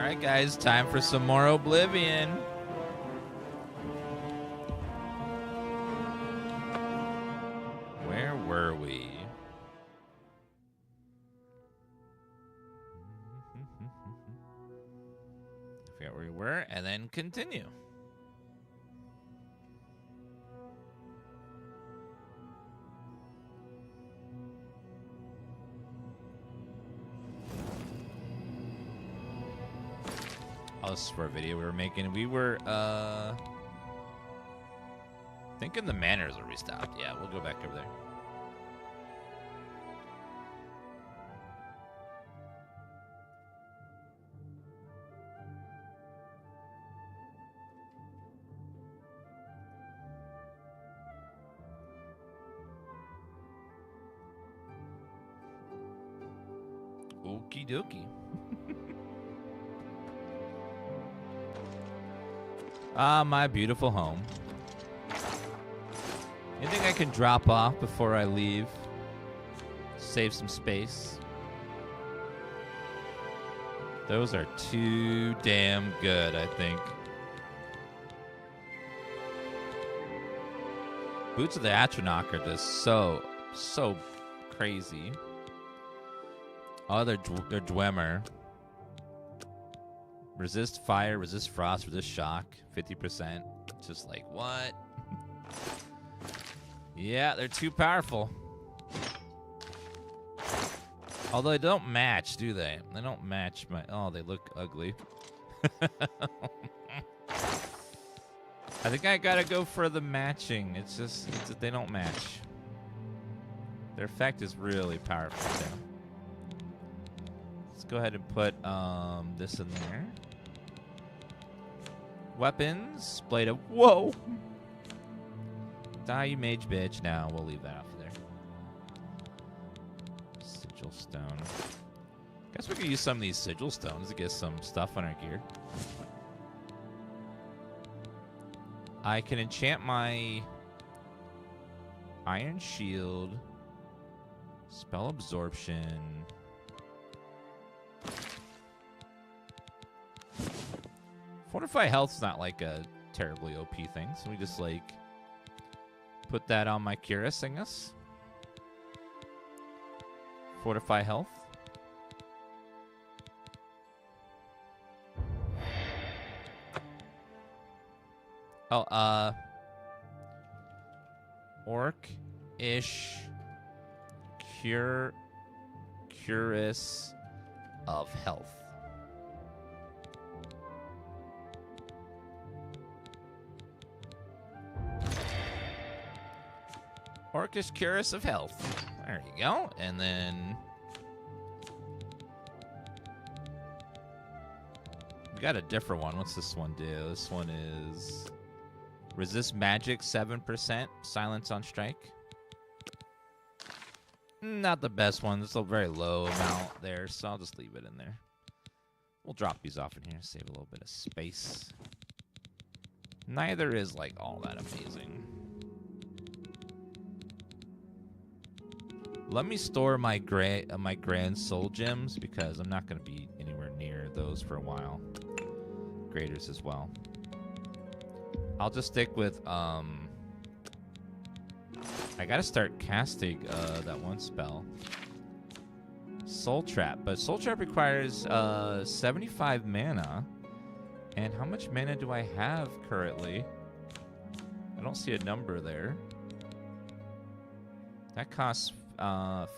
Alright guys, time for some more Oblivion. Where were we? I forgot where we were, and then continue. Oh, this is for a video we were making. We were, thinking the manors are restocked. Yeah, we'll go back over there. Okie dokie. Ah, my beautiful home. Anything I can drop off before I leave? Save some space. Those are too damn good, I think. Boots of the Atronach are just so crazy. Oh, they're Dwemer. Resist fire, resist frost, resist shock. 50%. Just like, what? Yeah, they're too powerful. Although they don't match, do they? They don't match my... Oh, they look ugly. I think I gotta go for the matching. It's just... they don't match. Their effect is really powerful, too. Let's go ahead and put this in there. Weapons. Blade of... Whoa! Die, you mage bitch. No, we'll leave that off there. Sigil stone. Guess we could use some of these sigil stones to get some stuff on our gear. I can enchant my iron shield. Spell absorption. Fortify health's not like a terribly OP thing, so we just like put that on my Cuirass, I guess. Fortify health. Oh, Orc-ish Cuirass of health. Orcish Cuirass of Health. There you go. And then... we got a different one. What's this one do? This one is... resist magic 7%. Silence on strike. Not the best one. It's a very low amount there, so I'll just leave it in there. We'll drop these off in here. Save a little bit of space. Neither is, like, all that amazing. Let me store my grand soul gems because I'm not going to be anywhere near those for a while. Graders as well. I'll just stick with I gotta start casting that one spell. Soul Trap, but Soul Trap requires 75 mana. And how much mana do I have currently? I don't see a number there. That costs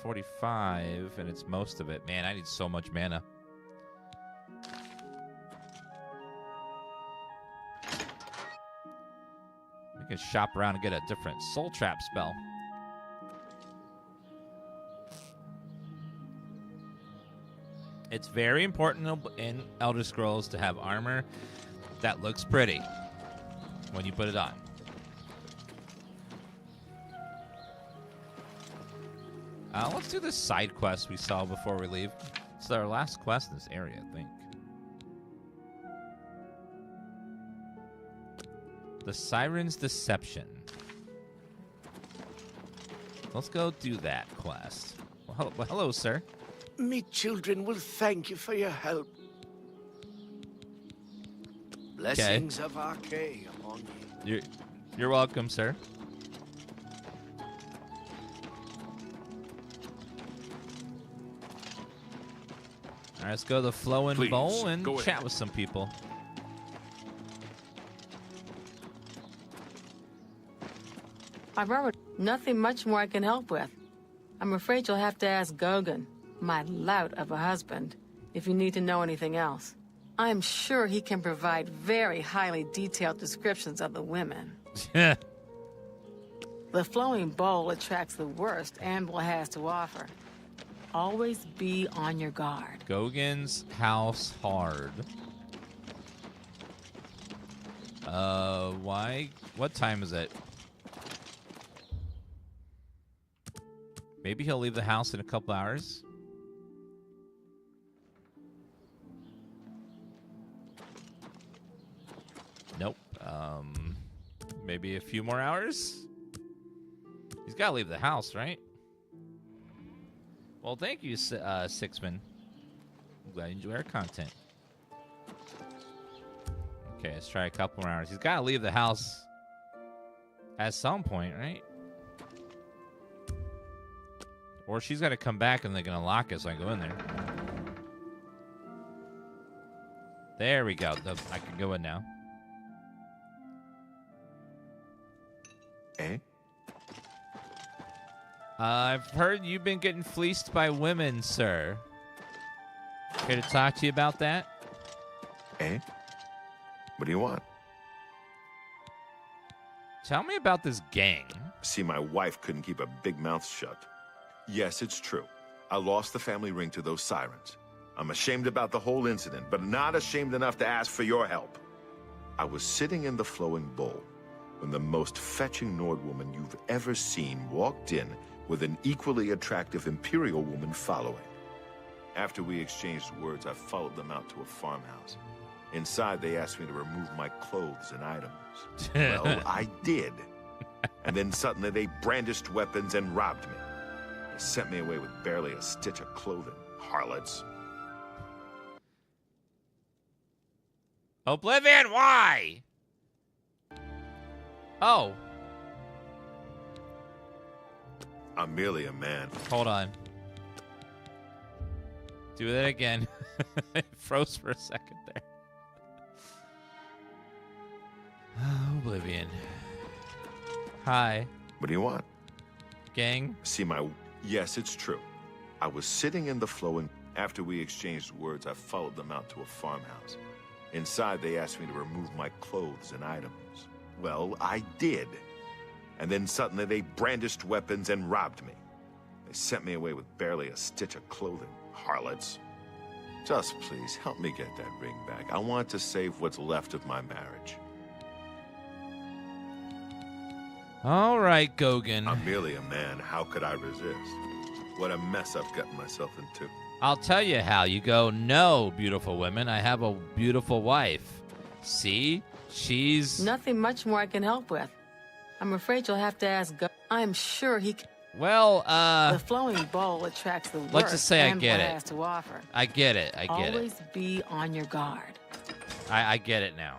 45, and it's most of it. Man, I need so much mana. We can shop around and get a different Soul Trap spell. It's very important in Elder Scrolls to have armor that looks pretty when you put it on. Let's do this side quest we saw before we leave. It's our last quest in this area, I think. The Siren's Deception. Let's go do that quest. Well, hello, sir. Me children will thank you for your help. Blessings of Archay upon you. You're welcome, sir. All right, let's go to the Flowing Please, Bowl and go chat ahead. with some people. I've heard nothing much more I can help with. I'm afraid you'll have to ask Gogan, my lout of a husband, if you need to know anything else. I'm sure he can provide very highly detailed descriptions of the women. The Flowing Bowl attracts the worst Amble has to offer. Always be on your guard. Gogan's House Hard. Why? What time is it? Maybe he'll leave the house in a couple hours. Nope. Maybe a few more hours? He's got to leave the house, right? Well, thank you, Sixman. I'm glad you enjoy our content. Okay, let's try a couple more hours. He's got to leave the house at some point, right? Or she's got to come back and they're going to lock us so I go in there. There we go. I can go in now. Eh? I've heard you've been getting fleeced by women, sir. Care to talk to you about that? Eh? What do you want? Tell me about this gang. See, my wife couldn't keep a big mouth shut. Yes, it's true. I lost the family ring to those sirens. I'm ashamed about the whole incident, but not ashamed enough to ask for your help. I was sitting in the Flowing Bowl when the most fetching Nord woman you've ever seen walked in with an equally attractive Imperial woman following. After we exchanged words, I followed them out to a farmhouse. Inside, they asked me to remove my clothes and items. Well, I did. And then suddenly they brandished weapons and robbed me. They sent me away with barely a stitch of clothing. Harlots. Oblivion, why? Oh. I'm merely a man. Hold on. Do that again. It froze for a second there. Oblivion. Hi. What do you want? Gang. See, yes, it's true. I was sitting in the Flowing. After we exchanged words, I followed them out to a farmhouse. Inside, they asked me to remove my clothes and items. Well, I did. And then suddenly they brandished weapons and robbed me. They sent me away with barely a stitch of clothing. Harlots. Just please, help me get that ring back. I want to save what's left of my marriage. All right, Gogan. I'm merely a man. How could I resist? What a mess I've gotten myself into. I'll tell you how. You go, no, beautiful women. I have a beautiful wife. See? She's... Nothing much more I can help with. I'm afraid you'll have to ask I'm sure he can. Well, The Flowing Bowl attracts the worst let's just say I Amble get it. has to offer. I get it. I get Always it. be on your guard. I get it now.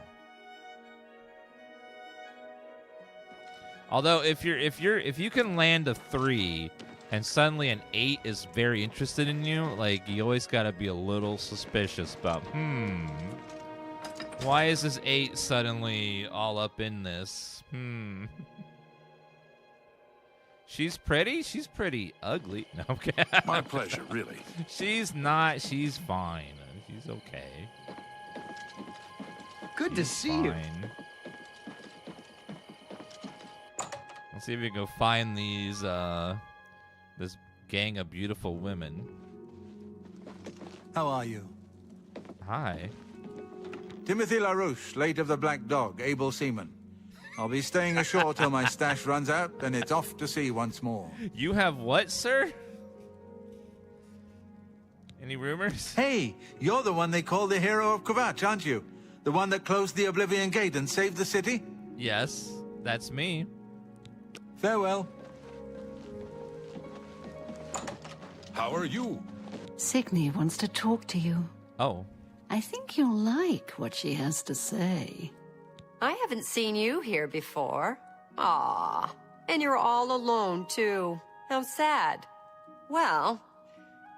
Although if you can land a 3 and suddenly an 8 is very interested in you, like you always gotta be a little suspicious about, why is this 8 suddenly all up in this? She's pretty? She's pretty ugly. No, okay. My pleasure, really. She's not. She's fine. She's okay. Good to see you. Let's see if we can go find these, this gang of beautiful women. How are you? Hi. Timothy LaRouche, late of the Black Dog, able seaman. I'll be staying ashore till my stash runs out, then it's off to sea once more. You have what, sir? Any rumors? Hey, you're the one they call the hero of Kvatch, aren't you? The one that closed the Oblivion Gate and saved the city? Yes, that's me. Farewell. How are you? Signy wants to talk to you. Oh. I think you'll like what she has to say. I haven't seen you here before. Ah, and you're all alone, too. How sad. Well,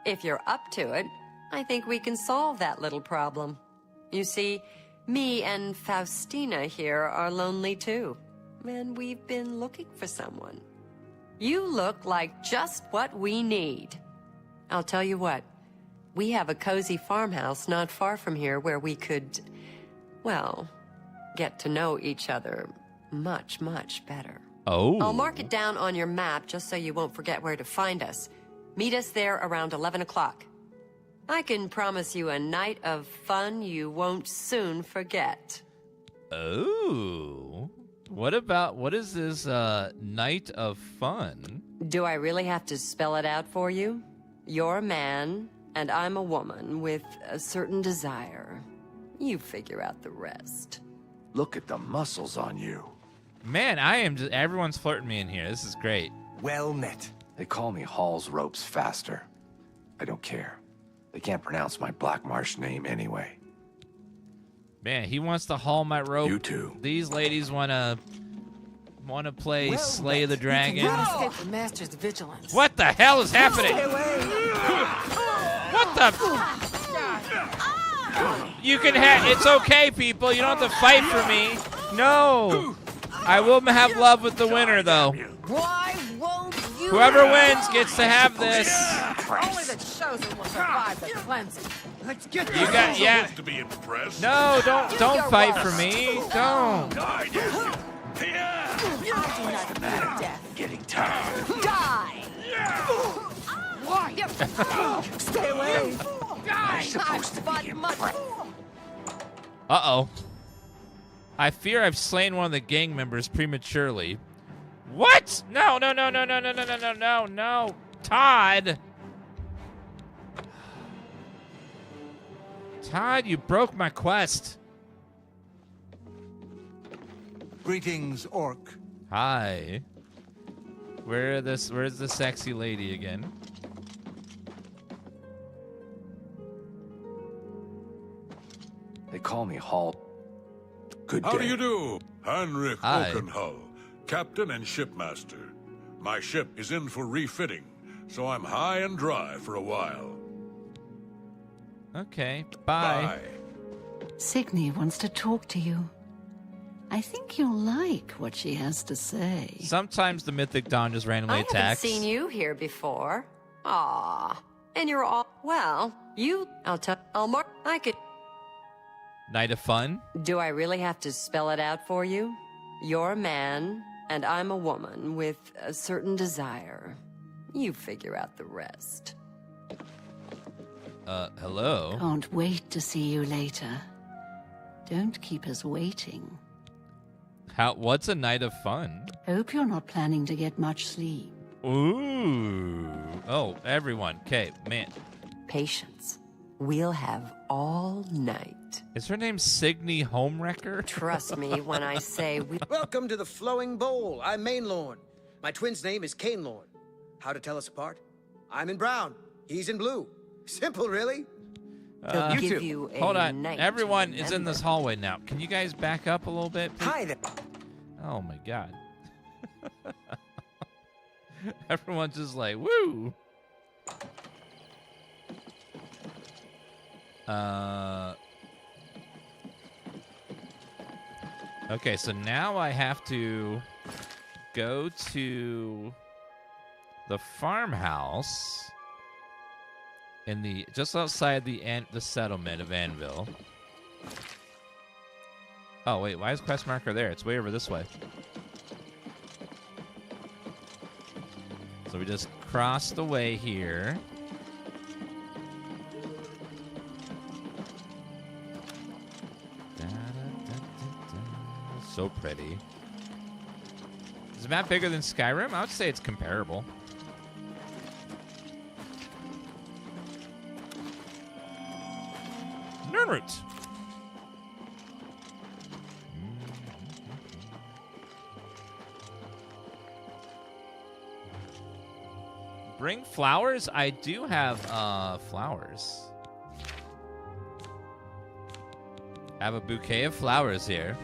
if you're up to it, I think we can solve that little problem. You see, me and Faustina here are lonely, too. And we've been looking for someone. You look like just what we need. I'll tell you what. We have a cozy farmhouse not far from here where we could, well, get to know each other much, much better. Oh. I'll mark it down on your map just so you won't forget where to find us. Meet us there around 11 o'clock. I can promise you a night of fun you won't soon forget. Oh. What is this night of fun? Do I really have to spell it out for you? You're a man, and I'm a woman with a certain desire. You figure out the rest. Look at the muscles on you. Man, everyone's flirting me in here. This is great. Well met. They call me Hall's Ropes Faster. I don't care. They can't pronounce my Black Marsh name anyway. Man, he wants to haul my rope. You too. These ladies wanna play Slay the Dragon. Escape the master's vigilance. What the hell is happening? What the? You can it's okay, people. You don't have to fight for me. No. I will have love with the winner, though. Why won't you? Whoever wins gets to have this. Only the chosen will survive the cleansing. Let's get You got, yeah. To be impressed. No, don't fight for me. Don't. I do not fear death. Getting tired. Die! Why? Stay away! I'm supposed to be impressed. Uh-oh. I fear I've slain one of the gang members prematurely. What? No. Todd. Todd, you broke my quest. Greetings, Orc. Hi. Where's the sexy lady again? They call me Hall. Good day. How do you do? Heinrich Hi. Oakenhull, captain and shipmaster. My ship is in for refitting, so I'm high and dry for a while. Okay, bye. Signy wants to talk to you. I think you'll like what she has to say. Sometimes the Mythic Dawn just randomly I attacks. haven't seen you here before. Ah, and you're all well. I'll mark. I could. Night of fun. Do I really have to spell it out for you? You're a man, and I'm a woman with a certain desire. You figure out the rest. Hello? Can't wait to see you later. Don't keep us waiting. What's a night of fun? Hope you're not planning to get much sleep. Ooh. Oh, everyone. Okay, man. Patience. We'll have all night. Is her name Signy Homewrecker? Trust me when I say we... Welcome to the Flowing Bowl. I'm Mainlorn. My twin's name is Cainlorn. How to tell us apart? I'm in brown. He's in blue. Simple, really? They'll give you a Hold on. night Everyone to is in this hallway now. Can you guys back up a little bit, please? Hi there. Oh, my God. Everyone's just like, woo! Okay, so now I have to go to the farmhouse in just outside the settlement of Anvil. Oh wait, why is quest marker there? It's way over this way. So we just cross the way here. So pretty. Is the map bigger than Skyrim? I would say it's comparable. Nerd. Bring flowers? I do have flowers. have a bouquet of flowers here.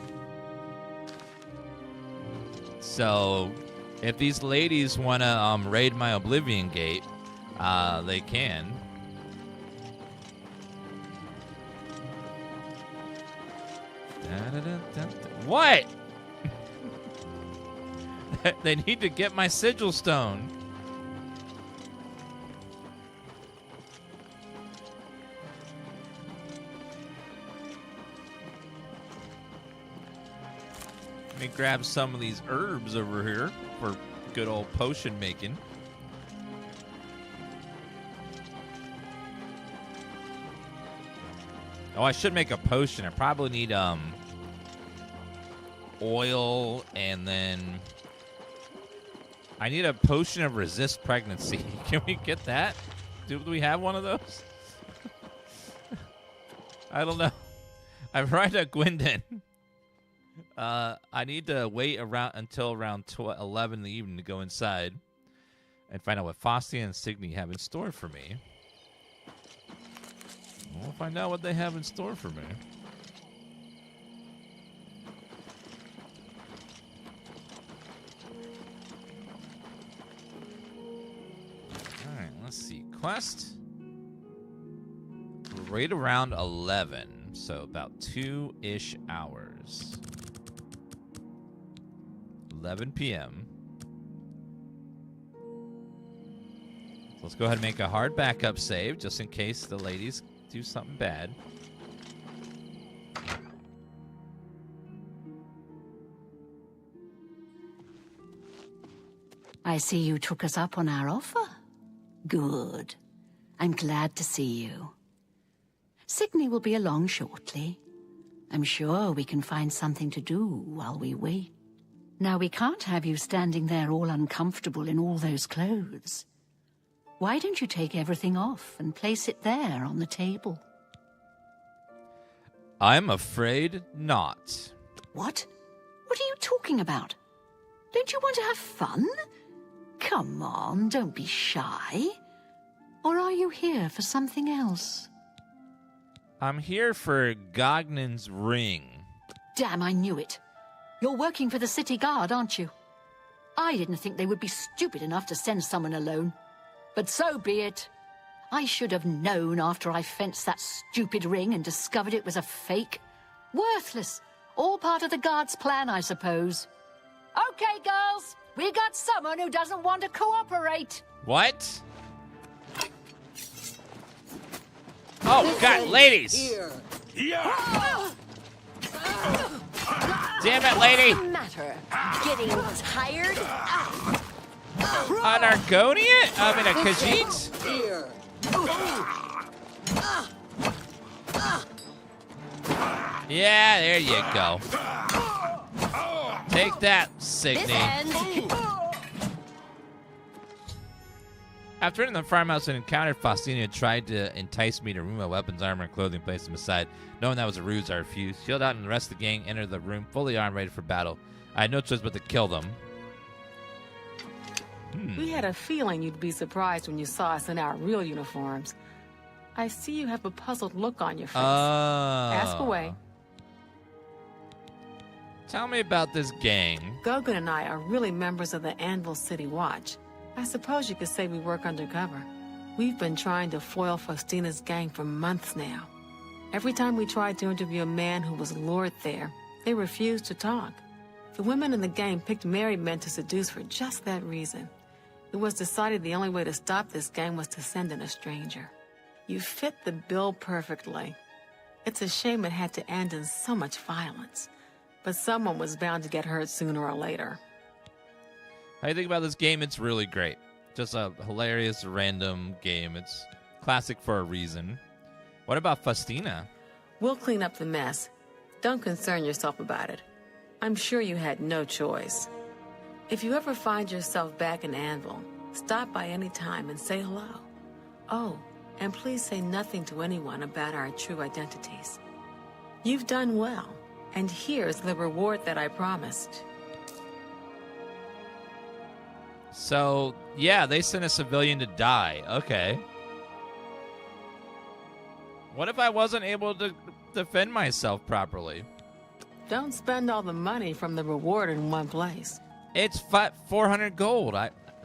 So, if these ladies want to raid my Oblivion Gate, they can. What? They need to get my sigil stone. Let me grab some of these herbs over here for good old potion making. Oh, I should make a potion. I probably need oil, and then I need a potion of resist pregnancy. Can we get that? Do we have one of those? I don't know. I'm right at Gwendon. I need to wait until around 11 in the evening to go inside and find out what Faustina and Signy have in store for me. We'll find out what they have in store for me. Alright, let's see. Quest. Right around 11. So about 2-ish hours. 11 p.m. Let's go ahead and make a hard backup save just in case the ladies do something bad. I see you took us up on our offer. Good. I'm glad to see you. Signy will be along shortly. I'm sure we can find something to do while we wait. Now, we can't have you standing there all uncomfortable in all those clothes. Why don't you take everything off and place it there on the table? I'm afraid not. What? What are you talking about? Don't you want to have fun? Come on, don't be shy. Or are you here for something else? I'm here for Gognan's ring. Damn, I knew it. You're working for the city guard, aren't you? I didn't think they would be stupid enough to send someone alone. But so be it. I should have known after I fenced that stupid ring and discovered it was a fake. Worthless. All part of the guard's plan, I suppose. Okay, girls. We got someone who doesn't want to cooperate. What? Oh, God, ladies! Here. Yeah! Damn it, lady! What's the matter? Getting tired? An Argonian? I mean, a Khajiit? Here. Yeah, there you go. Take that, This Signy. ends. After entering the farmhouse and encountered Faustina, tried to entice me to remove my weapons, armor, and clothing, place them aside. Knowing that was a ruse, I refused. Shield out and the rest of the gang entered the room, fully armed, ready for battle. I had no choice but to kill them. We had a feeling you'd be surprised when you saw us in our real uniforms. I see you have a puzzled look on your face. Ask away. Tell me about this gang. Gogan and I are really members of the Anvil City Watch. I suppose you could say we work undercover. We've been trying to foil Faustina's gang for months now. Every time we tried to interview a man who was lured there, they refused to talk. The women in the gang picked married men to seduce for just that reason. It was decided the only way to stop this gang was to send in a stranger. You fit the bill perfectly. It's a shame it had to end in so much violence. But someone was bound to get hurt sooner or later. How do you think about this game? It's really great. Just a hilarious, random game. It's classic for a reason. What about Faustina? We'll clean up the mess. Don't concern yourself about it. I'm sure you had no choice. If you ever find yourself back in Anvil, stop by any time and say hello. Oh, and please say nothing to anyone about our true identities. You've done well, and here's the reward that I promised. So, yeah, they sent a civilian to die. Okay. What if I wasn't able to defend myself properly. Don't spend all the money from the reward in one place. It's 400 gold.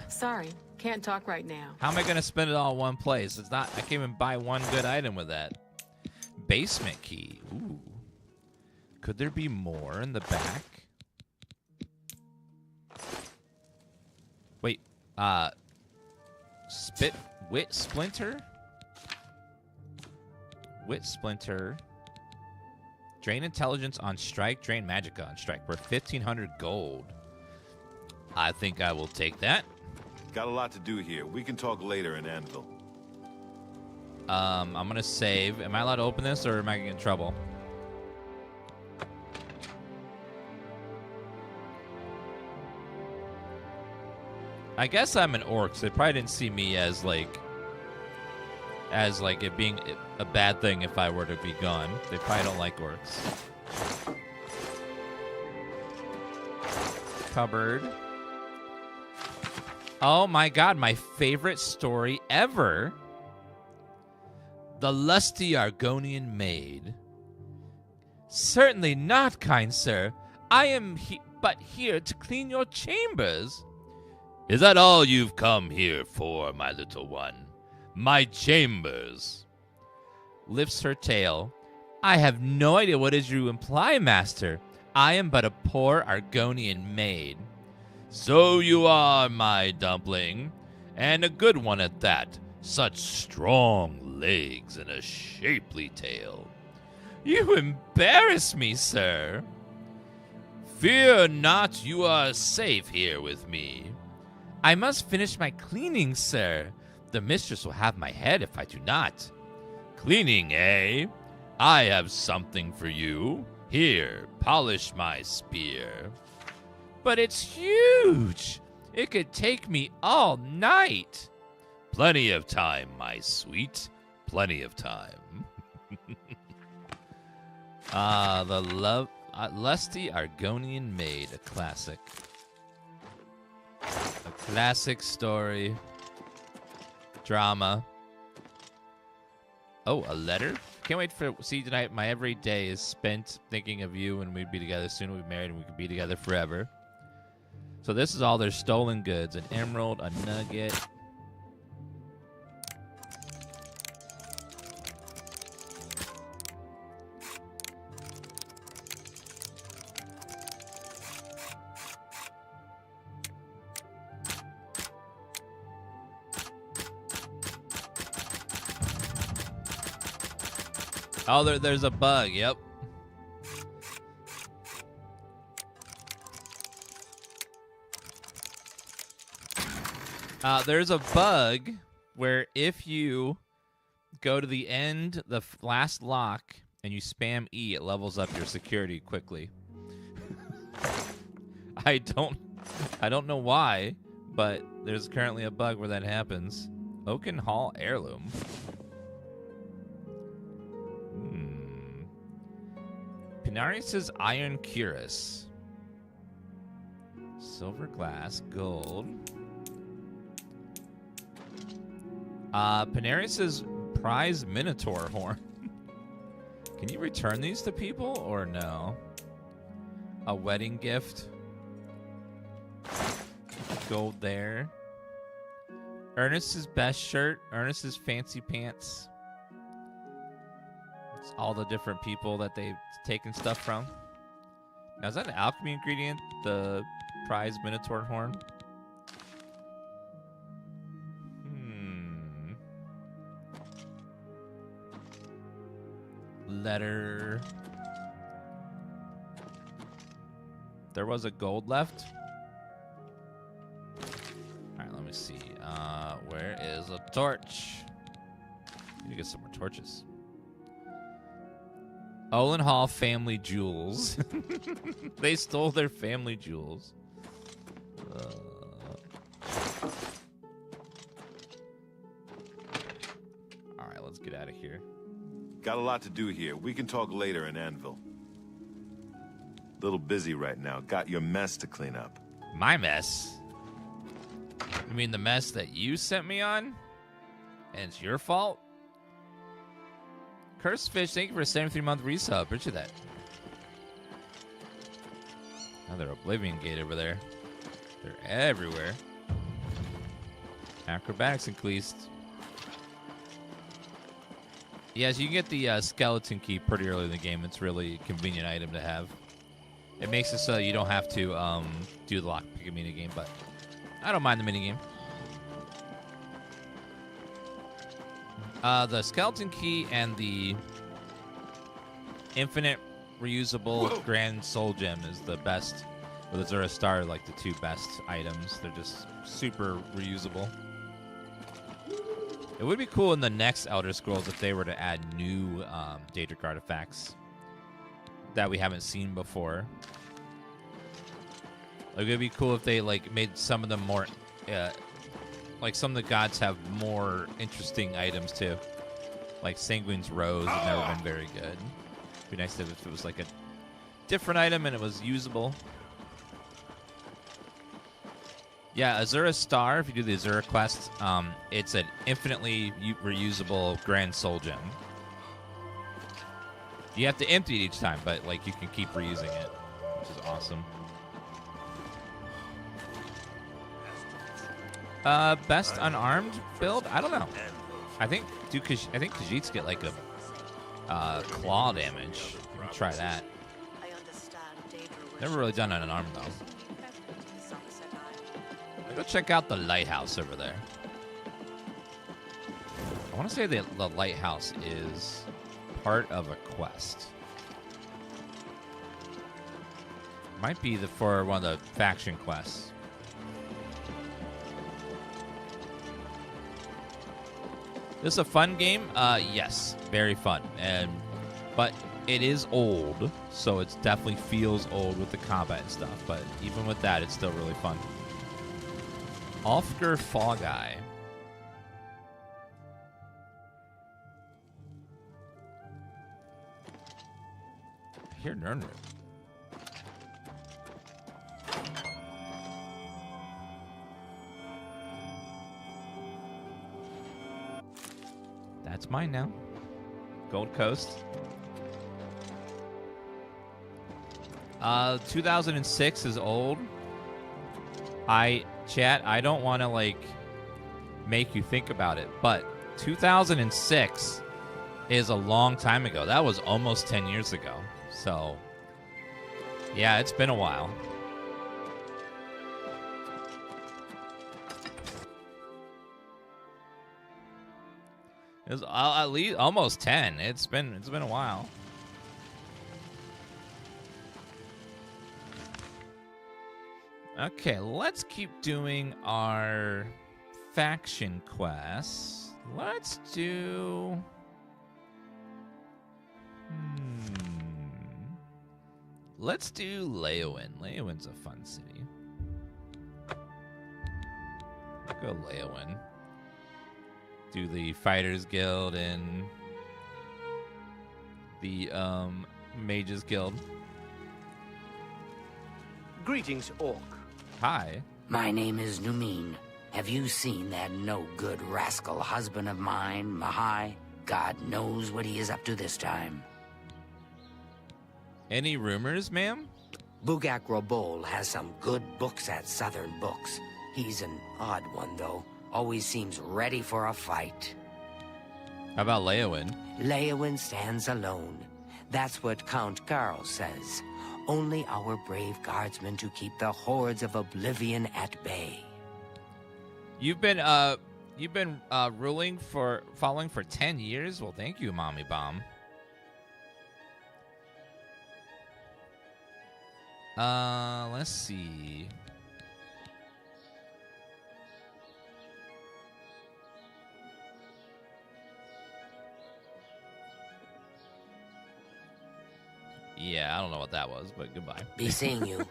Sorry, can't talk right now. How am I going to spend it all in one place? It's not. I can't even buy one good item with that. Basement key. Ooh. Could there be more in the back? Wait. Wit Splinter? Wit Splinter. Drain intelligence on strike, drain magicka on strike. We're 1,500 gold. I think I will take that. Got a lot to do here. We can talk later in Anvil. I'm going to save. Am I allowed to open this, or am I going to get in trouble? I guess I'm an orc, so they probably didn't see me as like it being a bad thing if I were to be gone. They probably don't like orcs. Cupboard. Oh my god, my favorite story ever. The lusty Argonian maid. Certainly not, kind sir. I am but here to clean your chambers. Is that all you've come here for, my little one? My chambers. Lifts her tail. I have no idea what is you imply, master. I am but a poor Argonian maid. So you are, my dumpling, and a good one at that. Such strong legs and a shapely tail. You embarrass me, sir. Fear not, you are safe here with me. I must finish my cleaning, sir. The mistress will have my head if I do not. Cleaning, eh? I have something for you. Here, polish my spear. But it's huge. It could take me all night. Plenty of time, my sweet. Plenty of time. The lusty Argonian maid, a classic. A classic story. Drama. Oh, a letter? Can't wait for see tonight. My every day is spent thinking of you, and we'd be together soon. We'll be married, and we could be together forever. So this is all their stolen goods: an emerald, a nugget. Oh, there's a bug. Yep. There's a bug where if you go to the end, the last lock, and you spam E, it levels up your security quickly. I don't know why, but there's currently a bug where that happens. Oaken Hall heirloom. Pinarius' iron cuirass. Silver glass, gold. Pinarius' prize minotaur horn. Can you return these to people or no? A wedding gift. Gold there. Ernest's best shirt. Ernest's fancy pants. It's all the different people that they've taken stuff from. Now, is that an alchemy ingredient? The prize minotaur horn? Letter. There was a gold left. All right, let me see. Where is a torch? Need to get some more torches. Olin Hall family jewels. They stole their family jewels. All right, let's get out of here. Got a lot to do here. We can talk later in Anvil. Little busy right now. Got your mess to clean up. My mess? You mean the mess that you sent me on? And it's your fault? Cursed Fish, thank you for a 73-month resub. Appreciate that. Another Oblivion Gate over there. They're everywhere. Acrobatics increased. Yes, you can get the skeleton key pretty early in the game. It's really a convenient item to have. It makes it so you don't have to do the lockpick minigame, but I don't mind the minigame. The skeleton key and the infinite reusable grand soul gem is the best. With Azura Star, like the two best items. They're just super reusable. It would be cool in the next Elder Scrolls if they were to add new Daedric artifacts that we haven't seen before. Like, it'd be cool if they like made some of them more, like some of the gods have more interesting items too. Like Sanguine's Rose has never been very good. It'd be nice if it was like a different item and it was usable. Yeah, Azura Star, if you do the Azura quest, it's an infinitely reusable Grand Soul Gem. You have to empty it each time, but like you can keep reusing it, which is awesome. Best unarmed build? I don't know. I think Khajiits get like a claw damage. You can try that. Never really done an unarmed though. Go check out the lighthouse over there. I want to say that the lighthouse is part of a quest. Might be for one of the faction quests. This is a fun game? Yes, very fun. But it is old, so it definitely feels old with the combat and stuff. But even with that, it's still really fun. Ulfgar Fall Guy. I hear Nernrip. That's mine now. Gold Coast. 2006 is old. Chat, I don't want to, like, make you think about it, but 2006 is a long time ago. That was almost 10 years ago. So, yeah, it's been a while. It was at least almost 10. It's been a while. Okay, let's keep doing our faction quests. Let's do... Let's do Leyawiin. Leyawiin's a fun city. Go Leyawiin. Do the Fighters Guild and the Mages Guild. Greetings, Orc. Hi. My name is Numeen. Have you seen that no-good rascal husband of mine, Mahai? God knows what he is up to this time. Any rumors, ma'am? Bugak Robol has some good books at Southern Books. He's an odd one, though. Always seems ready for a fight. How about Leyawiin? Leyawiin stands alone. That's what Count Garl says. Only our brave guardsmen to keep the hordes of Oblivion at bay. You've been following for 10 years? Well, thank you, Mommy Bomb. Let's see. Yeah, I don't know what that was, but goodbye. Be seeing you.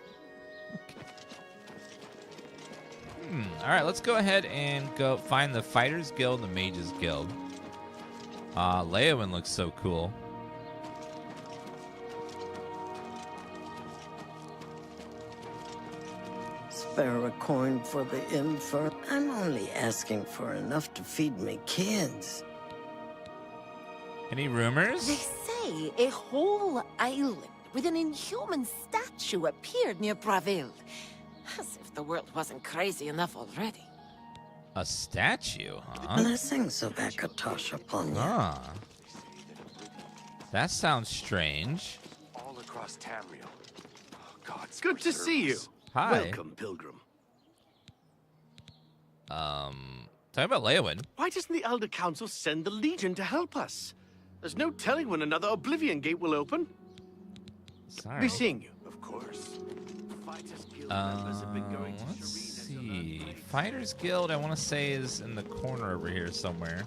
All right, let's go ahead and go find the Fighters Guild and the Mages Guild. Leyawiin looks so cool. Spare a coin for the infirm. I'm only asking for enough to feed me kids. Any rumors? They say a whole island with an inhuman statue appeared near Brotherhood. As if the world wasn't crazy enough already. A statue, huh? Blessings of Akatosh upon you. Ah. That sounds strange. All across Tamriel. Oh, God, Good to see you. Hi. Welcome, pilgrim. Talking about Leyawiin. Why doesn't the Elder Council send the Legion to help us? There's no telling when another Oblivion gate will open. Sorry. Be seeing you. Of course. Fighters Guild members have been going to Let's Cyrodiil see. Fighters Guild, I want to say, is in the corner over here somewhere.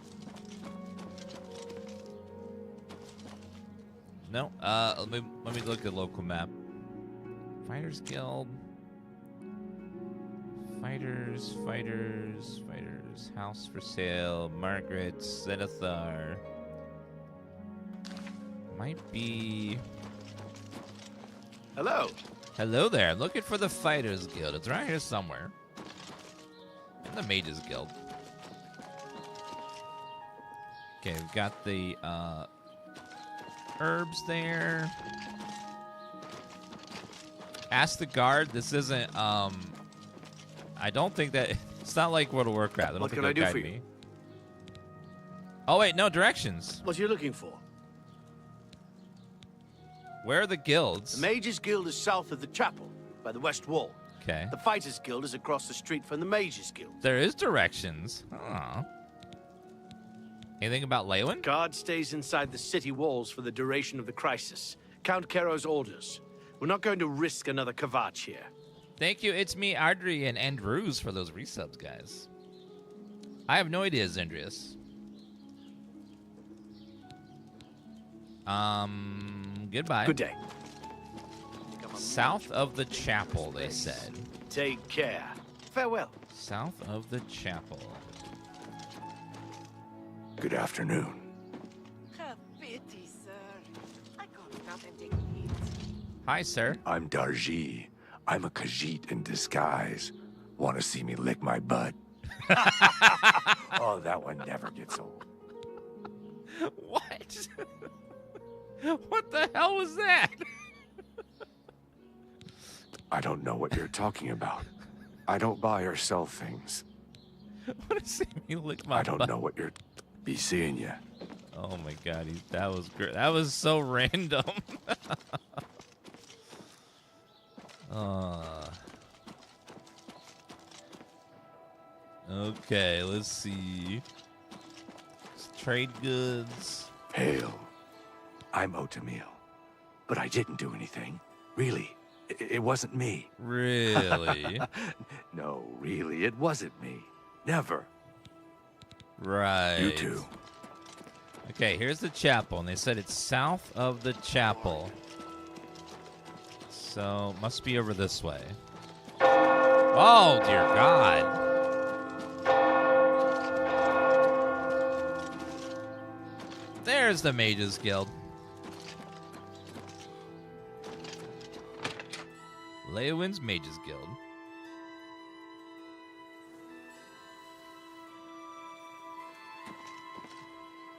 No. Let me look at the local map. Fighters Guild. Fighters. House for sale. Margaret. Zenithar. Might be. Hello. Hello there. Looking for the Fighters Guild. It's right here somewhere. And the Mages Guild. Okay, we've got the herbs there. Ask the guard. This isn't I don't think that it's not like World of Warcraft. I don't What think can I it'll do guide for me. you? Oh wait, no directions. What are you looking for? Where are the guilds? The Mages Guild is south of the chapel, by the west wall. Okay. The Fighters Guild is across the street from the Mages Guild. There is directions. Aw. Anything about Leyawiin? Guard stays inside the city walls for the duration of the crisis. Count Kero's orders. We're not going to risk another Kvatch here. Thank you. It's me, Ardri, and Andrews for those resubs, guys. I have no idea, Zendrius. Goodbye. Good day. South of the chapel, they said. Take care. Farewell. South of the chapel. Good afternoon. Have pity, sir. I got nothing to eat. Hi, sir. I'm Darji. I'm a Khajiit in disguise. Want to see me lick my butt? Oh, that one never gets old. What? What the hell was that? I don't know what you're talking about. I don't buy or sell things. What is it? You lick my I don't butt. know what you're... Be seeing you. Oh my god, that was great. That was so random. Okay, let's see. Let's trade goods. Hail. I'm Otamil. But I didn't do anything. Really. It wasn't me. Really? No, really, it wasn't me. Never. Right. You too. Okay, here's the chapel, and they said it's south of the chapel. So, must be over this way. Oh, dear God. There's the Mages Guild. Leyawiin's Mages Guild.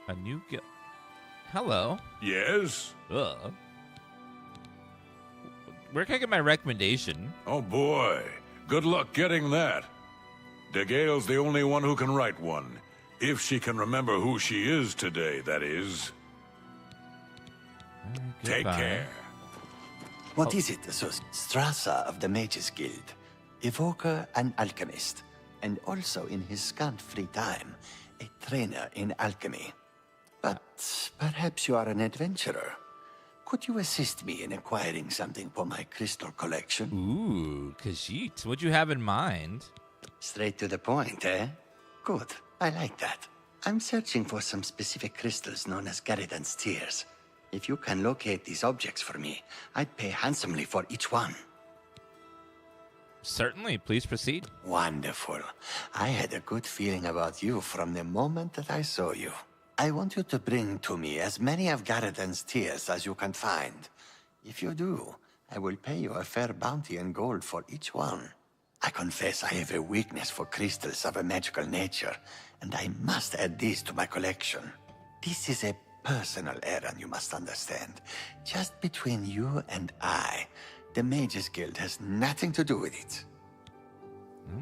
A new guild. Hello. Yes? Ugh. Where can I get my recommendation? Oh boy. Good luck getting that. DeGale's the only one who can write one. If she can remember who she is today, that is. Take Goodbye. care. What is it, so Strasser of the Mages Guild, evoker and alchemist, and also in his scant free time, a trainer in alchemy. But perhaps you are an adventurer. Could you assist me in acquiring something for my crystal collection? Ooh, Khajiit. What'd you have in mind? Straight to the point, eh? Good. I like that. I'm searching for some specific crystals known as Garridan's Tears. If you can locate these objects for me, I'd pay handsomely for each one. Certainly. Please proceed. Wonderful. I had a good feeling about you from the moment that I saw you. I want you to bring to me as many of Garridan's Tears as you can find. If you do, I will pay you a fair bounty in gold for each one. I confess I have a weakness for crystals of a magical nature, and I must add these to my collection. This is a personal errand, you must understand. Just between you and I. The Mages Guild has nothing to do with it.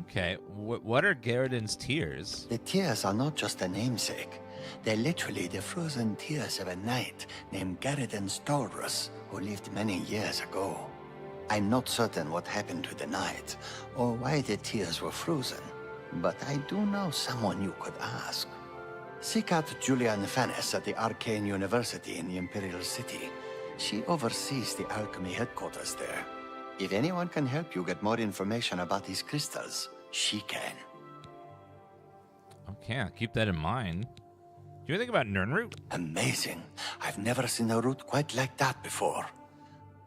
Okay. What are Garridan's tears? The tears are not just a namesake. They're literally the frozen tears of a knight named Garridan Stolrus, who lived many years ago. I'm not certain what happened to the knight, or why the tears were frozen, but I do know someone you could ask. Seek out Julian Fannis at the Arcane University in the Imperial City. She oversees the alchemy headquarters there. If anyone can help you get more information about these crystals, she can. Okay, I'll keep that in mind. Do you think about Nirnroot? Amazing. I've never seen a root quite like that before.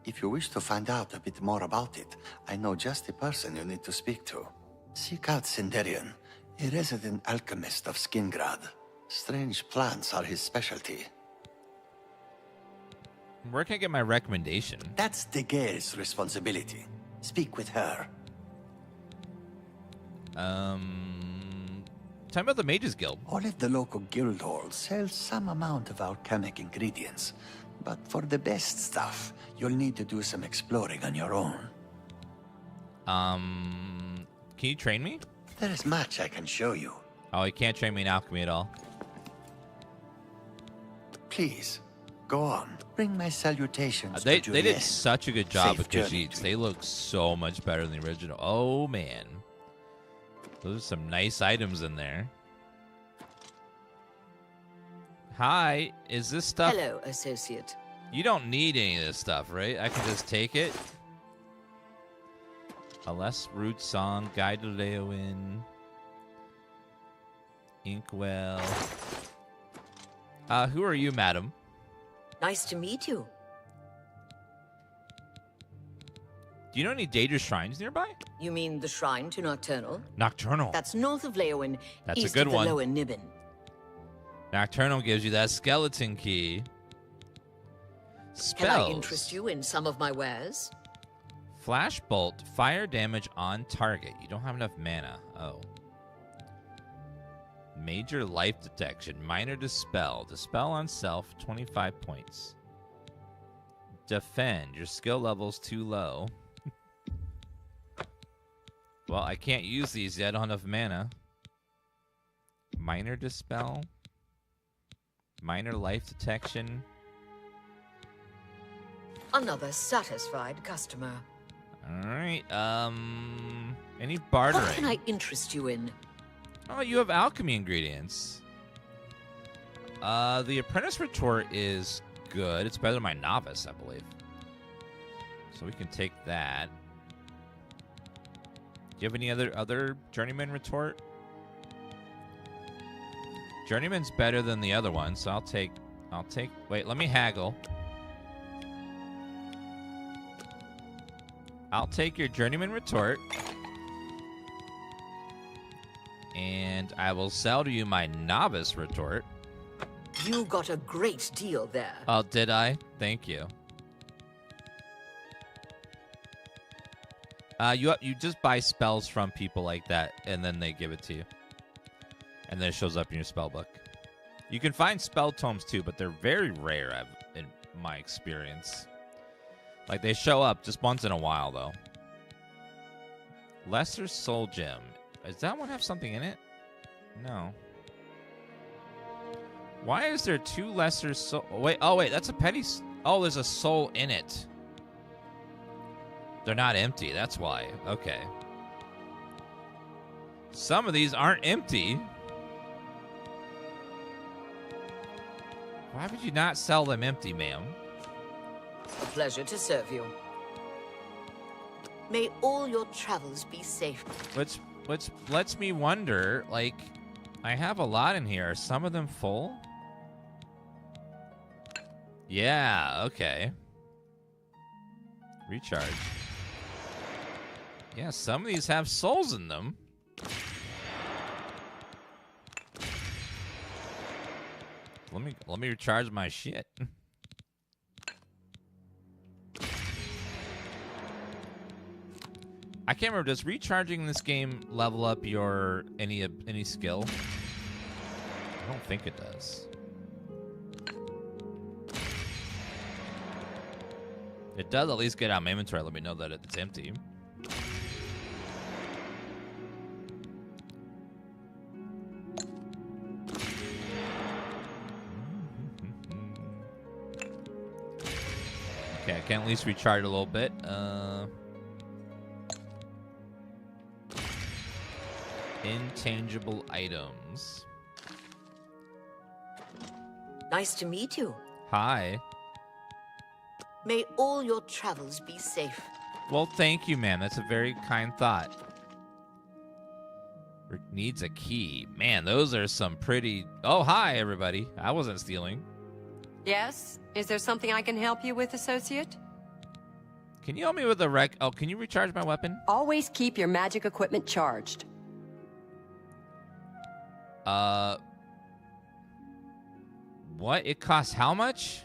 If you wish to find out a bit more about it, I know just the person you need to speak to. Seek out Sinderian, a resident alchemist of Skingrad. Strange plants are his specialty. Where can I get my recommendation? That's the Gale's responsibility. Speak with her. Tell me about the Mages Guild. All of the local guild halls sell some amount of alchemic ingredients. But for the best stuff, you'll need to do some exploring on your own. Can you train me? There is much I can show you. Oh, you can't train me in alchemy at all. Please, go on. Bring my salutations They to did Juliet. such a good job Safe with journey Khajiits. They look so much better than the original. Oh, man. Those are some nice items in there. Hi, is this stuff... Hello, associate. You don't need any of this stuff, right? I can just take it. A less root song, Guide to Leyawiin, Inkwell. Who are you, madam? Nice to meet you. Do you know any dangerous shrines nearby? You mean the shrine to Nocturnal? Nocturnal. That's north of Leyawiin, That's a east good of the one. lower Nibbin. Nocturnal gives you that skeleton key. Spells. Can I interest you in some of my wares? Flash bolt, fire damage on target. You don't have enough mana. Oh. Major life detection, minor dispel. Dispel on self, 25 points. Defend, your skill level's too low. Well, I can't use these yet. I don't have enough mana. Minor dispel. Minor life detection. Another satisfied customer. Alright, any bartering? What can I interest you in? Oh, you have alchemy ingredients. The apprentice retort is good. It's better than my novice, I believe. So we can take that. Do you have any other journeyman retort? Journeyman's better than the other one, so I'll take, wait, let me haggle. I'll take your journeyman retort. And I will sell to you my novice retort. You got a great deal there. Oh, did I? Thank you. You just buy spells from people like that, and then they give it to you. And then it shows up in your spell book. You can find spell tomes too, but they're very rare in my experience. Like, they show up just once in a while, though. Lesser Soul Gem. Does that one have something in it? No. Why is there two lesser soul... Oh, wait, that's a petty... Oh, there's a soul in it. They're not empty, that's why. Okay. Some of these aren't empty. Why would you not sell them empty, ma'am? A pleasure to serve you. May all your travels be safe. Which lets me wonder, like, I have a lot in here. Are some of them full? Yeah, okay. Recharge. Yeah, some of these have souls in them. Let me recharge my shit. I can't remember. Does recharging this game level up your any skill? I don't think it does. It does at least get out my inventory. Let me know that it's empty. Okay, I can at least recharge a little bit. Intangible items. Nice to meet you. Hi. May all your travels be safe. Well, thank you, ma'am. That's a very kind thought. Rick needs a key. Man, those are some pretty... Oh, hi, everybody. I wasn't stealing. Yes? Is there something I can help you with, associate? Can you help me with the wreck? Oh, can you recharge my weapon? Always keep your magic equipment charged. What? It costs how much?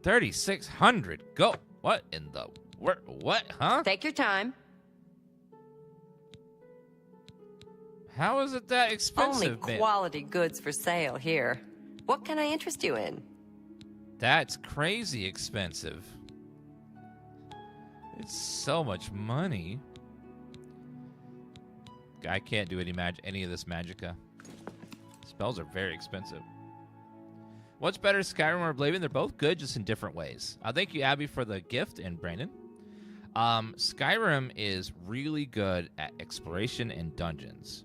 3,600. Go. What in the... What? Huh? Take your time. How is it that expensive? Only quality goods for sale here. What can I interest you in? That's crazy expensive. It's so much money. I can't do any of this magicka. Spells are very expensive. What's better, Skyrim or Oblivion? They're both good, just in different ways. Thank you, Abby, for the gift, and Brandon. Skyrim is really good at exploration and dungeons.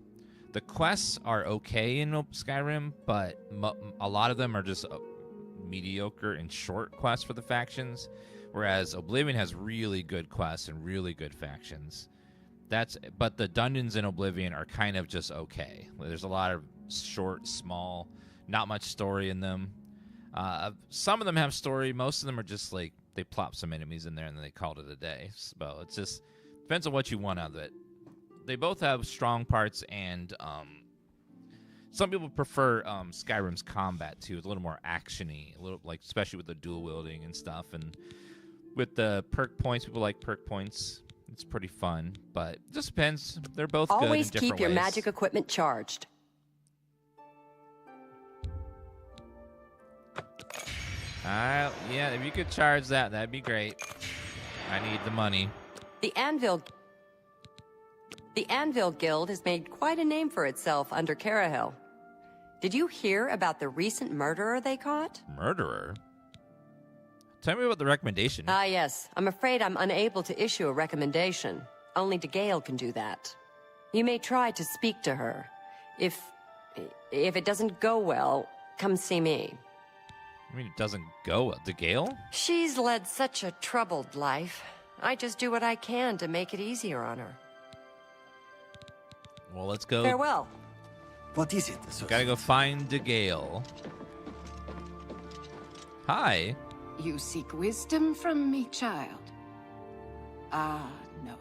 The quests are okay in Skyrim, but a lot of them are just mediocre and short quests for the factions, whereas Oblivion has really good quests and really good factions. But the dungeons in Oblivion are kind of just okay. There's a lot of short, small, not much story in them. Some of them have story. Most of them are just like they plop some enemies in there and then they called it a day. So it just depends on what you want out of it. They both have strong parts, and some people prefer Skyrim's combat too. It's a little more actiony, a little like especially with the dual wielding and stuff, and with the perk points. People like perk points. It's pretty fun, but it just depends. They're both good in different ways. Always keep your magic equipment charged. Yeah, if you could charge that, that'd be great. I need the money. The Anvil Guild has made quite a name for itself under Cyrodiil. Did you hear about the recent murderer they caught? Murderer? Tell me about the recommendation. Yes. I'm afraid I'm unable to issue a recommendation. Only DeGale can do that. You may try to speak to her. If it doesn't go well, come see me. I mean, it doesn't go well. DeGale? She's led such a troubled life. I just do what I can to make it easier on her. Well, let's go. Farewell. What is it? Gotta go find DeGale. Hi. You seek wisdom from me, child? Ah, no.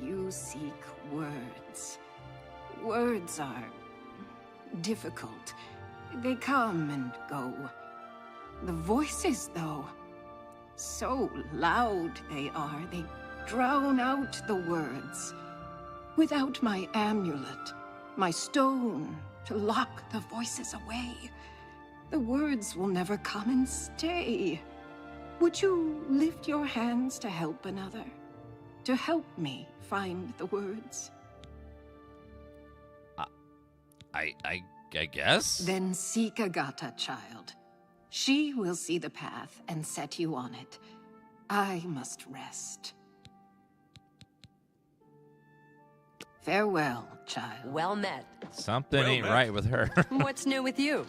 You seek words. Words are difficult. They come and go. The voices, though, so loud they are, they drown out the words. Without my amulet, my stone to lock the voices away, the words will never come and stay. Would you lift your hands to help another? To help me find the words? I guess? Then seek Agatha, child. She will see the path and set you on it. I must rest. Farewell, child. Well met. Something ain't right with her. What's new with you?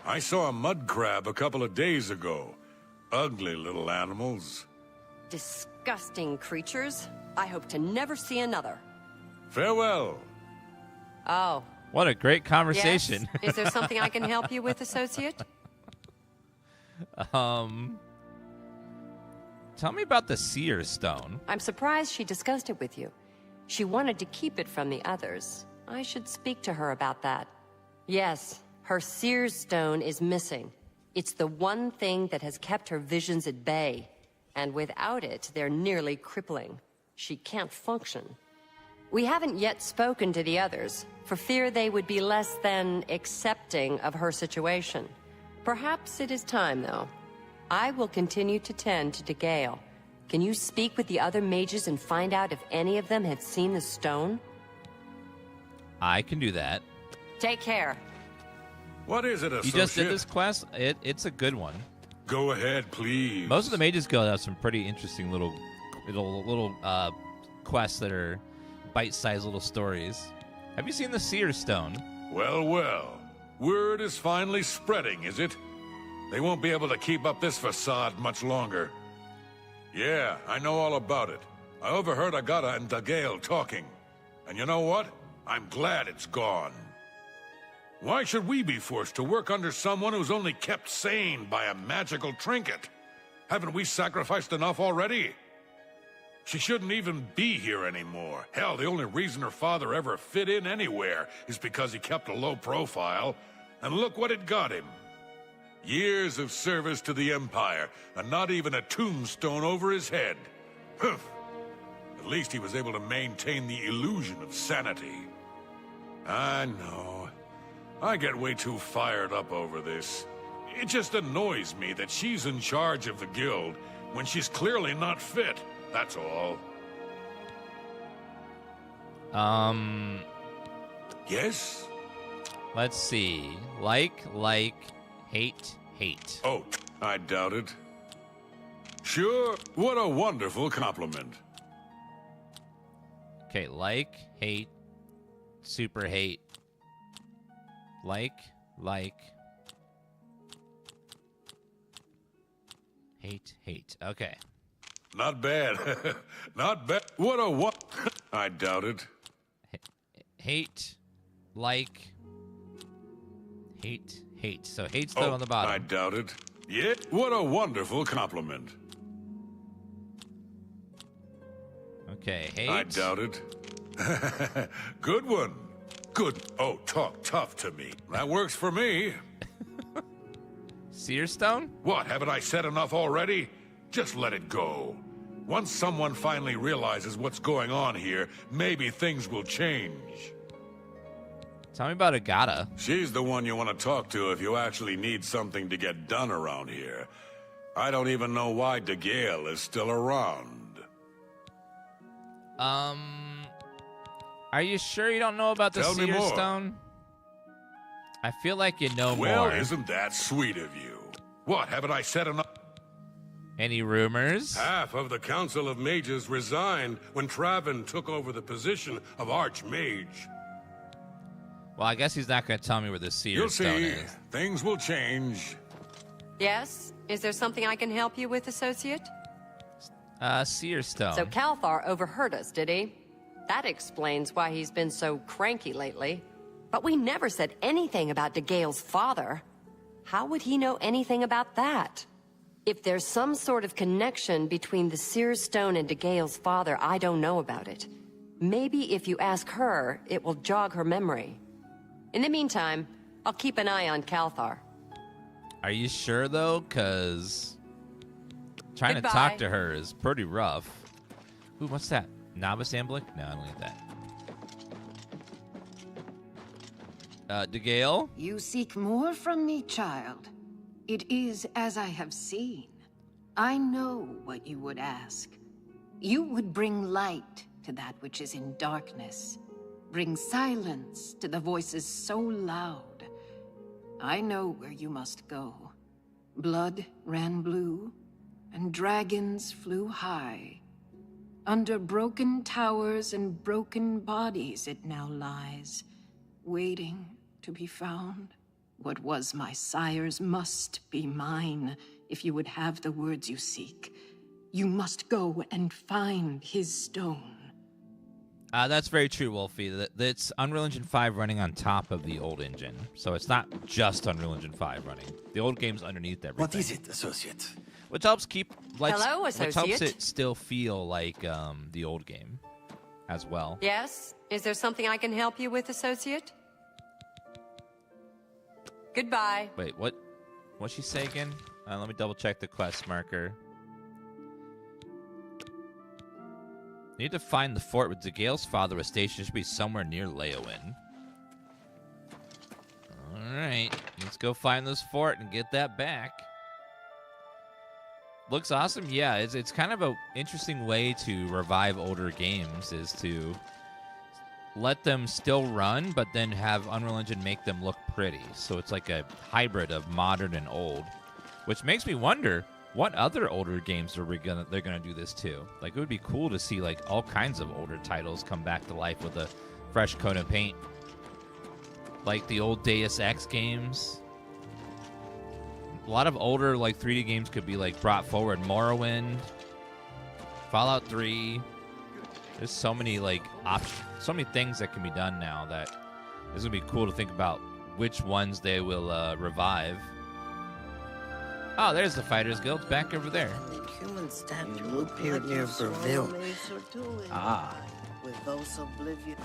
I saw a mud crab a couple of days ago. Ugly little animals. Disgusting creatures. I hope to never see another. Farewell. Oh. What a great conversation. Yes? Is there something I can help you with, associate? Tell me about the Seer stone. I'm surprised she discussed it with you. She wanted to keep it from the others. I should speak to her about that. Yes, her Seer stone is missing. It's the one thing that has kept her visions at bay. And without it, they're nearly crippling. She can't function. We haven't yet spoken to the others, for fear they would be less than accepting of her situation. Perhaps it is time, though. I will continue to tend to DeGale. Can you speak with the other mages and find out if any of them have seen the stone? I can do that. Take care. What is it, associate? You just did this quest? It's a good one. Go ahead, please. Most of the Mages Guild have some pretty interesting little quests that are bite-sized little stories. Have you seen the Seer stone? Well, well. Word is finally spreading, is it? They won't be able to keep up this facade much longer. Yeah, I know all about it. I overheard Agata and DeGale talking. And you know what? I'm glad it's gone. Why should we be forced to work under someone who's only kept sane by a magical trinket? Haven't we sacrificed enough already? She shouldn't even be here anymore. Hell, the only reason her father ever fit in anywhere is because he kept a low profile. And look what it got him. Years of service to the Empire, and not even a tombstone over his head. Humph. At least he was able to maintain the illusion of sanity. I know. I get way too fired up over this. It just annoys me that she's in charge of the guild when she's clearly not fit, that's all. Yes? Let's see. Like, hate. Oh, I doubt it. Sure, what a wonderful compliment. Okay, like, hate, super hate. Like, hate. Okay. Not bad. Not bad. What a what? I doubt it. Hate, like, hate. So hate's still on the bottom. I doubt it. Yeah, what a wonderful compliment. Okay, hate. I doubt it. Good one. Good. Oh, talk tough to me. That works for me. Seer stone? What, haven't I said enough already? Just let it go. Once someone finally realizes what's going on here, maybe things will change. Tell me about Agata. She's the one you want to talk to if you actually need something to get done around here. I don't even know why DeGale is still around. Are you sure you don't know about the Tell me Seer more. stone? I feel like you know Well, more. isn't that sweet of you? What, haven't I said enough? Any rumors? Half of the Council of Mages resigned when Traven took over the position of Archmage. Well, I guess he's not going to tell me where the Seer You'll stone see. is. Things will change. Yes? Is there something I can help you with, associate? Seer stone. So Calthar overheard us, did he? That explains why he's been so cranky lately. But we never said anything about DeGale's father. How would he know anything about that? If there's some sort of connection between the Seer stone and DeGale's father, I don't know about it. Maybe if you ask her, it will jog her memory. In the meantime, I'll keep an eye on Calthar. Are you sure, though? Because trying Goodbye. to talk to her is pretty rough. Ooh, what's that? Novice Amblic? No, I don't need that. DeGale? You seek more from me, child. It is as I have seen. I know what you would ask. You would bring light to that which is in darkness. Bring silence to the voices so loud. I know where you must go. Blood ran blue, and dragons flew high. Under broken towers and broken bodies it now lies, waiting to be found. What was my sire's must be mine, if you would have the words you seek. You must go and find his stone. That's very true, Wolfie. It's Unreal Engine 5 running on top of the old engine. So it's not just Unreal Engine 5 running. The old game's underneath everything. What is it, associate? Which helps keep... Hello, Which helps associate. it still feel like the old game as well. Yes? Is there something I can help you with, associate? Goodbye. Wait, what'd she say again? Let me double check the quest marker. You need to find the fort with DeGale's father was stationed. It should be somewhere near Leyawiin. Alright, let's go find this fort and get that back. Looks awesome. Yeah, it's kind of a interesting way to revive older games, is to let them still run, but then have Unreal Engine make them look pretty. So it's like a hybrid of modern and old, which makes me wonder what other older games they're gonna do this to. Like, it would be cool to see like all kinds of older titles come back to life with a fresh coat of paint, like the old Deus Ex games. A lot of older like 3D games could be like brought forward. Morrowind, Fallout 3. There's so many like so many things that can be done now that it's gonna be cool to think about which ones they will revive. Oh, there's the Fighters Guild back over there. Human statue appeared near Brotherhood. With those Oblivion.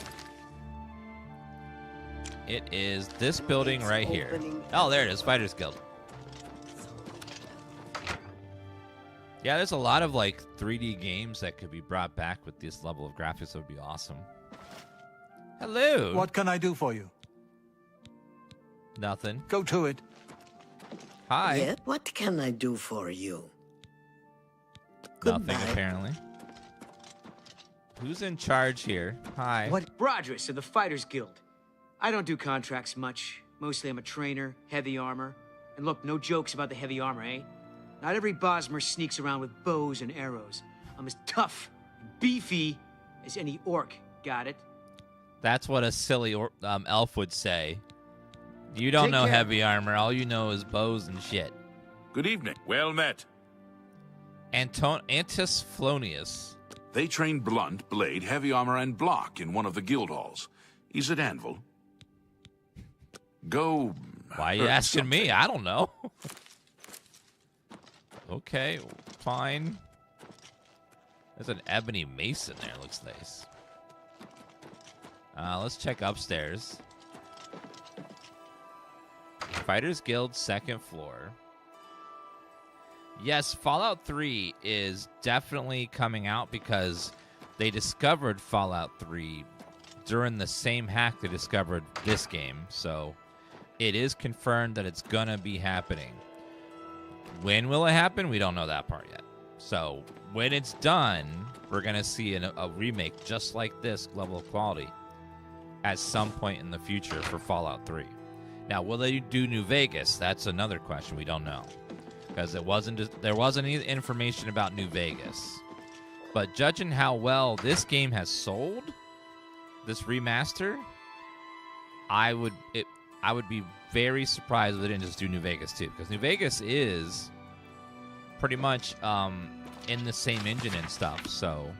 It is this building right here. Oh, there it is, Fighters Guild. Yeah, there's a lot of like 3D games that could be brought back with this level of graphics. That would be awesome. Hello. What can I do for you? Nothing. Go to it. Hi. Yeah? What can I do for you? Nothing, apparently. Who's in charge here? Hi. What? Brodrus of the Fighters Guild. I don't do contracts much. Mostly I'm a trainer, heavy armor. And look, no jokes about the heavy armor, eh? Not every Bosmer sneaks around with bows and arrows. I'm as tough and beefy as any orc. Got it? That's what a silly elf would say. You don't know heavy armor. All you know is bows and shit. Good evening. Well met. Antis Flonius. They train blunt, blade, heavy armor, and block in one of the guild halls. He's at Anvil. Go. Why are you asking me? I don't know. Okay, fine. There's an ebony mace in there. Looks nice. Let's check upstairs. Fighters Guild, second floor. Yes, Fallout 3 is definitely coming out because they discovered Fallout 3 during the same hack they discovered this game. So it is confirmed that it's going to be happening. When will it happen? We don't know that part yet. So when it's done, we're going to see a remake just like this level of quality at some point in the future for Fallout 3. Now, will they do New Vegas? That's another question. We don't know. Because there wasn't any information about New Vegas. But judging how well this game has sold, this remaster, I would be very surprised if they didn't just do New Vegas too. Because New Vegas is pretty much in the same engine and stuff. So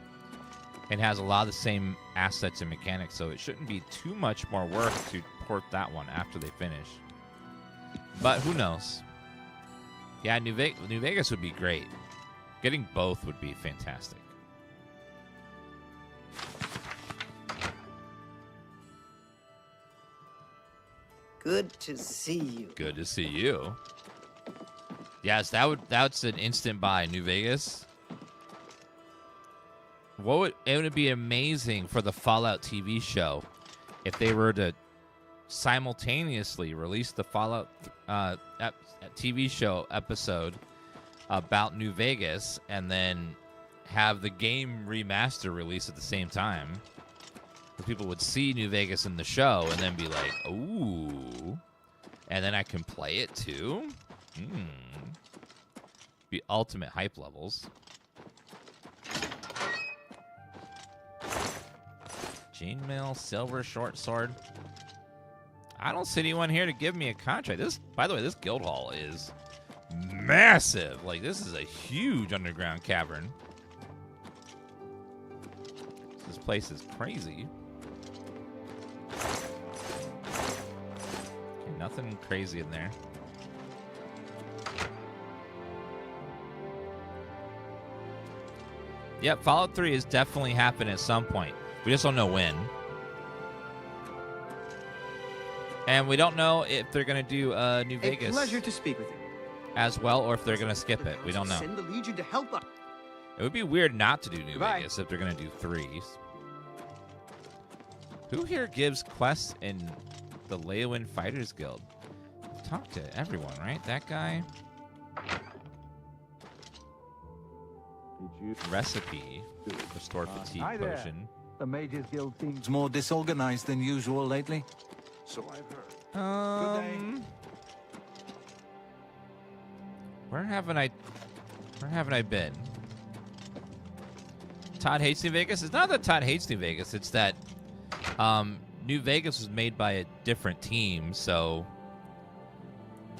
it has a lot of the same assets and mechanics. So it shouldn't be too much more work to port that one after they finish. But who knows? Yeah, New Vegas would be great. Getting both would be fantastic. Good to see you. Good to see you. Yes, that's an instant buy. New Vegas. It would be amazing for the Fallout TV show if they were to simultaneously release the Fallout TV show episode about New Vegas and then have the game remaster release at the same time. So people would see New Vegas in the show and then be like, ooh. And then I can play it too? Be ultimate hype levels. Chainmail, silver, short sword. I don't see anyone here to give me a contract. By the way, this guild hall is massive. Like, this is a huge underground cavern. This place is crazy. Okay, nothing crazy in there. Yep, Fallout 3 is definitely happening at some point. We just don't know when. And we don't know if they're going to do New Vegas. A pleasure to speak with you. As well, or if they're going to skip it. We don't know. Send the Legion to help us. It would be weird not to do New Vegas if they're going to do 3s. Who here gives quests in the Leyawiin Fighters Guild? Talk to everyone, right? That guy. recipe. Restore fatigue Hi there. potion. The Mages Guild seems more disorganized than usual lately. So I've heard. Where haven't I been? Todd hates New Vegas? It's not that Todd hates New Vegas, it's that New Vegas was made by a different team, so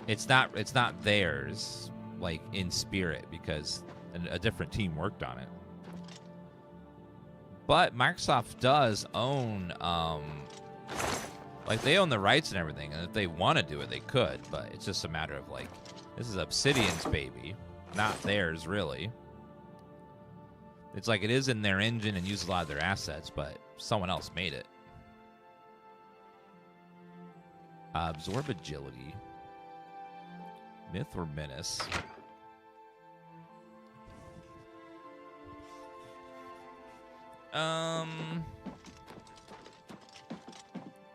it's not theirs, like, in spirit, because a different team worked on it. But Microsoft does own, like, they own the rights and everything, and if they want to do it, they could, but it's just a matter of, like, this is Obsidian's baby, not theirs, really. It's like it is in their engine and uses a lot of their assets, but someone else made it. Absorb agility. Myth or menace?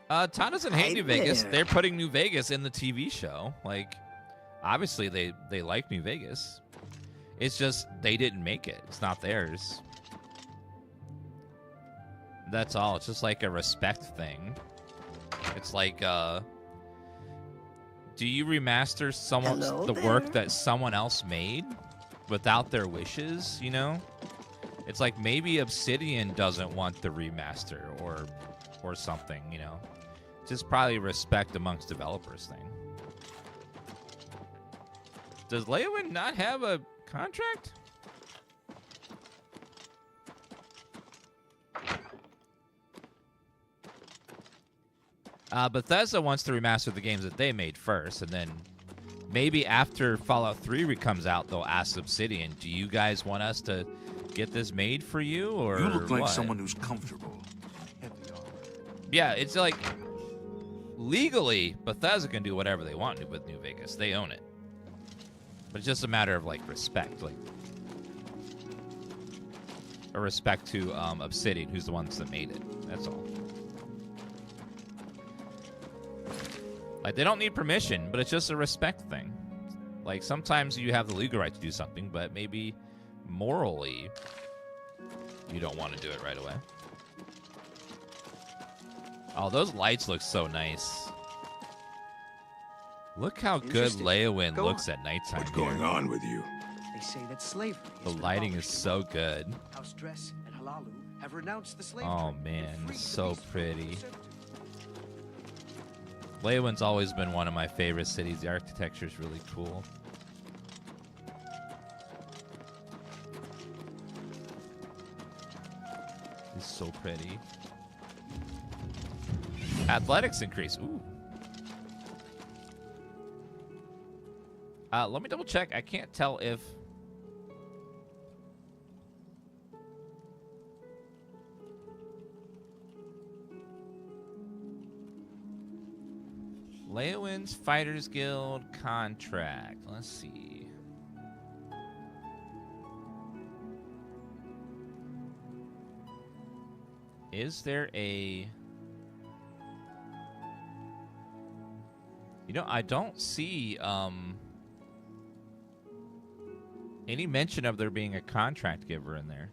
Todd doesn't hate New Vegas. They're putting New Vegas in the TV show. Like, obviously they like New Vegas. It's just they didn't make it. It's not theirs. That's all. It's just like a respect thing. It's like, do you remaster the work that someone else made without their wishes, you know? It's like maybe Obsidian doesn't want the remaster or something, you know? Just probably respect amongst developers thing. Does Leyawiin not have a contract? Bethesda wants to remaster the games that they made first, and then maybe after Fallout 3 comes out, they'll ask Obsidian, do you guys want us to get this made for you, or You look like what? someone who's comfortable. Yeah, it's like, legally, Bethesda can do whatever they want with New Vegas. They own it. But it's just a matter of, like, respect. Like, a respect to Obsidian, who's the ones that made it. That's all. Like, they don't need permission, but it's just a respect thing. Like, sometimes you have the legal right to do something, but maybe morally you don't want to do it right away. Oh, those lights look so nice. Look how good Leyawiin looks at nighttime. What's going on with you? They say that slavery. The lighting is so good. House Dress and Halalu have renounced the slave Oh trade. man, so pretty. Leyawiin's always been one of my favorite cities. The architecture is really cool. It's so pretty. Athletics increase. Ooh. Let me double check. I can't tell if... Leyawiin's Fighters Guild contract. Let's see. Is there a... You know, I don't see any mention of there being a contract giver in there.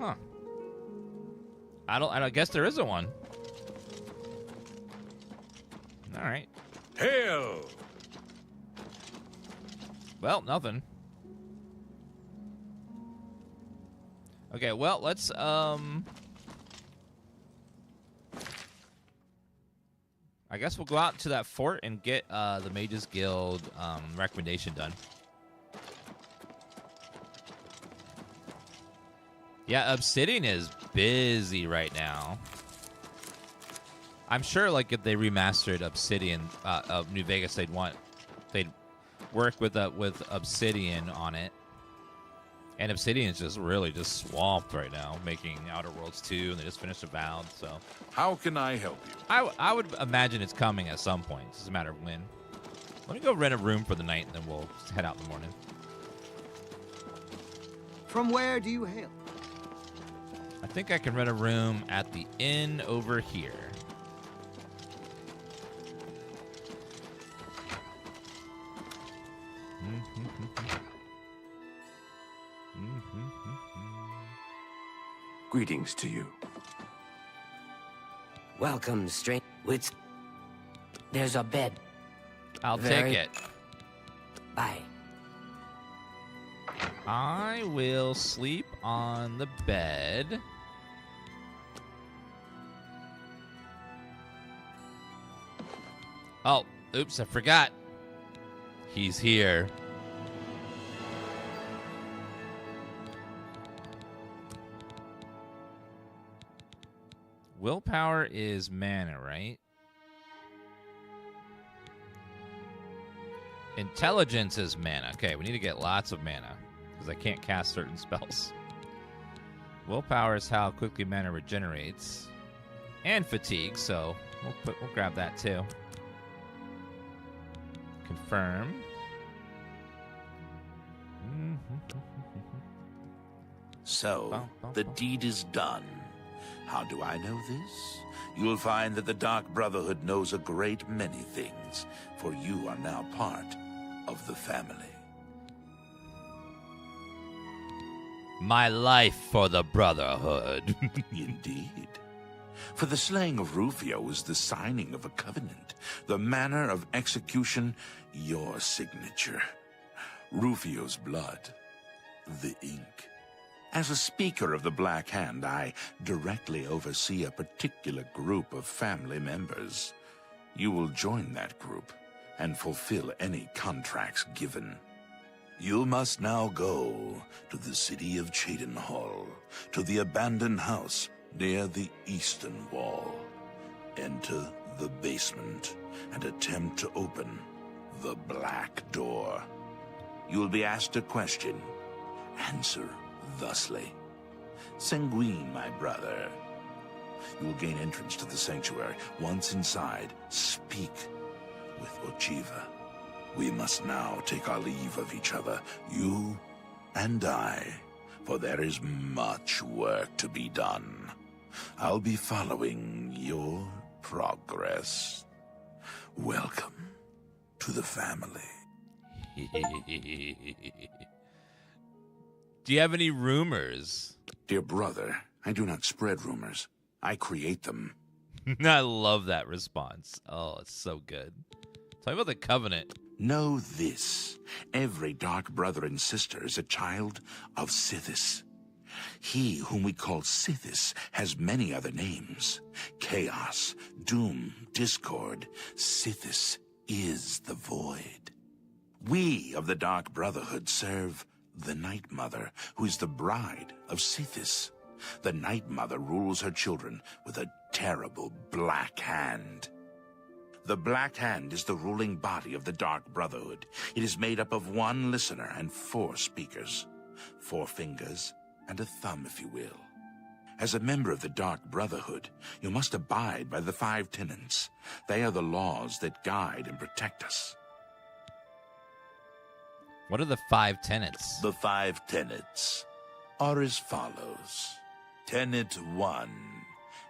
Huh. I don't guess there isn't one. All right. Hail! Well, nothing. Okay, well, let's I guess we'll go out to that fort and get the Mages Guild recommendation done. Yeah, Obsidian is busy right now. I'm sure, like, if they remastered Obsidian of New Vegas, they'd work with Obsidian on it. And Obsidian's just really just swamped right now, making Outer Worlds 2, and they just finished Avowed, so... How can I help you? I would imagine it's coming at some point. It's just a matter of when. Let me go rent a room for the night, and then we'll head out in the morning. From where do you hail? I think I can rent a room at the inn over here. Greetings to you. Welcome, strange. There's a bed. I'll take it. Bye. I will sleep on the bed. Oh, oops, I forgot. He's here. Willpower is mana, right? Intelligence is mana. Okay, we need to get lots of mana because I can't cast certain spells. Willpower is how quickly mana regenerates, and fatigue. So we'll grab that too. Confirm. So, the deed is done. How do I know this? You'll find that the Dark Brotherhood knows a great many things, for you are now part of the family. My life for the Brotherhood. Indeed. For the slaying of Rufio was the signing of a covenant. The manner of execution, your signature. Rufio's blood, the ink. As a speaker of the Black Hand, I directly oversee a particular group of family members. You will join that group and fulfill any contracts given. You must now go to the city of Cheydinhal, to the abandoned house near the eastern wall. Enter the basement and attempt to open the black door. You will be asked a question. Answer thusly. Sanguine, my brother. You will gain entrance to the sanctuary. Once inside, speak with Ochiva. We must now take our leave of each other, you and I, for there is much work to be done. I'll be following your progress. Welcome to the family. Do you have any rumors? Dear brother, I do not spread rumors. I create them. I love that response. Oh, it's so good. Talk about the Covenant. Know this. Every dark brother and sister is a child of Sithis. He whom we call Sithis has many other names. Chaos, Doom, Discord. Sithis is the Void. We of the Dark Brotherhood serve the Night Mother, who is the bride of Sithis. The Night Mother rules her children with a terrible black hand. The Black Hand is the ruling body of the Dark Brotherhood. It is made up of one listener and 4 speakers. 4 fingers and a thumb, if you will. As a member of the Dark Brotherhood, you must abide by the 5 tenets. They are the laws that guide and protect us. What are the 5 tenets? The 5 tenets are as follows. Tenet 1.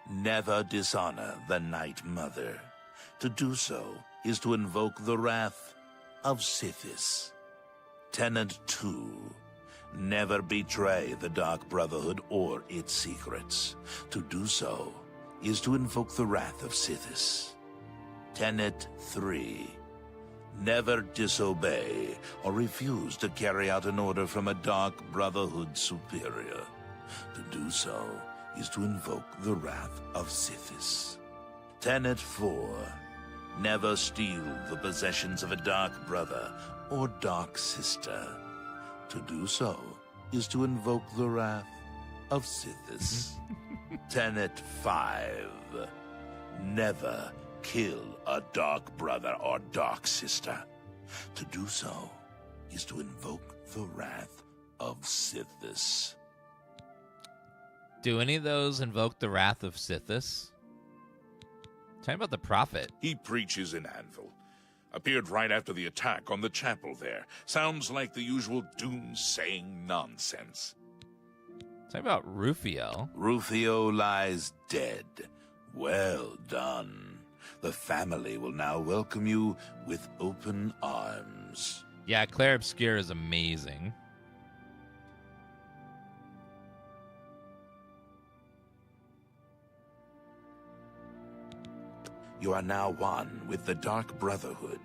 Never dishonor the Night Mother. To do so is to invoke the wrath of Sithis. Tenet 2. Never betray the Dark Brotherhood or its secrets. To do so is to invoke the wrath of Sithis. Tenet 3. Never disobey or refuse to carry out an order from a Dark Brotherhood superior. To do so is to invoke the wrath of Sithis. Tenet 4. Never steal the possessions of a Dark Brother or Dark Sister. To do so is to invoke the wrath of Sithis. Tenet 5. Never kill a Dark Brother or Dark Sister. To do so is to invoke the wrath of Sithis. Do any of those invoke the wrath of Sithis? Tell me about the Prophet. He preaches in Anvil. Appeared right after the attack on the chapel there. Sounds like the usual doom-saying nonsense. Tell me about Rufio. Rufio lies dead. Well done. The family will now welcome you with open arms. Yeah, Claire Obscure is amazing. You are now one with the Dark Brotherhood.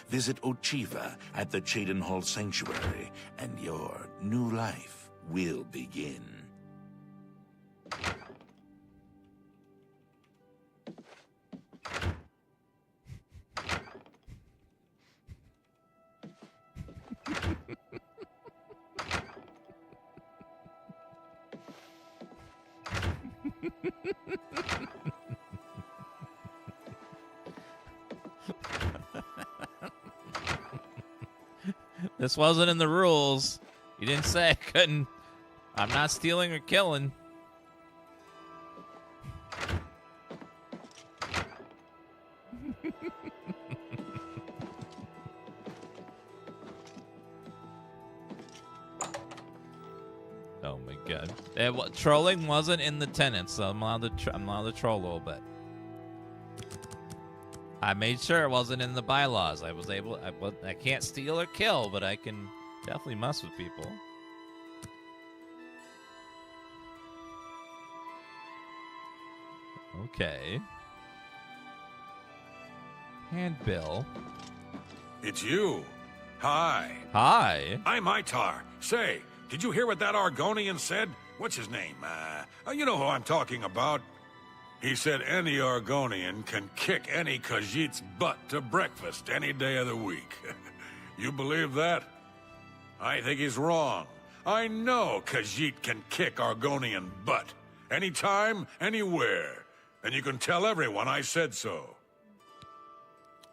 Visit Ochiva at the Cheydinhall Sanctuary, and your new life will begin. This wasn't in the rules. You didn't say I couldn't. I'm not stealing or killing. Oh my god. Trolling wasn't in the tenants, so I'm allowed to troll a little bit. I made sure it wasn't in the bylaws. I can't steal or kill, but I can definitely mess with people. Okay. Handbill. It's you. Hi. Hi. I'm Itar. Say, did you hear what that Argonian said? What's his name? You know who I'm talking about. He said any Argonian can kick any Khajiit's butt to breakfast any day of the week. You believe that? I think he's wrong. I know Khajiit can kick Argonian butt. Anytime, anywhere. And you can tell everyone I said so.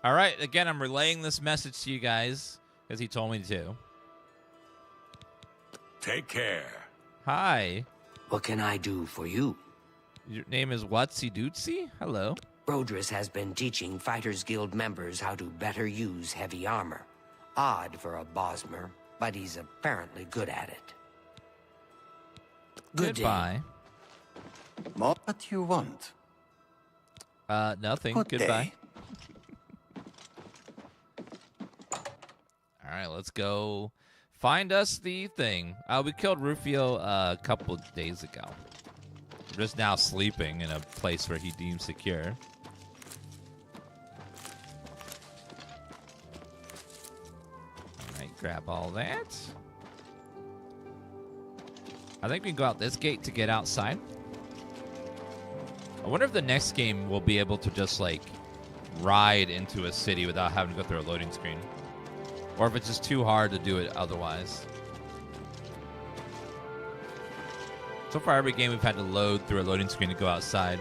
All right, again, I'm relaying this message to you guys, because he told me to. Take care. Hi. What can I do for you? Your name is Watsy Dootsie? Hello. Brodris has been teaching Fighters Guild members how to better use heavy armor. Odd for a Bosmer, but he's apparently good at it. Goodbye. What do you want? Nothing. Good Goodbye. day. All right, let's go find us the thing. We killed Rufio a couple days ago. We're just now sleeping in a place where he deems secure. All right, grab all that. I think we can go out this gate to get outside. I wonder if the next game will be able to just, like, ride into a city without having to go through a loading screen. Or if it's just too hard to do it otherwise. So far, every game we've had to load through a loading screen to go outside.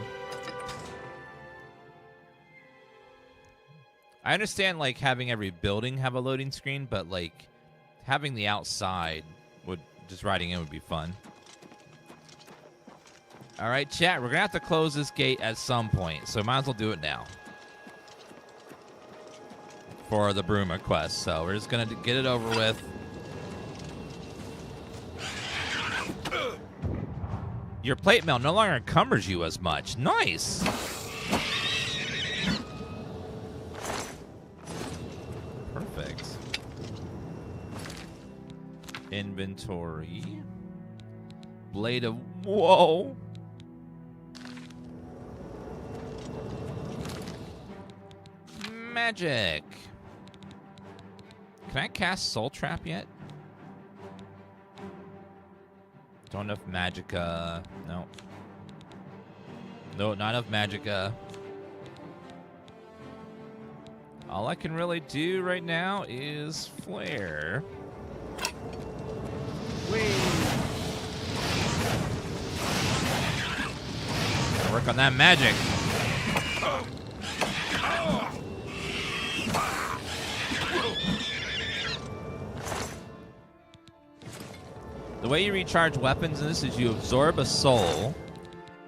I understand, like, having every building have a loading screen, but, like, having the outside would, just riding in would be fun. All right, chat, we're going to have to close this gate at some point, so might as well do it now. For the Bruma quest, so we're just going to get it over with. Your plate mail no longer encumbers you as much. Nice! Perfect. Inventory. Blade of... Whoa! Magic. Can I cast Soul Trap yet? Don't enough Magicka. No. No, not enough Magicka. All I can really do right now is Flare. Work on that magic. The way you recharge weapons in this is you absorb a soul,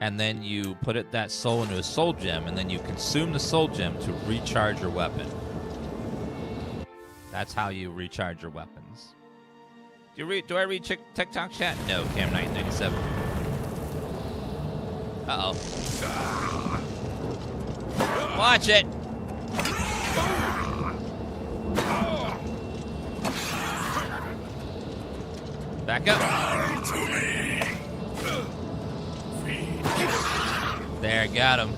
and then you put that soul into a soul gem, and then you consume the soul gem to recharge your weapon. That's how you recharge your weapons. Do I read TikTok chat? No, Cam 997. Uh-oh. Watch it! Back up. There, got him.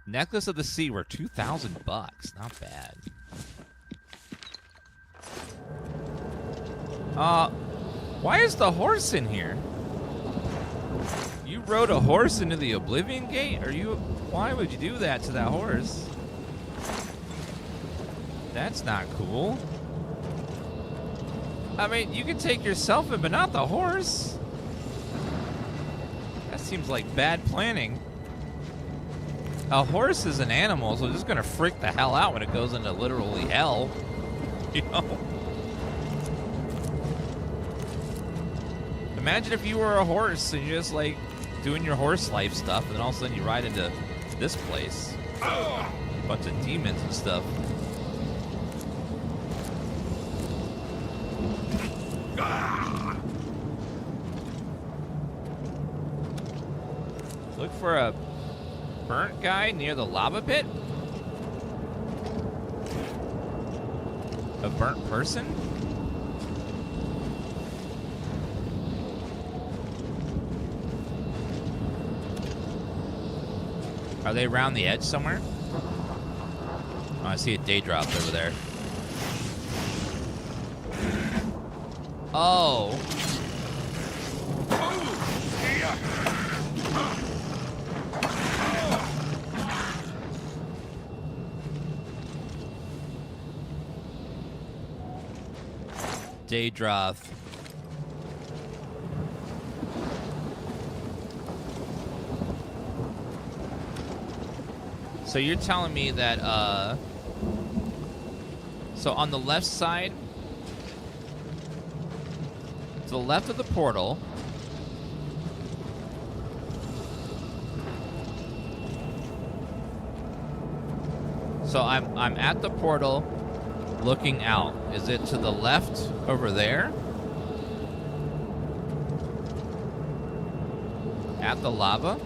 Necklace of the Sea were $2,000. Not bad. Why is the horse in here? You rode a horse into the Oblivion Gate? Why would you do that to that horse? That's not cool. I mean, you can take yourself in, but not the horse. That seems like bad planning. A horse is an animal, so it's just gonna freak the hell out when it goes into literally hell. You know? Imagine if you were a horse and you're just like doing your horse life stuff, and then all of a sudden you ride into this place. A bunch of demons and stuff. Look for a burnt guy near the lava pit? A burnt person? Are they around the edge somewhere? Oh, I see a day drop over there. Oh. Daydroth. So you're telling me that, so on the left side, to the left of the portal, so I'm at the portal looking out. Is it to the left over there? At the lava?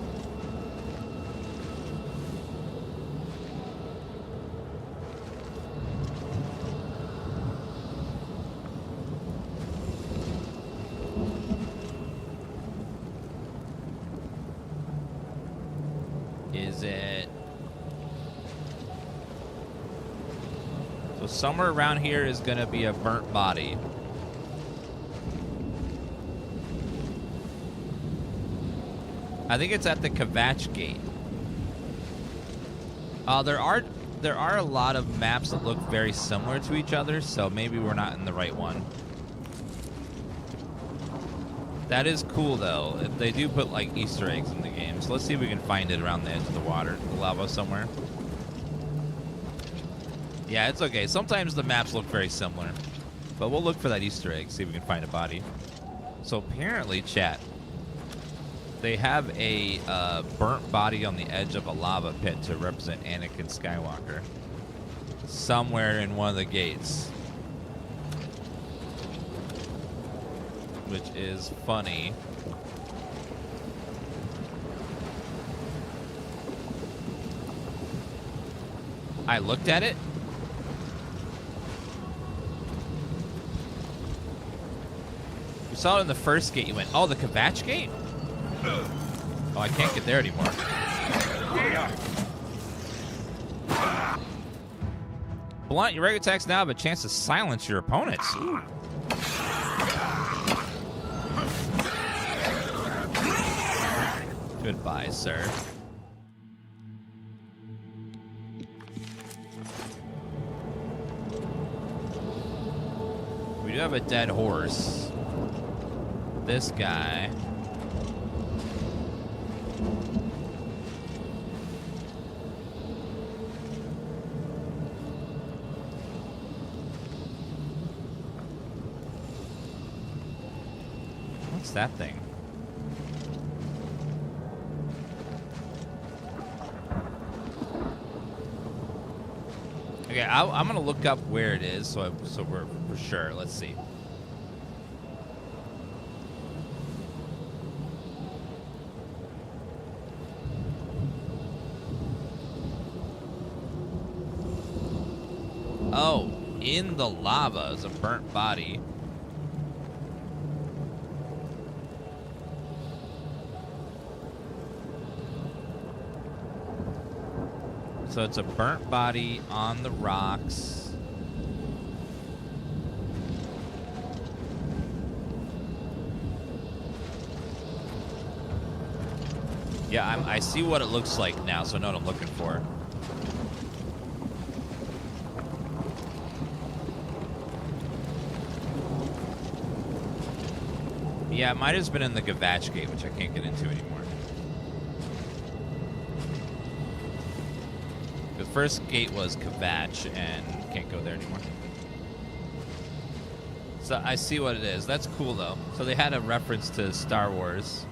Is it... So somewhere around here is gonna be a burnt body. I think it's at the Kvatch Gate. There are a lot of maps that look very similar to each other, so maybe we're not in the right one. That is cool though. They do put like Easter eggs in the game, so let's see if we can find it around the edge of the water, the lava somewhere. Yeah, it's okay. Sometimes the maps look very similar, but we'll look for that Easter egg, see if we can find a body. So apparently, chat, they have a burnt body on the edge of a lava pit to represent Anakin Skywalker. Somewhere in one of the gates. Which is funny. I looked at it. You saw it in the first gate. You went, oh, the Kvatch Gate? Oh, I can't get there anymore. Blunt, your regular attacks now have a chance to silence your opponents. Ooh. Goodbye, sir. We do have a dead horse. This guy. What's that thing? Okay, I'm gonna look up where it is, so we're for sure. Let's see. Oh, in the lava as a burnt body. So it's a burnt body on the rocks. Yeah, I see what it looks like now, so I know what I'm looking for. Yeah, it might have been in the Gavach Gate, which I can't get into anymore. The first gate was Gavach, and can't go there anymore. So I see what it is. That's cool, though. So they had a reference to Star Wars.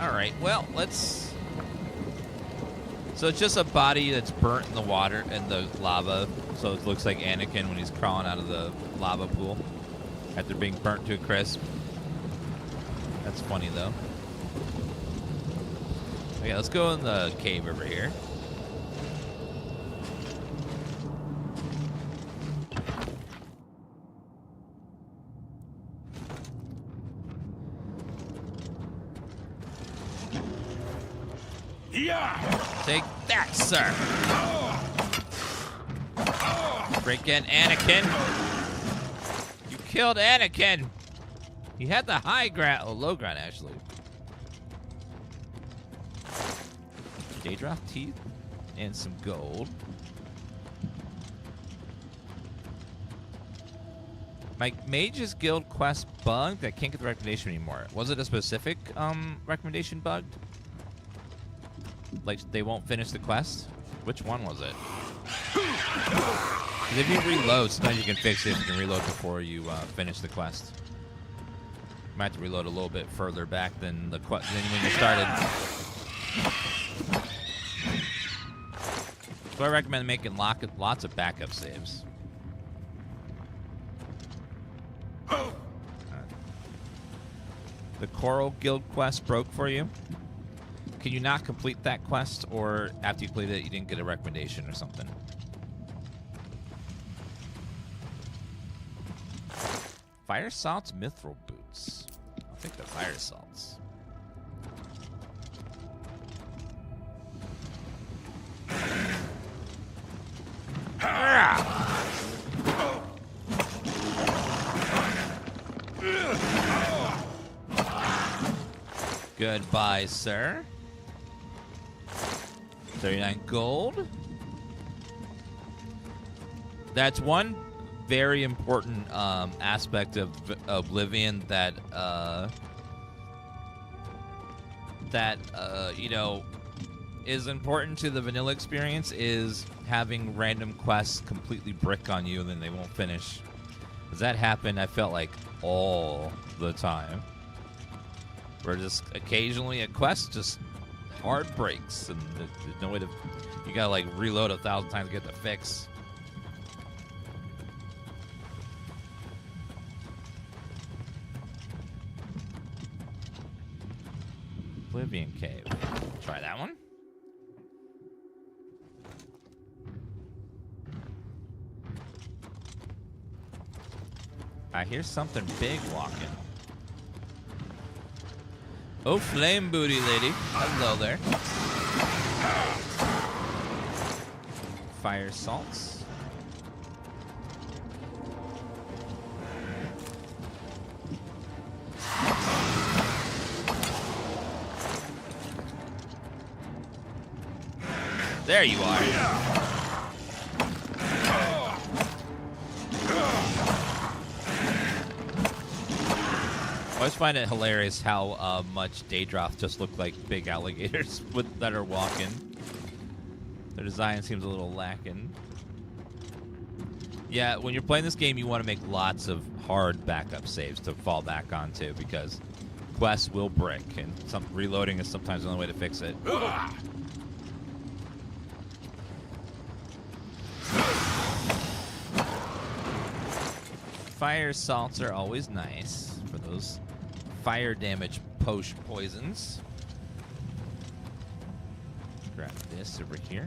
All right, well, let's... So it's just a body that's burnt in the water and the lava. So it looks like Anakin when he's crawling out of the lava pool after being burnt to a crisp. That's funny, though. Okay, let's go in the cave over here. Yeah! Take that, sir! Freaking Anakin! You killed Anakin! He had the high ground, oh, low ground, actually. Daedroth teeth and some gold. My Mage's Guild quest bugged. I can't get the recommendation anymore. Was it a specific recommendation bugged? Like they won't finish the quest? Which one was it? 'Cause if you reload, sometimes you can fix it. You can reload before you finish the quest. You might have to reload a little bit further back than the quest than when you started. So I recommend making lots of backup saves. The Coral Guild quest broke for you. Can you not complete that quest, or after you completed it, you didn't get a recommendation or something? Fire salts, mithril boots. I'll take the fire salts. Goodbye, sir. 39 gold. That's one very important aspect of Oblivion that you know, is important to the vanilla experience, is having random quests completely brick on you and then they won't finish. Does that happen? I felt like all the time. Where just occasionally a quest just hard breaks and there's no way to, you gotta like reload 1,000 times to get the fix. Oblivion Cave. Try that one. I hear something big walking. Oh, flame booty lady. Hello there. Fire salts. There you are. I always find it hilarious how much Daedroth just look like big alligators that are walking. Their design seems a little lacking. Yeah, when you're playing this game, you want to make lots of hard backup saves to fall back onto because quests will brick, and reloading is sometimes the only way to fix it. Fire salts are always nice for those fire damage poisons. Grab this over here.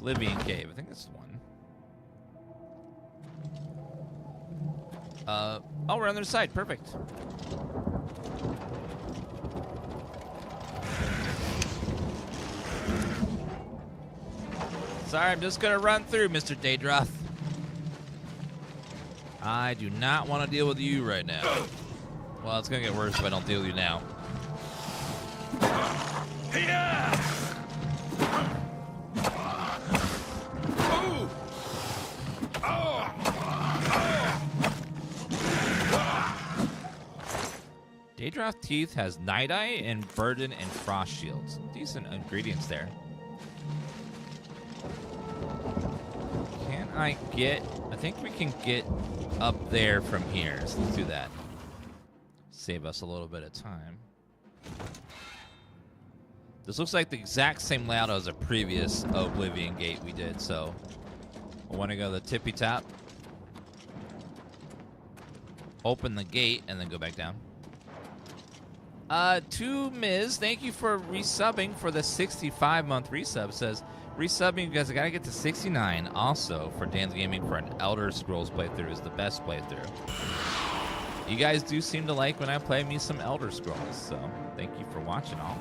Oblivion Cave. I think that's the one. Oh, we're on the other side. Perfect. Sorry, I'm just gonna run through, Mr. Daedroth. I do not want to deal with you right now. Well, it's gonna get worse if I don't deal with you now. Daedroth Teeth has Night Eye and Burden and Frost Shields. Decent ingredients there. Can I get... I think we can get up there from here. So let's do that. Save us a little bit of time. This looks like the exact same layout as a previous Oblivion Gate we did, so I want to go to the tippy top. Open the gate and then go back down. To Ms., thank you for resubbing for the 65-month resub. Says, resubbing because I gotta get to 69. Also, for DansGaming for an Elder Scrolls playthrough is the best playthrough. You guys do seem to like when I play me some Elder Scrolls, so thank you for watching all.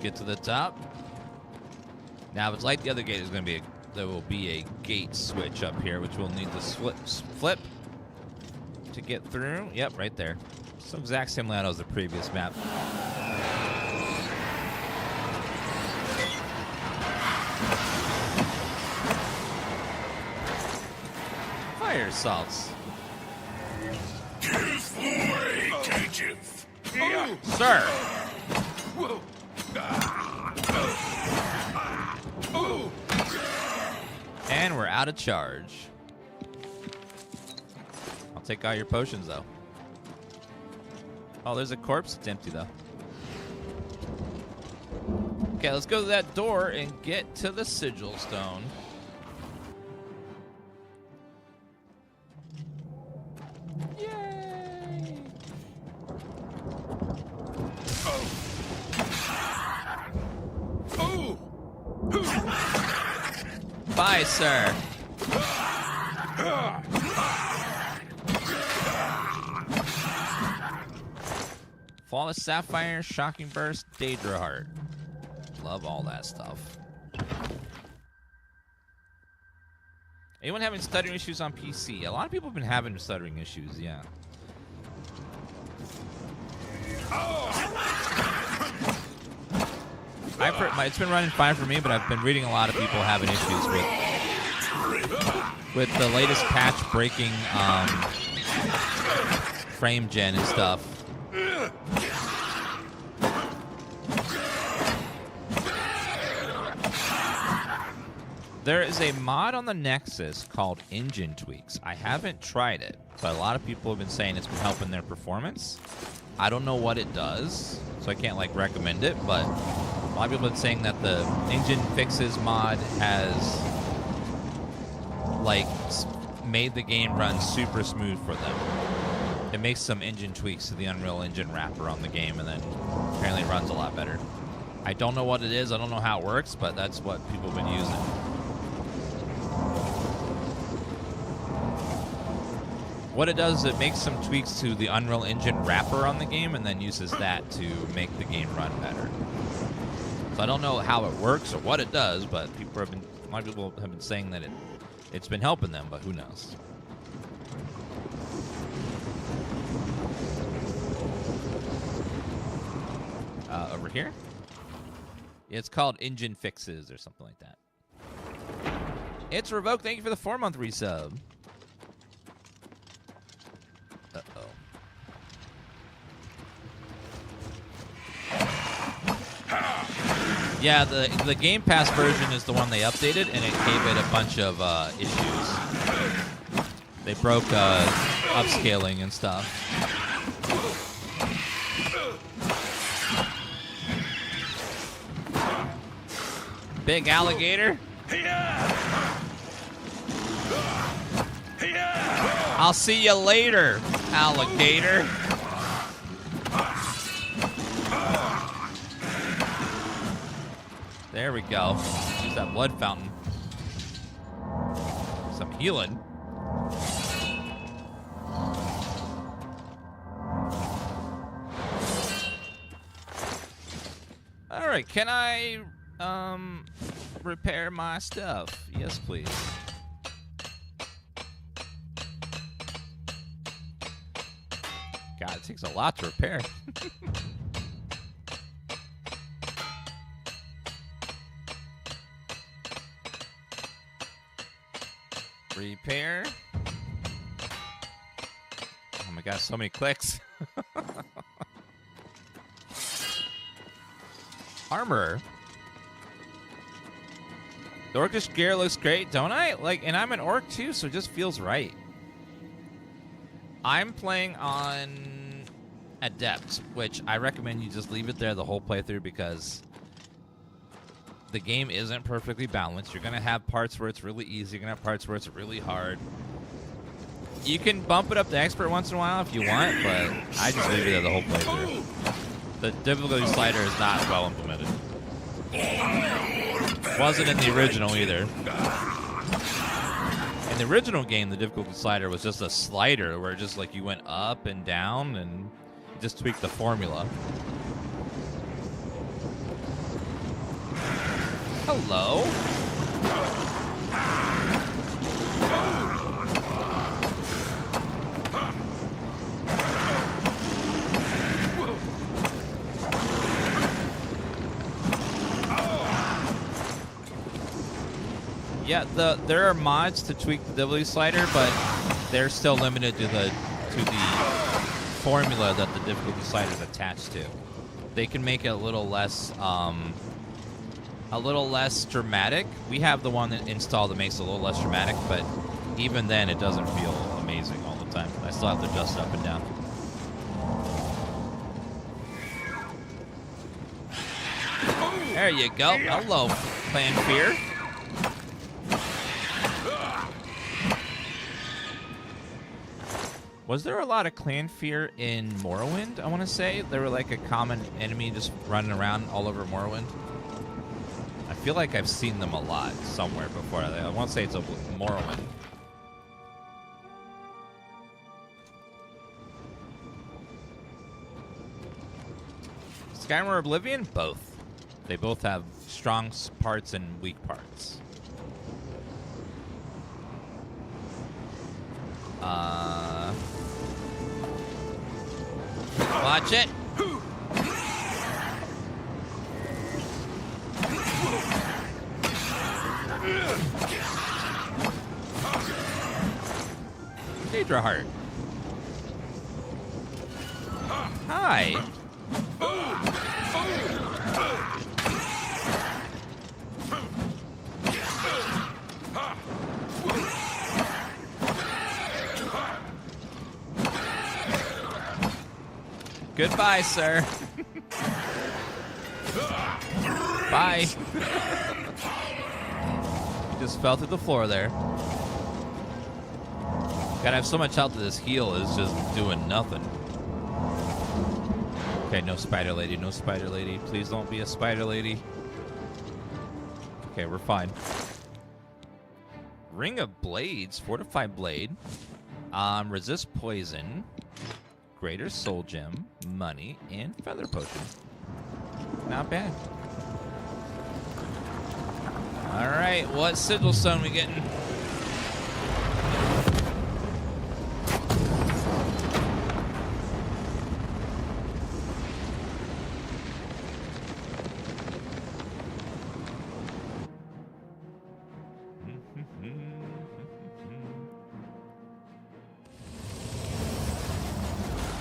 Get to the top. Now, if it's like the other gate, there will be a gate switch up here, which we'll need to flip to get through. Yep, right there. So exact same layout as the previous map. Fire salts. Give away, cages. Sir. And we're out of charge. I'll take all your potions, though. Oh, there's a corpse. It's empty, though. Okay, let's go to that door and get to the sigil stone. Yay! Bye, sir. Flawless Sapphire, Shocking Burst, Daedra Heart. Love all that stuff. Anyone having stuttering issues on PC? A lot of people have been having stuttering issues, yeah. It's been running fine for me, but I've been reading a lot of people having issues with the latest patch breaking frame gen and stuff. There is a mod on the Nexus called Engine Tweaks. I haven't tried it, but a lot of people have been saying it's been helping their performance. I don't know what it does, so I can't like recommend it, but a lot of people have been saying that the Engine Fixes mod has like made the game run super smooth for them. It makes some engine tweaks to the Unreal Engine wrapper on the game, and then apparently runs a lot better. I don't know what it is. I don't know how it works, but that's what people have been using. What it does is it makes some tweaks to the Unreal Engine wrapper on the game and then uses that to make the game run better. So I don't know how it works or what it does, but a lot of people have been saying that it's been helping them, but who knows? Over here? It's called Engine Fixes or something like that. It's Revoked. Thank you for the 4-month resub. Uh-oh. Yeah, the Game Pass version is the one they updated, and it gave it a bunch of issues. They broke upscaling and stuff. Big alligator. I'll see you later, alligator. There we go. Use that blood fountain. Some healing. All right, can I repair my stuff? Yes, please. God, it takes a lot to repair. Repair. Oh my gosh, so many clicks. Armor. The orcish gear looks great, don't I? Like, and I'm an orc too, so it just feels right. I'm playing on Adept, which I recommend you just leave it there the whole playthrough because the game isn't perfectly balanced. You're going to have parts where it's really easy. You're going to have parts where it's really hard. You can bump it up to expert once in a while if you want, but I just leave it there the whole playthrough. The difficulty slider is not well implemented. Wasn't in the original either. In the original game, the difficulty slider was just a slider where just like you went up and down and just tweaked the formula. Hello. Yeah, there are mods to tweak the difficulty slider, but they're still limited to the formula that the difficulty slider is attached to. They can make it a little less dramatic. We have the one that installed that makes it a little less dramatic, but even then, it doesn't feel amazing all the time. I still have to adjust it up and down. There you go. Hello, Clan Fear. Was there a lot of clan fear in Morrowind, I want to say? They were like a common enemy just running around all over Morrowind. I feel like I've seen them a lot somewhere before. I want to say it's a Morrowind. Skyrim or Oblivion? Both. They both have strong parts and weak parts. Watch it. Daedra Heart. Hi. Goodbye, sir. Bye. Just fell through the floor there. Gotta have so much health that this heal is just doing nothing. Okay, no spider lady, no spider lady. Please don't be a spider lady. Okay, we're fine. Ring of Blades, Fortified Blade. Resist poison. Greater Soul Gem, money, and Feather Potion. Not bad. Alright, what Sigil Stone we getting?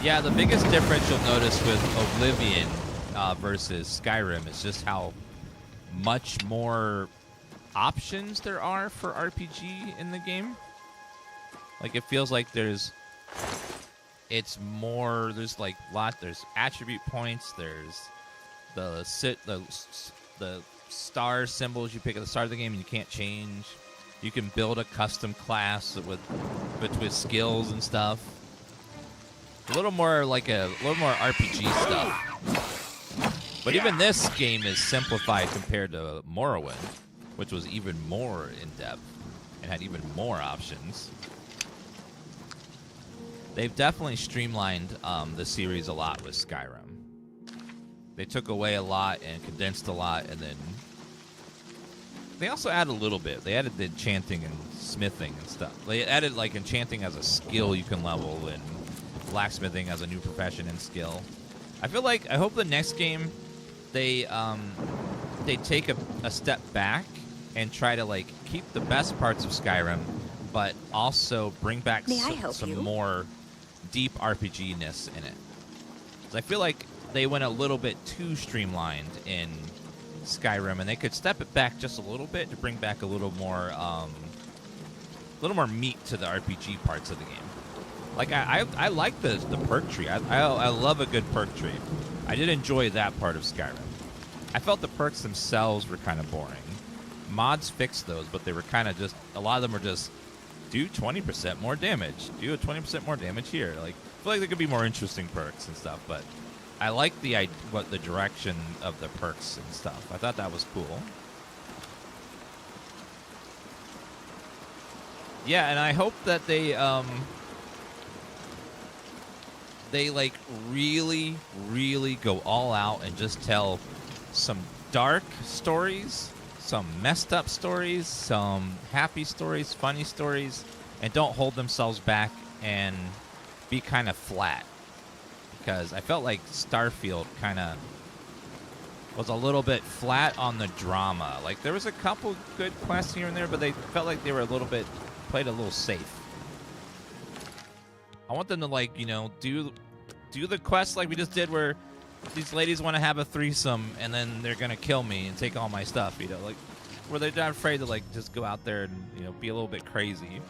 Yeah, the biggest difference you'll notice with Oblivion versus Skyrim is just how much more options there are for RPG in the game. Like, it feels like there's it's more. There's like there's attribute points. There's the star symbols you pick at the start of the game and you can't change. You can build a custom class with skills and stuff. A little more RPG stuff. But even this game is simplified compared to Morrowind, which was even more in depth and had even more options. They've definitely streamlined the series a lot with Skyrim. They took away a lot and condensed a lot, and then they also added a little bit. They added the enchanting and smithing and stuff. They added like enchanting as a skill you can level, and blacksmithing as a new profession and skill. I hope the next game they take a step back and try to like keep the best parts of Skyrim, but also bring back some more deep RPG-ness in it. 'Cause I feel like they went a little bit too streamlined in Skyrim, and they could step it back just a little bit to bring back a little more meat to the RPG parts of the game. Like I like the perk tree. I love a good perk tree. I did enjoy that part of Skyrim. I felt the perks themselves were kind of boring. Mods fixed those, but they were kind of just, a lot of them were just, do 20% more damage. Do a 20% more damage here. Like, I feel like there could be more interesting perks and stuff, but I like the direction of the perks and stuff. I thought that was cool. Yeah, and I hope that they like really, really go all out and just tell some dark stories, some messed up stories, some happy stories, funny stories, and don't hold themselves back and be kind of flat. Because I felt like Starfield kind of was a little bit flat on the drama. Like, there was a couple good quests here and there, but they felt like they were played a little safe. I want them to, like, you know, do the quest like we just did, where these ladies want to have a threesome and then they're gonna kill me and take all my stuff, you know, like, where they're not afraid to like just go out there and, you know, be a little bit crazy.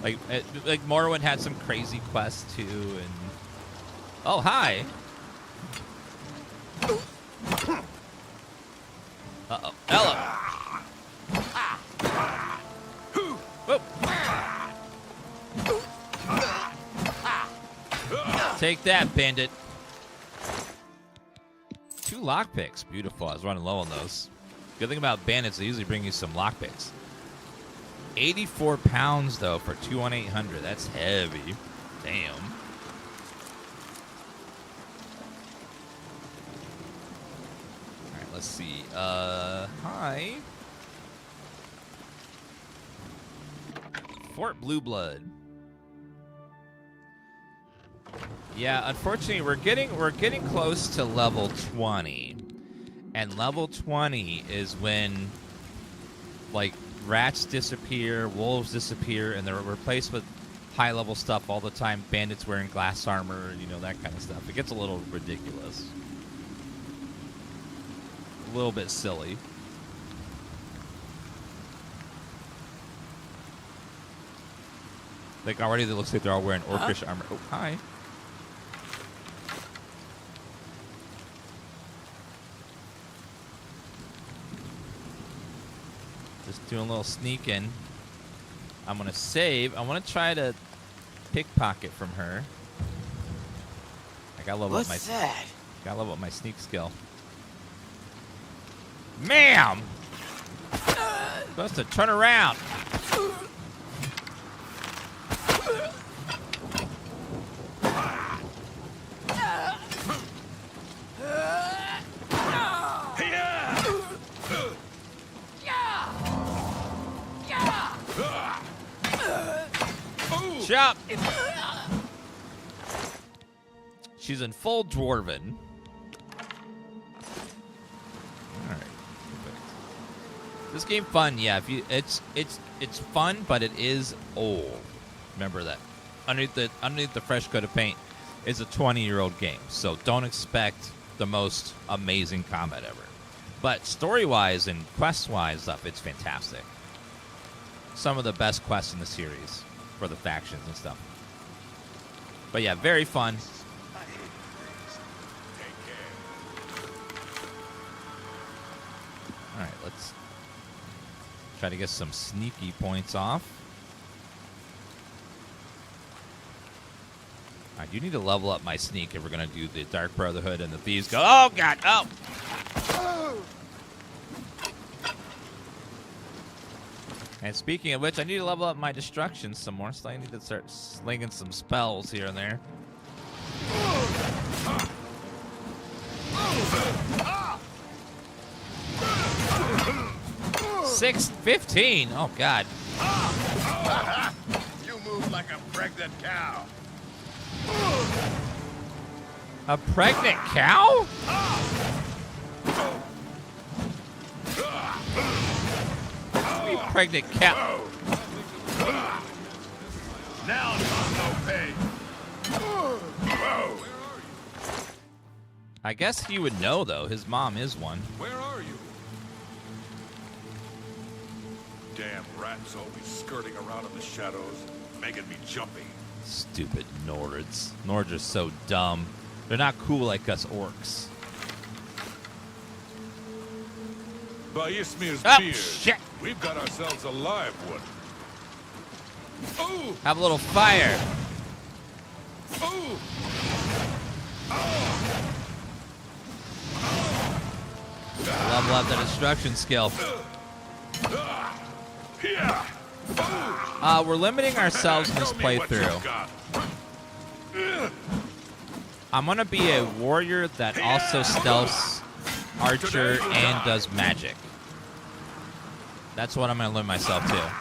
Like Morrowind had some crazy quests too, and oh, hi. Uh-oh. Ella. Whoop. Take that, bandit. 2 lockpicks. Beautiful. I was running low on those. Good thing about bandits, they usually bring you some lockpicks. 84 pounds, though, for 2 on 800. That's heavy. Damn. All right, let's see. Hi. Fort Blue Blood. Yeah, unfortunately, we're getting close to level 20. And level 20 is when, like, rats disappear, wolves disappear, and they're replaced with high-level stuff all the time. Bandits wearing glass armor, you know, that kind of stuff. It gets a little ridiculous. A little bit silly. Like, already it looks like they're all wearing orcish armor. Oh, hi. Just doing a little sneaking. I'm going to save. I want to try to pickpocket from her. I got to level up my... that? Got to level up my sneak skill. Ma'am! Supposed to turn around. Chop! She's in full dwarven. Alright. This game fun, yeah. If you it's fun, but it is old. Remember that. Underneath the fresh coat of paint is a 20-year-old game. So don't expect the most amazing combat ever. But story-wise and quest-wise stuff, it's fantastic. some of the best quests in the series for the factions and stuff. But yeah, very fun. All right, let's try to get some sneaky points off. I do need to level up my sneak if we're going to do the Dark Brotherhood and the Thieves Go. Oh, God. Oh. And speaking of which, I need to level up my destruction some more, so I need to start slinging some spells here and there. 6:15. Oh, God. You move like a pregnant cow. A pregnant cow? Pregnant cow. Now no pay. I guess he would know, though. His mom is one. Where are you? Damn rats always skirting around in the shadows, making me jumpy. Stupid Nords. Nords are so dumb. They're not cool like us orcs. By Ismir's beard, shit. We've got ourselves a live one. Oh! Have a little fire. Oh! Level up the destruction skill. We're limiting ourselves in this playthrough. I'm going to be a warrior that also stealths, archer, and does magic. That's what I'm going to limit myself to.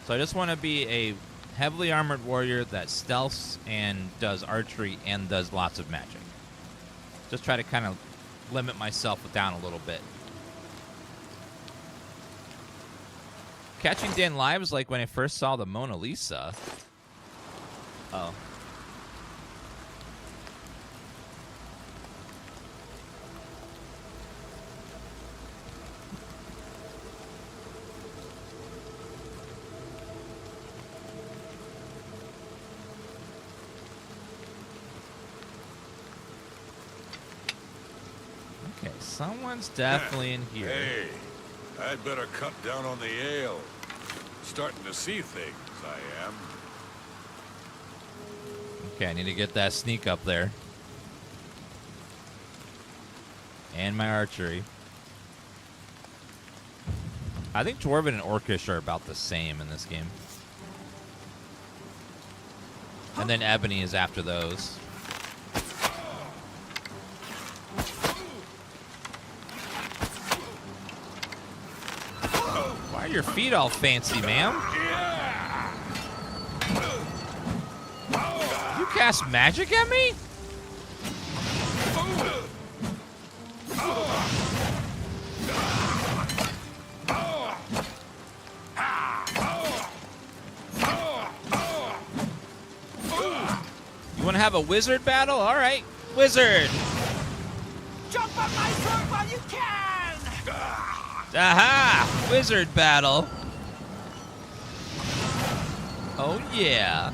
So I just want to be a heavily armored warrior that stealths and does archery and does lots of magic. Just try to kind of limit myself down a little bit. Catching Dan live was like when I first saw the Mona Lisa. Oh. Okay, someone's definitely in here. Hey, I'd better cut down on the ale. Starting to see things, I am. Okay, I need to get that sneak up there. And my archery. I think Dwarven and Orcish are about the same in this game. And then Ebony is after those. Why are your feet all fancy, ma'am? You cast magic at me? You want to have a wizard battle? All right, wizard. Jump on my sword while you can! Aha! Wizard battle. Oh, yeah.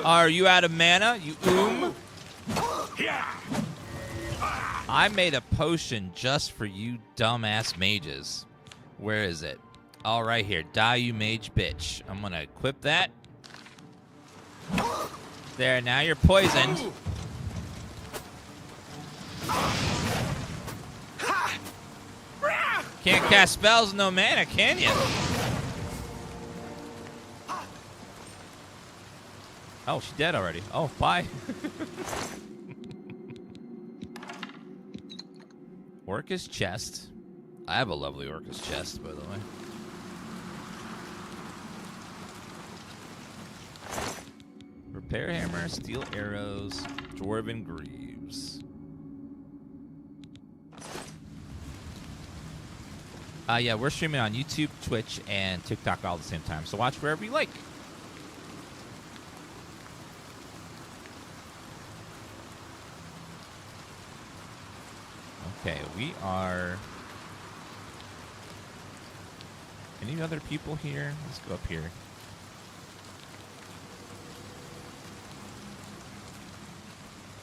Are you out of mana, you I made a potion just for you dumbass mages. Where is it? All right here. Die, you mage bitch. I'm going to equip that. There, now you're poisoned. Can't cast spells with no mana, can you? Oh, she's dead already. Oh, bye. Orcus chest. I have a lovely Orcus chest, by the way. Repair hammer, steel arrows, dwarven greaves. Yeah, we're streaming on YouTube, Twitch, and TikTok all at the same time. So watch wherever you like. Okay, we are... Any other people here? Let's go up here.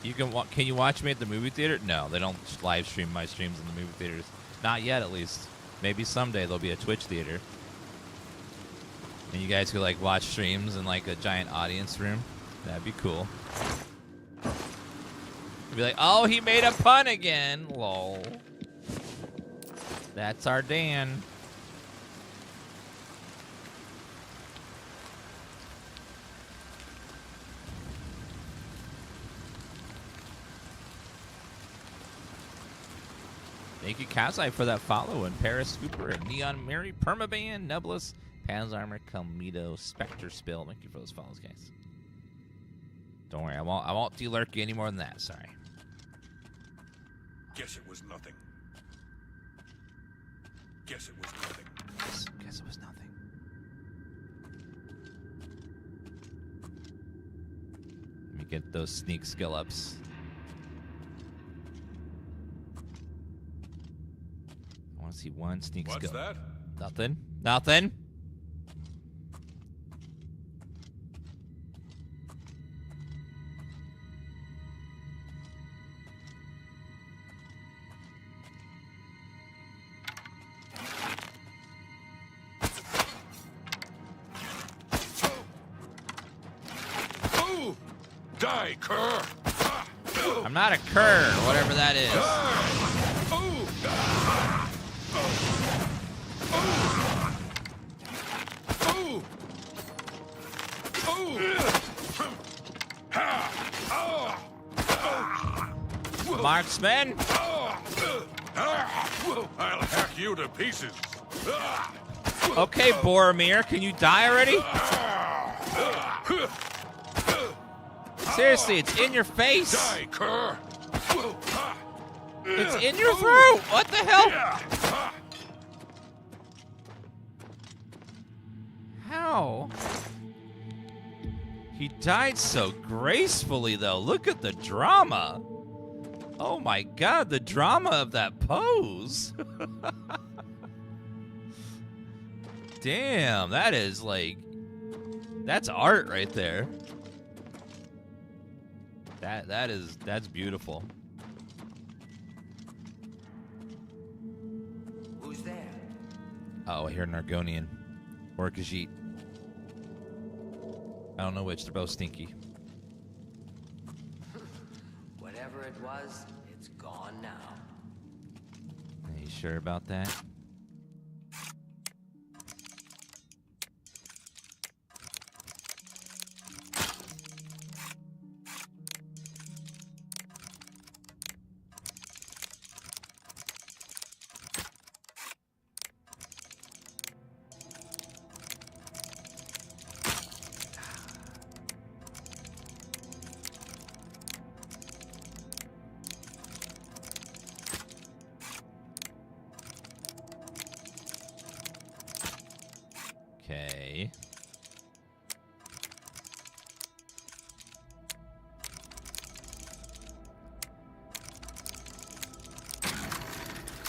You can you watch me at the movie theater? No, they don't live stream my streams in the movie theaters. Not yet, at least. Maybe someday there'll be a Twitch theater. And you guys could like watch streams in like a giant audience room. That'd be cool. You'd be like, oh, he made a pun again. Lol. That's our Dan. Thank you, Kazai, for that follow, and Paris Cooper, and Neon Mary, Permaban, Nebulous, Paz Armor, Calmito, Spectre Spill. Thank you for those follows, guys. Don't worry, I won't de-lurk you any more than that. Sorry. Guess it was nothing. Guess it was nothing. Guess it was nothing. Let me get those sneak skill ups. I want to see one sneak skill. What's that? Nothing. Nothing. Die, cur! I'm not a cur, whatever that is. Marksman! I'll hack you to pieces. Okay, Boromir, can you die already? Seriously, it's in your face. Die, cur! It's in your throat. What the hell? How? He died so gracefully, though. Look at the drama. Oh my god, the drama of that pose. Damn, that is like... That's art right there. That's beautiful. Who's there? Oh, I hear an Argonian. Or a Khajiit. I don't know which, they're both stinky. Whatever it was, it's gone now. Are you sure about that? Okay.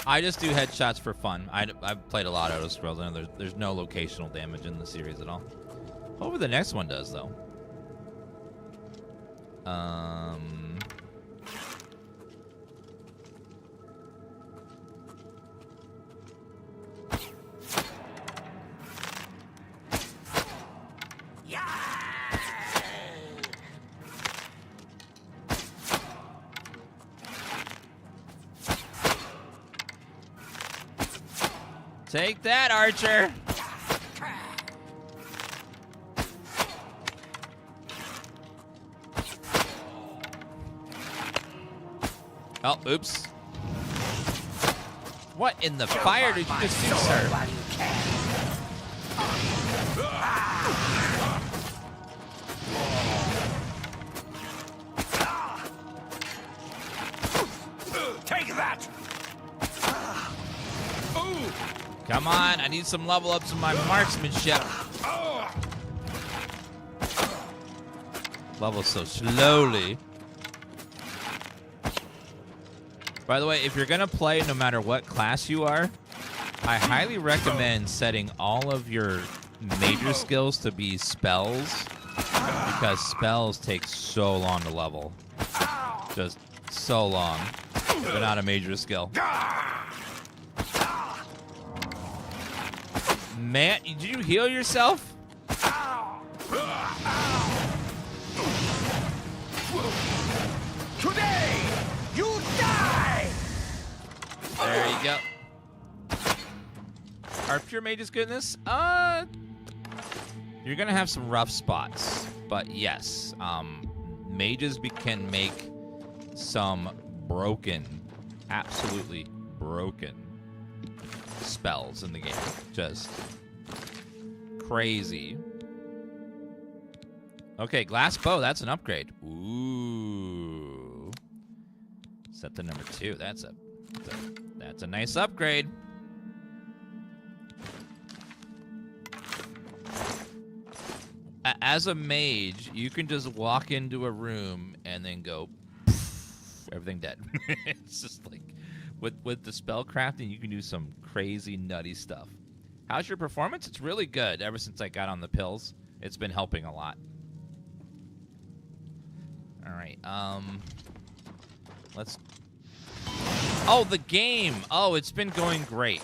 I just do headshots for fun. I've played a lot of Elder Scrolls. I know there's no locational damage in the series at all. Hopefully the next one does, though. Take that, Archer. Oh, oops. What in the fire did you just do, sir? Take that! Come on, I need some level ups in my marksmanship. Level so slowly. By the way, if you're going to play no matter what class you are, I highly recommend setting all of your major skills to be spells, because spells take so long to level. Just so long. They're not a major skill. Man, did you heal yourself? Today, you die! There you go. Are pure mages good in this? You're gonna have some rough spots, but yes, mages can make some broken, absolutely broken spells in the game. Just crazy. Okay, glass bow, that's an upgrade. Ooh. Set to number 2. That's a nice upgrade. As a mage, you can just walk into a room and then go, poof, everything dead. It's just like, with the spell crafting, you can do some crazy, nutty stuff. How's your performance? It's really good. Ever since I got on the pills, it's been helping a lot. All right, let's... Oh, the game! Oh, it's been going great.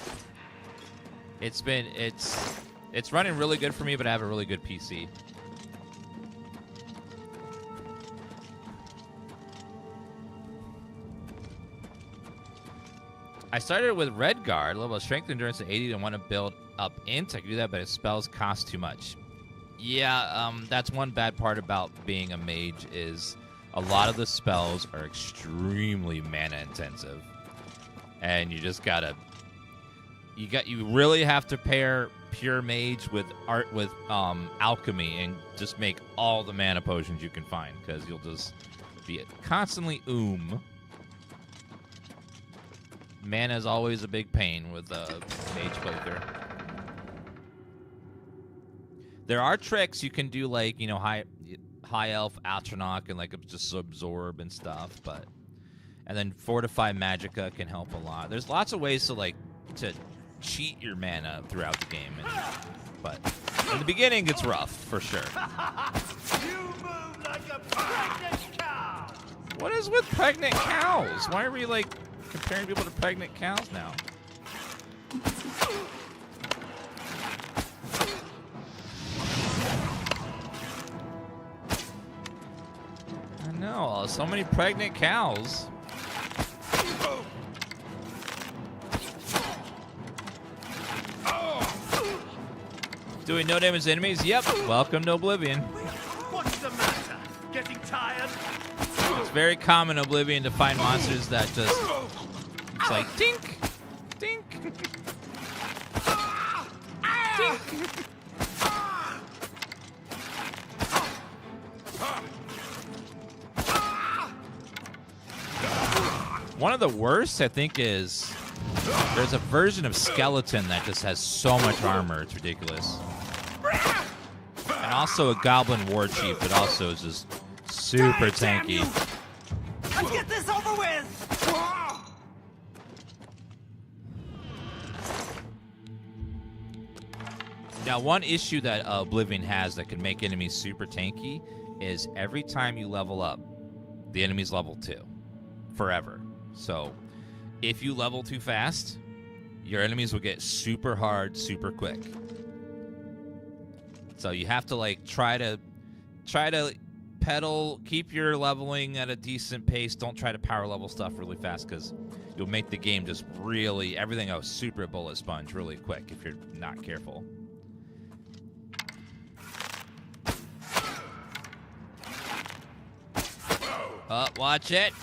It's running really good for me, but I have a really good PC. I started with Redguard, level of strength endurance at 80, and want to build up int. I can do that, but his spells cost too much. Yeah, that's one bad part about being a mage is a lot of the spells are extremely mana intensive, and you just gotta you really have to pair pure mage with alchemy and just make all the mana potions you can find, because you'll just be constantly Mana is always a big pain with mage playthrough. There are tricks you can do, like, you know, high elf Atronach and like just absorb and stuff, and then fortify magicka can help a lot. There's lots of ways to cheat your mana throughout the game, but in the beginning it's rough for sure. You move like a pregnant cow! What is with pregnant cows? Why are we like comparing people to pregnant cows now? I know, so many pregnant cows. Doing no damage to enemies? Yep. Welcome to Oblivion. What's the matter? Getting tired? It's very common in Oblivion to find monsters that just... It's like, dink! Dink! Dink! One of the worst, I think, is... There's a version of Skeleton that just has so much armor, it's ridiculous. And also a Goblin War Chief that also is just super tanky. Let's get this over with! Now, one issue that Oblivion has that can make enemies super tanky is every time you level up, the enemy's level 2. Forever. So, if you level too fast, your enemies will get super hard, super quick. So you have to like try to pedal, keep your leveling at a decent pace. Don't try to power level stuff really fast, because you'll make the game just really, everything goes super bullet sponge really quick if you're not careful. Oh, watch it.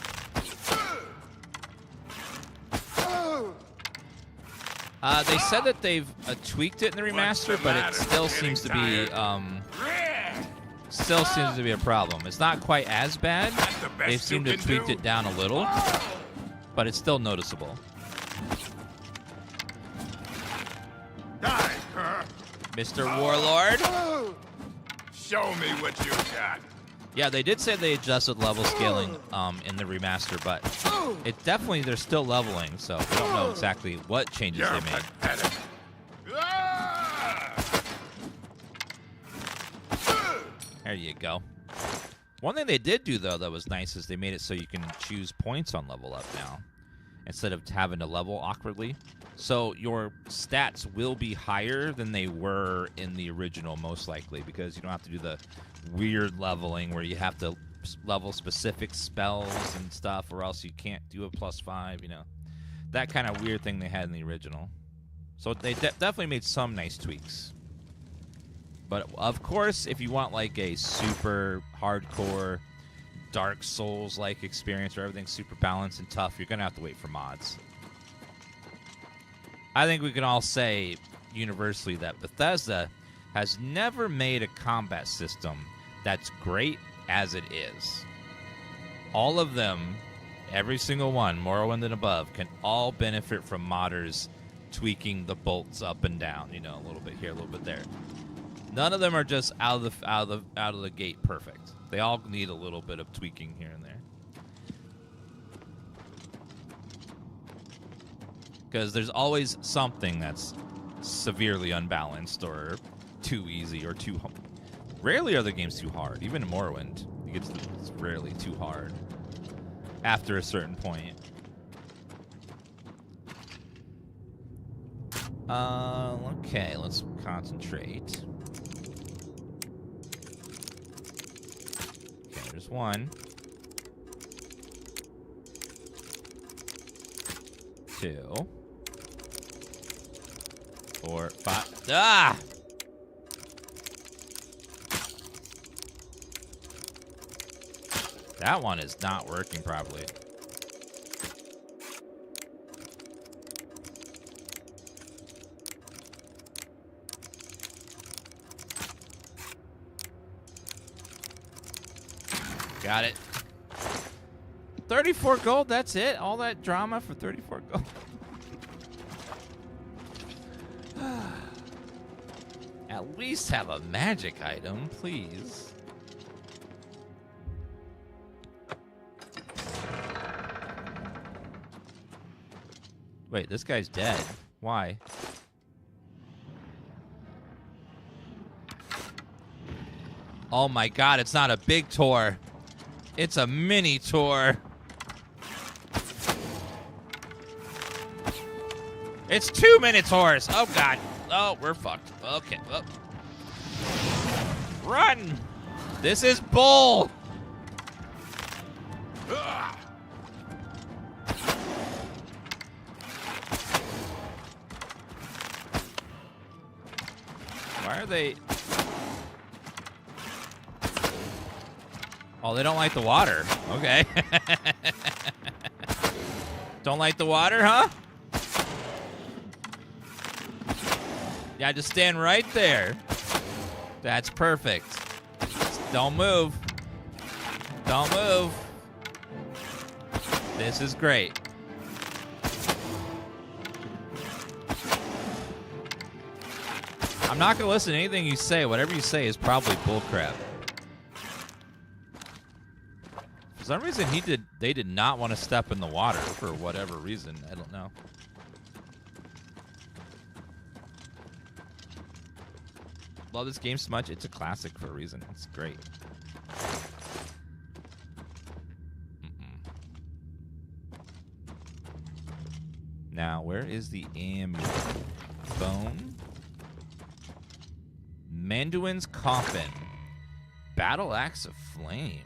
They said that they've tweaked it in the remaster, but it still seems to be a problem. It's not quite as bad. They seem to have tweaked it down a little, but it's still noticeable. Die, Kerr. Mr. Warlord. Show me what you got. Yeah, they did say they adjusted level scaling in the remaster, but it definitely, they're still leveling, so we don't know exactly what changes they made. There you go. One thing they did do, though, that was nice is they made it so you can choose points on level up now instead of having to level awkwardly. So your stats will be higher than they were in the original, most likely, because you don't have to do the weird leveling where you have to level specific spells and stuff, or else you can't do a +5, you know. That kind of weird thing they had in the original. So they definitely made some nice tweaks. But, of course, if you want, like, a super hardcore Dark Souls-like experience where everything's super balanced and tough, you're going to have to wait for mods. I think we can all say universally that Bethesda has never made a combat system that's great as it is. All of them, every single one, Morrowind and above, can all benefit from modders tweaking the bolts up and down, you know, a little bit here, a little bit there. None of them are just out of the gate perfect. They all need a little bit of tweaking here and there. Because there's always something that's severely unbalanced or too easy or too... Rarely are the games too hard. Even in Morrowind, it's rarely too hard after a certain point. Okay, let's concentrate. Okay, there's one. 2. 4, 5. Ah! That one is not working properly. Got it. 34 gold, that's it? All that drama for 34 gold? At least have a magic item, please. Wait, this guy's dead. Why? Oh my god, it's not a big tour. It's a mini tour. It's 2 minotaurs. Oh god. Oh, we're fucked. Okay. Oh. Run! This is bull! Why are they... Oh, they don't like the water. Okay. Don't like the water, huh? Yeah, just stand right there. That's perfect. Just don't move. Don't move. This is great. I'm not going to listen to anything you say. Whatever you say is probably bullcrap. For some reason, they did not want to step in the water for whatever reason. I don't know. Love this game so much. It's a classic for a reason. It's great. Now, where is the amulet? Bone. Manduin's Coffin. Battle Axe of Flames.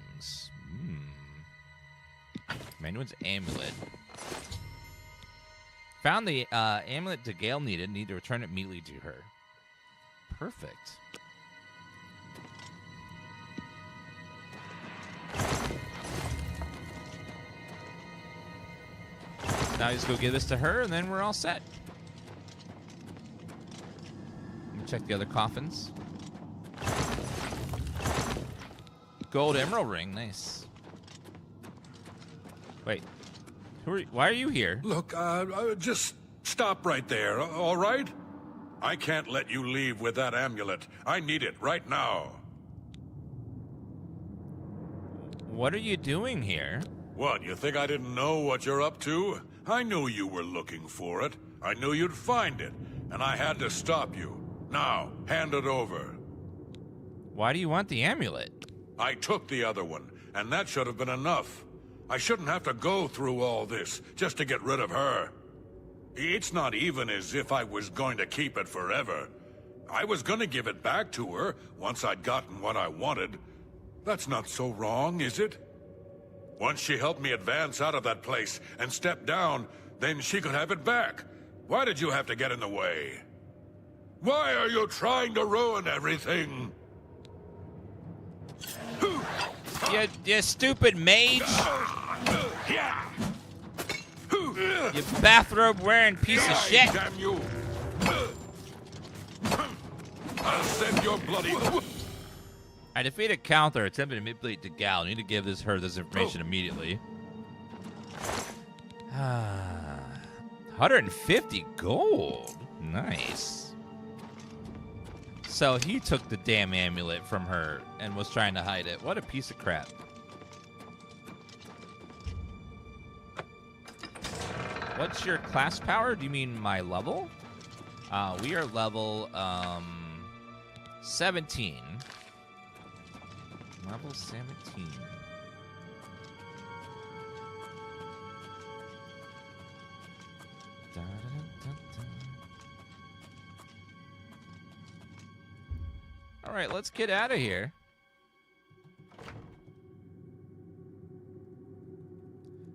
Manduin's Amulet. Found the amulet to Gale needed. Need to return it immediately to her. Perfect. Now just go give this to her, and then we're all set. Let me check the other coffins. Gold emerald ring, nice. Wait, why are you here? Look, just stop right there, all right? I can't let you leave with that amulet. I need it right now. What are you doing here? What, you think I didn't know what you're up to? I knew you were looking for it. I knew you'd find it, and I had to stop you. Now, hand it over. Why do you want the amulet? I took the other one, and that should have been enough. I shouldn't have to go through all this just to get rid of her. It's not even as if I was going to keep it forever. I was going to give it back to her once I'd gotten what I wanted. That's not so wrong, is it? Once she helped me advance out of that place and step down, then she could have it back. Why did you have to get in the way? Why are you trying to ruin everything? You stupid mage! You bathrobe wearing piece of shit! Damn you! I'll send your bloody... I defeated Counter, attempted to manipulate the gal. I need to give her this information immediately. 150 gold. Nice. So he took the damn amulet from her and was trying to hide it. What a piece of crap. What's your class power? Do you mean my level? We are level 17. Level 17. All right, let's get out of here.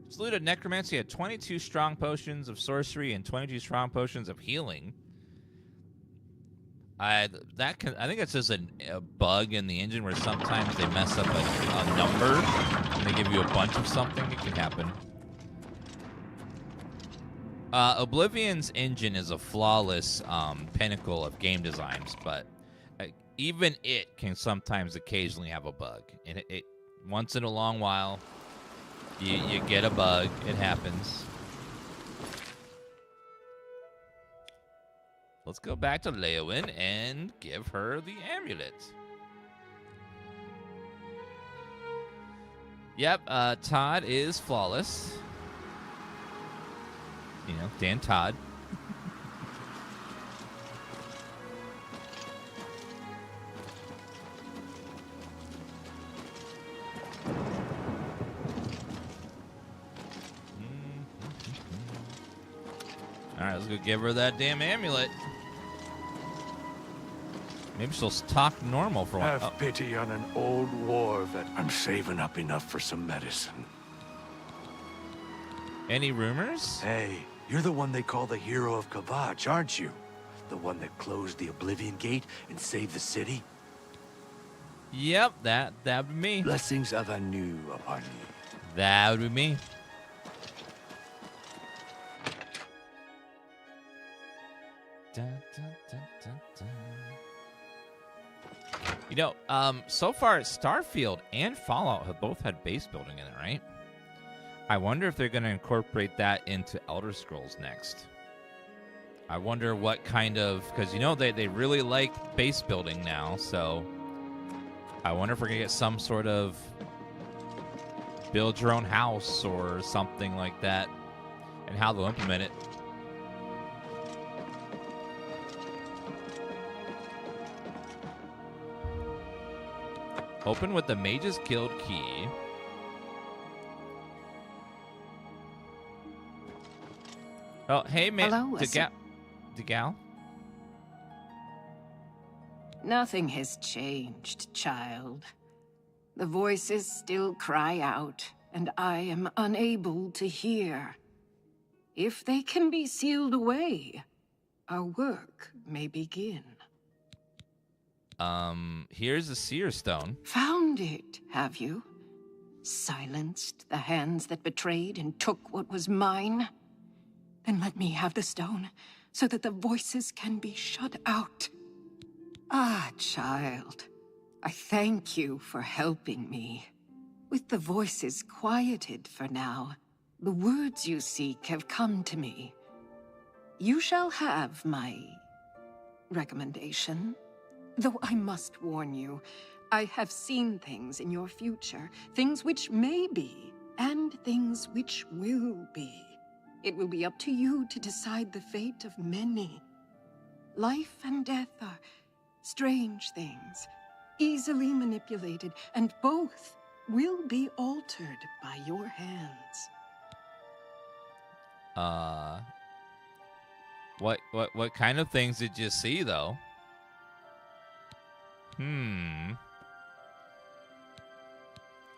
Salute of Necromancy had 22 strong potions of sorcery and 22 strong potions of healing. I think it's just a bug in the engine where sometimes they mess up a number and they give you a bunch of something. It can happen. Oblivion's engine is a flawless pinnacle of game designs, but even it can sometimes occasionally have a bug. And it once in a long while, you get a bug. It happens. Let's go back to Leyawiin and give her the amulet. Yep, Todd is flawless. You know, Dan Todd. All right, let's go give her that damn amulet. Maybe she'll talk normal for a while. Have pity on an old war vet. I'm saving up enough for some medicine. Any rumors? Hey, you're the one they call the hero of Kavach, aren't you? The one that closed the Oblivion Gate and saved the city? Yep, that'd be me. Blessings of Anu upon you. That would be me. Dun, dun, dun, dun, dun. You know, so far Starfield and Fallout have both had base building in it, right? I wonder if they're going to incorporate that into Elder Scrolls next. I wonder what kind of... Because, you know, they really like base building now, so... I wonder if we're going to get some sort of build your own house or something like that, and how they'll implement it. Open with the Mage's Guild key. Oh, hey, man. Hello, Degal? Nothing has changed, child. The voices still cry out, and I am unable to hear. If they can be sealed away, our work may begin. Here's a Seer stone. Found it, have you? Silenced the hands that betrayed and took what was mine? Then let me have the stone, so that the voices can be shut out. Ah, child, I thank you for helping me. With the voices quieted for now, the words you seek have come to me. You shall have my recommendation. Though I must warn you, I have seen things in your future, things which may be, and things which will be. It will be up to you to decide the fate of many. Life and death are strange things, easily manipulated, and both will be altered by your hands. What kind of things did you see, though?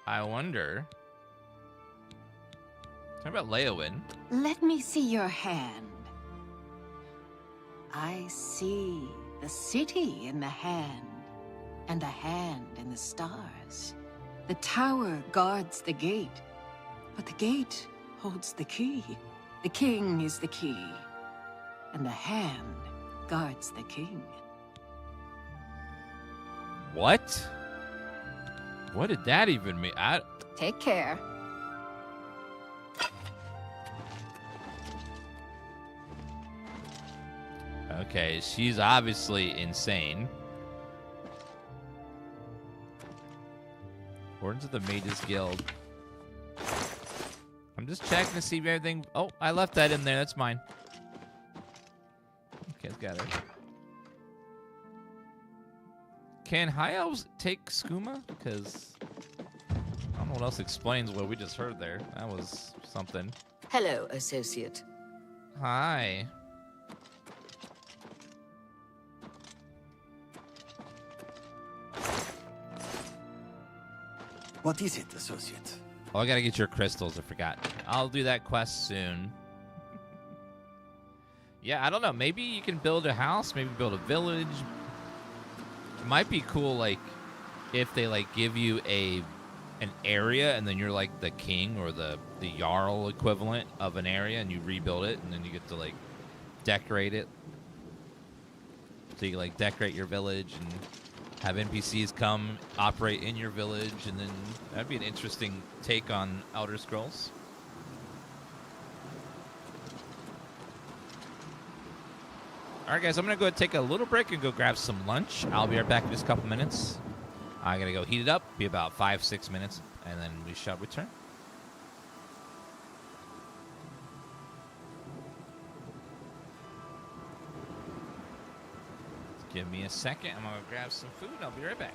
I wonder. Talk about Leyawiin. Let me see your hand. I see the city in the hand, and the hand in the stars. The tower guards the gate, but the gate holds the key. The king is the key, and the hand guards the king. What? What did that even mean? Take care. Okay, she's obviously insane. According to the Mages Guild. I'm just checking to see if everything... Oh, I left that in there. That's mine. Okay, got it. Can High Elves take skooma? Because I don't know what else explains what we just heard there. That was something. Hello, associate. Hi. What is it, associate? Oh, I gotta get your crystals. I forgot. I'll do that quest soon. Yeah, I don't know. Maybe you can build a house. Maybe build a village. It might be cool, like, if they, like, give you an area and then you're, like, the king or the Jarl equivalent of an area and you rebuild it and then you get to, like, decorate it. So you, like, decorate your village and have NPCs come operate in your village, and then that'd be an interesting take on Elder Scrolls. All right, guys, I'm going to go take a little break and go grab some lunch. I'll be right back in just a couple minutes. I'm going to go heat it up, be about 5-6 minutes, and then we shall return. Give me a second. I'm going to grab some food. I'll be right back.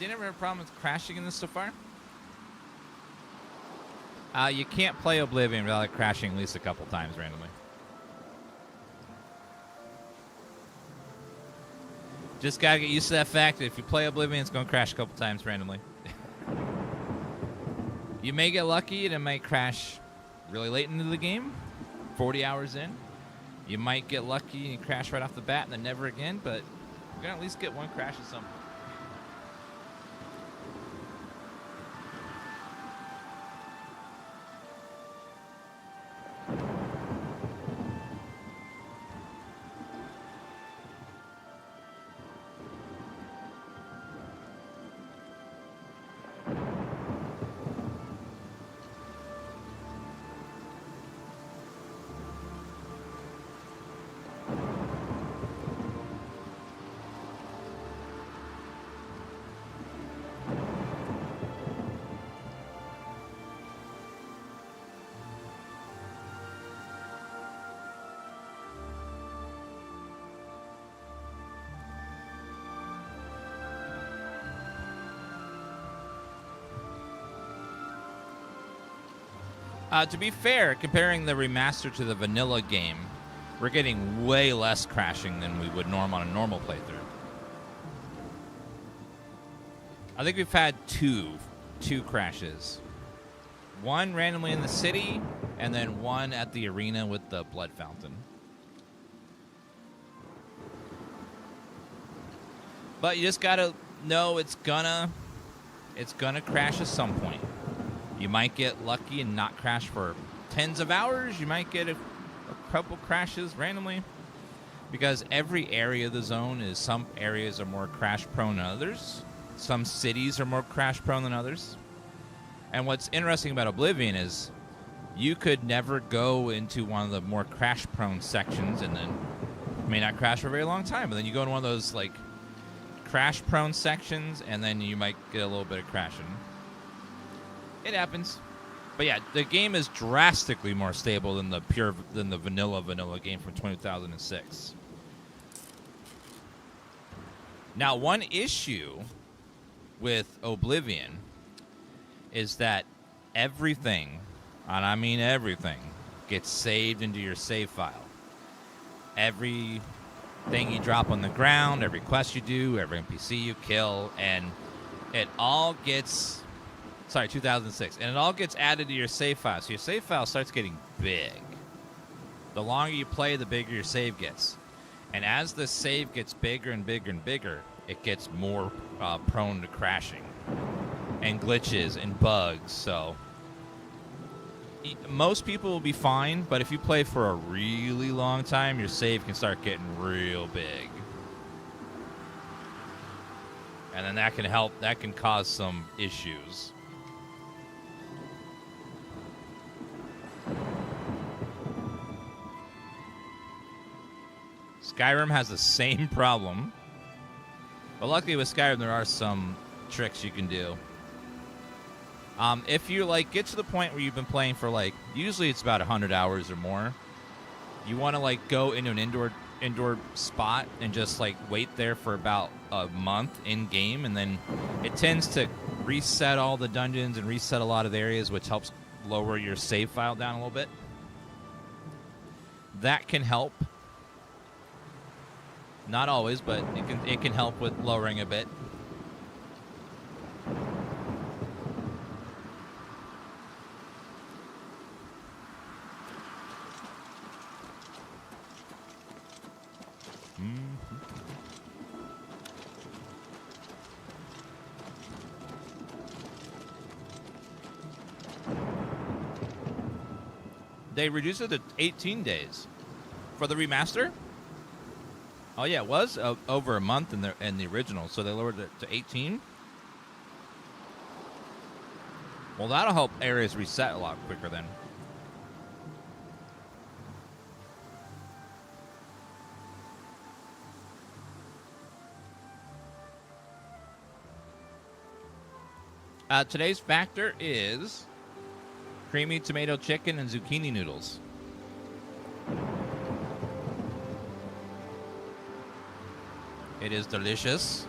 didn't have a problem with crashing in this so far. You can't play Oblivion without it crashing at least a couple times randomly. Just gotta get used to that fact that if you play Oblivion, it's gonna crash a couple times randomly. You may get lucky and it might crash really late into the game, 40 hours in. You might get lucky and crash right off the bat and then never again, but you're gonna at least get one crash at some point. To be fair, comparing the remaster to the vanilla game, we're getting way less crashing than we would on a normal playthrough. I think we've had two crashes. One randomly in the city, and then one at the arena with the blood fountain. But you just gotta know it's gonna crash at some point. You might get lucky and not crash for tens of hours. You might get a couple crashes randomly. Because every area of the zone is, some areas are more crash prone than others. Some cities are more crash prone than others. And what's interesting about Oblivion is you could never go into one of the more crash prone sections and then may not crash for a very long time. But then you go into one of those like crash prone sections and then you might get a little bit of crashing. It happens. But yeah, the game is drastically more stable than the vanilla game from 2006. Now, one issue with Oblivion is that everything, and I mean everything, gets saved into your save file. Everything you drop on the ground, every quest you do, every NPC you kill, and it all gets... Sorry, 2006. And it all gets added to your save file. So your save file starts getting big. The longer you play, the bigger your save gets. And as the save gets bigger and bigger and bigger, it gets more prone to crashing and glitches and bugs. So most people will be fine, but if you play for a really long time, your save can start getting real big. And then that can cause some issues. Skyrim has the same problem. But luckily with Skyrim, there are some tricks you can do. If you get to the point where you've been playing for usually it's about 100 hours or more, you want to go into an indoor spot and just wait there for about a month in game, and then it tends to reset all the dungeons and reset a lot of the areas, which helps lower your save file down a little bit. That can help. Not always, but it can help with lowering a bit. They reduced it to 18 days for the remaster. Oh yeah, it was over a month in the original, so they lowered it to 18. Well, that'll help areas reset a lot quicker then. Today's factor is creamy tomato chicken and zucchini noodles. It is delicious.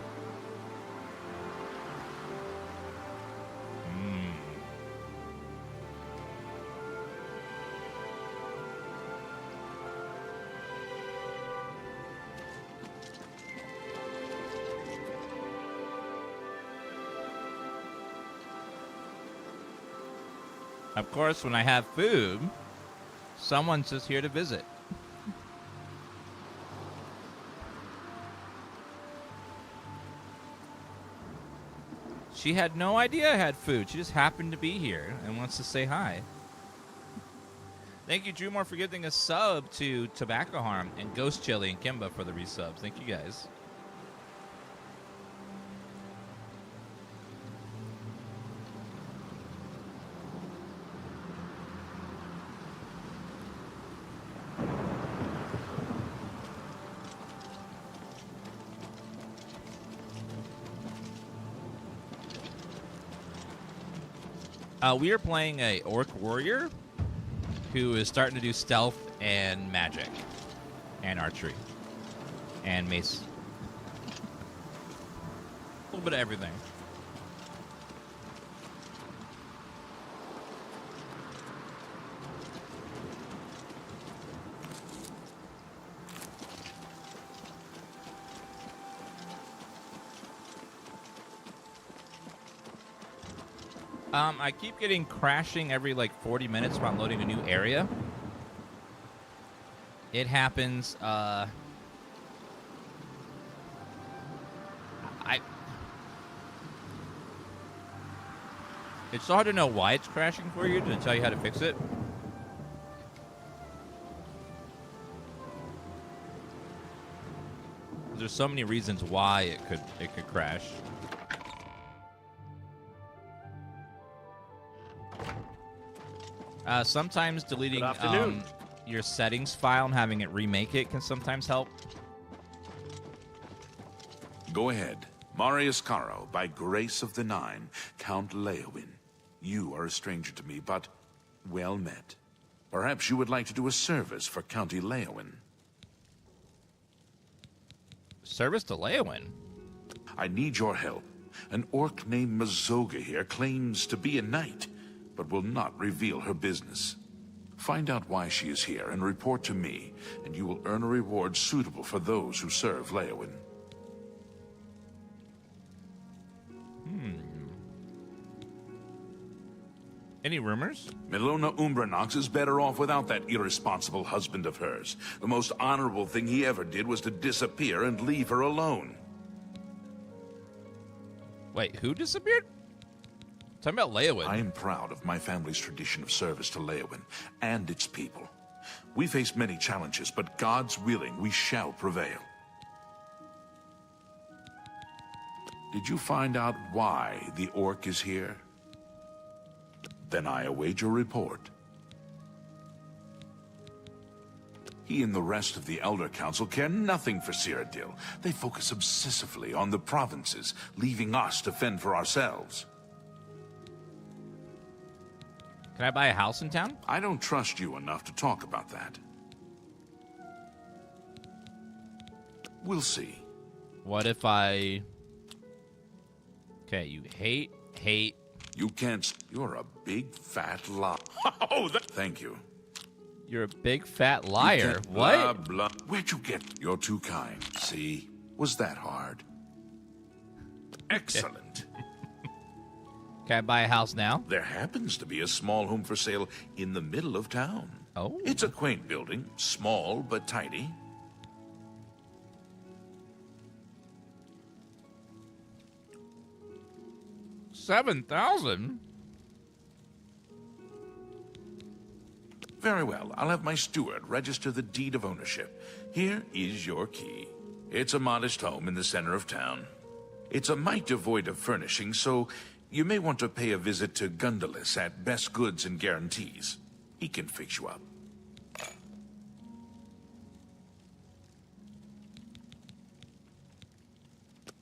Of course, when I have food, someone's just here to visit. She had no idea I had food. She just happened to be here and wants to say hi. Thank you, Drewmore, for giving a sub to Tobacco Harm and Ghost Chili and Kimba for the resubs. Thank you, guys. We are playing a Orc Warrior who is starting to do stealth and magic and archery and mace. A little bit of everything. I keep getting crashing every like 40 minutes while loading a new area. It happens, it's so hard to know why it's crashing for you to tell you how to fix it. There's so many reasons why it could crash. Sometimes deleting your settings file and having it remake it can sometimes help. Go ahead. Marius Caro, by grace of the Nine, Count Leyawiin. You are a stranger to me, but well met. Perhaps you would like to do a service for County Leyawiin. Service to Leyawiin? I need your help. An orc named Mazoga here claims to be a knight, but will not reveal her business. Find out why she is here and report to me, and you will earn a reward suitable for those who serve Leyawiin. Any rumors? Milona Umbranox is better off without that irresponsible husband of hers. The most honorable thing he ever did was to disappear and leave her alone. Wait, who disappeared? Talking about Leyawiin. I am proud of my family's tradition of service to Leyawiin and its people. We face many challenges, but God's willing, we shall prevail. Did you find out why the orc is here? Then I await your report. He and the rest of the Elder Council care nothing for Cyrodiil. They focus obsessively on the provinces, leaving us to fend for ourselves. Can I buy a house in town? I don't trust you enough to talk about that. We'll see. What if I... Okay, you hate... You can't... You're a big, fat liar. Oh, thank you. You're a big, fat liar. What? Blah, blah. Where'd you get... You're too kind. See? Was that hard? Excellent. Can I buy a house now? There happens to be a small home for sale in the middle of town. Oh. It's a quaint building. Small, but tidy. $7,000? Very well. I'll have my steward register the deed of ownership. Here is your key. It's a modest home in the center of town. It's a mite devoid of furnishings, so you may want to pay a visit to Gundalis at Best Goods and Guarantees. He can fix you up.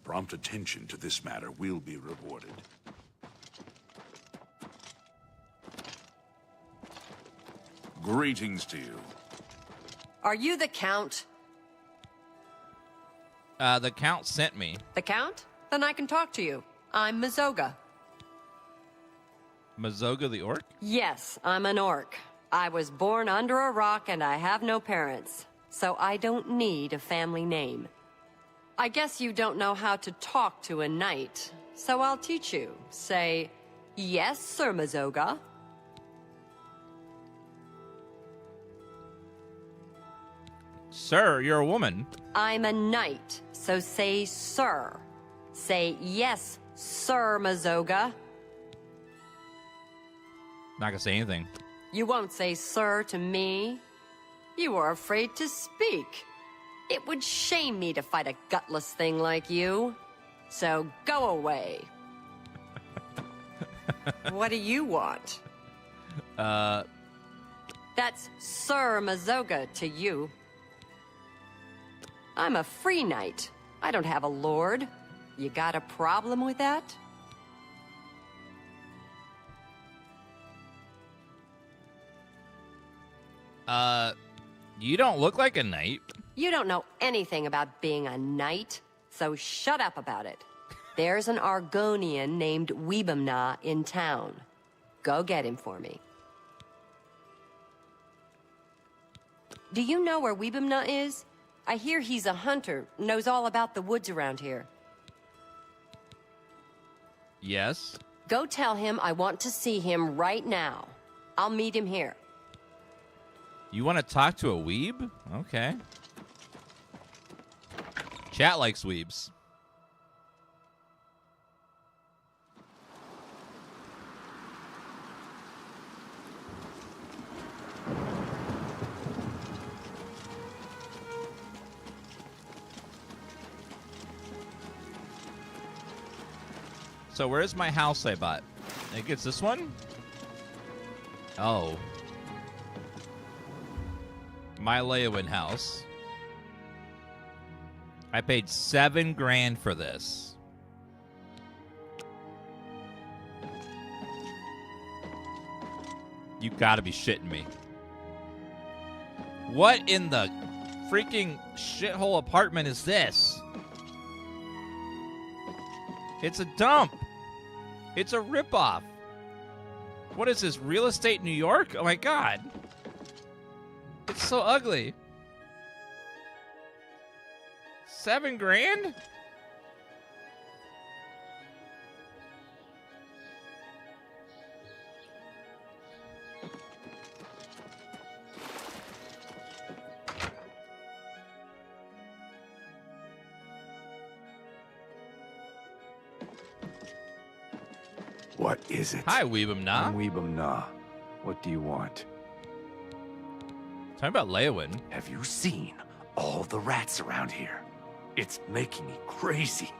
Prompt attention to this matter will be rewarded. Greetings to you. Are you the Count? The Count sent me. The Count? Then I can talk to you. I'm Mazoga. Mazoga the orc? Yes, I'm an orc. I was born under a rock and I have no parents, so I don't need a family name. I guess you don't know how to talk to a knight, so I'll teach you. Say, yes, Sir Mazoga. Sir, you're a woman. I'm a knight, so say sir. Say yes, Sir Mazoga. Not gonna say anything. You won't say sir to me. You are afraid to speak. It would shame me to fight a gutless thing like you. So go away. What do you want? That's Sir Mazoga to you. I'm a free knight. I don't have a lord. You got a problem with that? You don't look like a knight. You don't know anything about being a knight, so shut up about it. There's an Argonian named Weebamna in town. Go get him for me. Do you know where Weebamna is? I hear he's a hunter, knows all about the woods around here. Yes. Go tell him I want to see him right now. I'll meet him here. You want to talk to a weeb? Okay. Chat likes weebs. So where's my house I bought? I think it's this one? Oh. My Leyawiin house. I paid $7 grand for this. You gotta be shitting me. What in the freaking shithole apartment is this? It's a dump. It's a ripoff. What is this, real estate New York? Oh my god. It's so ugly. $7 grand? What is it? Hi, Weebamna. I'm Weebamna. What do you want? Talking about Leyawiin. Have you seen all the rats around here? It's making me crazy.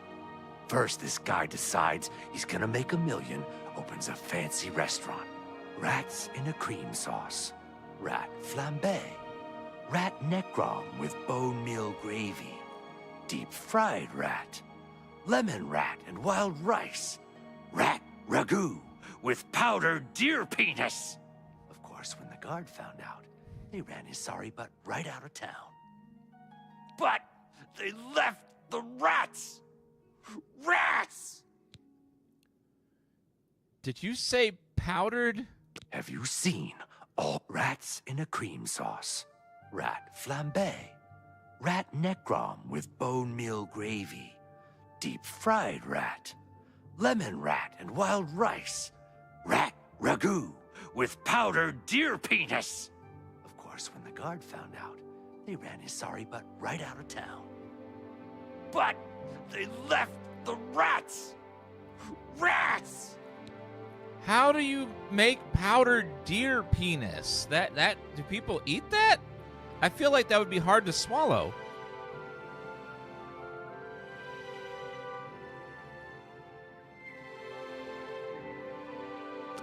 First, this guy decides he's gonna make $1 million, opens a fancy restaurant. Rats in a cream sauce. Rat flambe. Rat necrom with bone meal gravy. Deep fried rat. Lemon rat and wild rice. Rat ragu with powdered deer penis. Of course, when the guard found out, they ran his sorry butt right out of town. But they left the rats! Rats! Did you say powdered? Have you seen all rats in a cream sauce? Rat flambe. Rat necrom with bone meal gravy. Deep fried rat. Lemon rat and wild rice. Rat ragu with powdered deer penis. Of course, when the guard found out, they ran his sorry butt right out of town. But they left the rats! Rats! How do you make powdered deer penis? Do people eat that? I feel like that would be hard to swallow.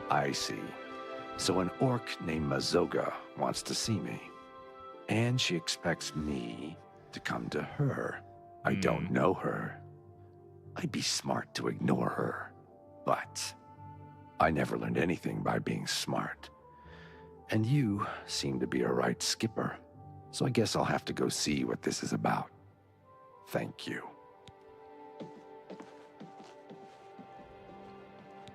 I see. So an orc named Mazoga wants to see me. And she expects me to come to her. I don't know her. I'd be smart to ignore her. But I never learned anything by being smart. And you seem to be a right skipper. So I guess I'll have to go see what this is about. Thank you.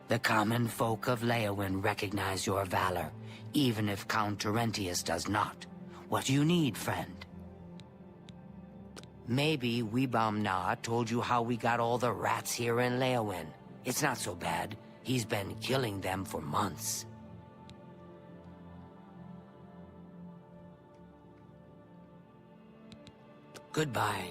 The common folk of Leyawiin recognize your valor, even if Count Terentius does not. What do you need, friend? Maybe Weebamna told you how we got all the rats here in Leyawiin. It's not so bad. He's been killing them for months. Goodbye.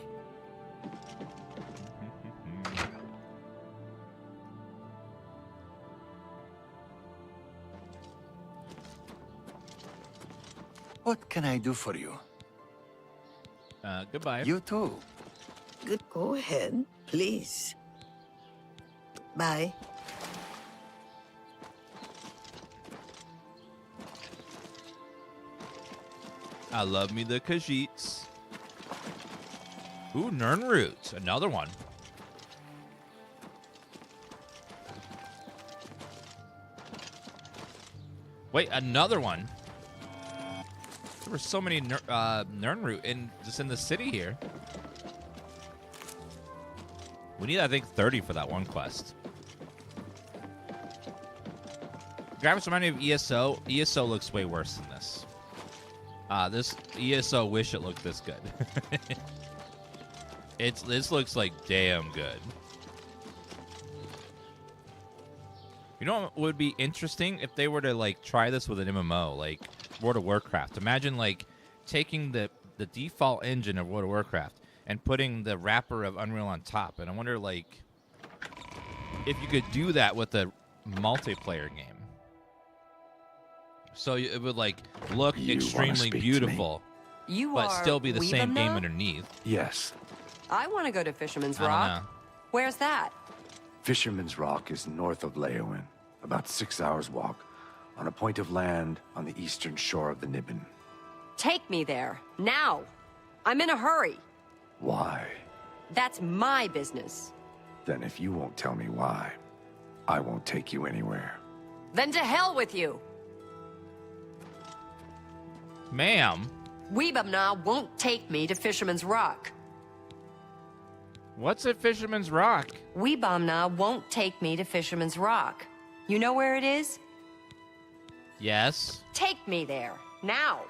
What can I do for you? Goodbye. You too. Good. Go ahead, please. Bye. I love me the Khajiits. Ooh, Nern Roots. Another one. Wait, another one. There were so many Nernroot just in the city here. We need, I think, 30 for that one quest. Graphics remind me of ESO. ESO looks way worse than this. This ESO wish it looked this good. This looks like damn good. You know what would be interesting if they were to like try this with an MMO, like World of Warcraft. Imagine like taking the default engine of World of Warcraft and putting the wrapper of Unreal on top. And I wonder like if you could do that with a multiplayer game. So it would like look extremely beautiful, but still be the same game underneath. Yes. I want to go to Fisherman's I don't Rock. know. Where's that? Fisherman's Rock is north of Leyawiin, about 6 hours walk, on a point of land on the eastern shore of the Niben. Take me there, now. I'm in a hurry. Why? That's my business. Then if you won't tell me why, I won't take you anywhere. Then to hell with you. Ma'am. Weebamna won't take me to Fisherman's Rock. What's at Fisherman's Rock? Weebamna won't take me to Fisherman's Rock. You know where it is? Yes. Take me there, now.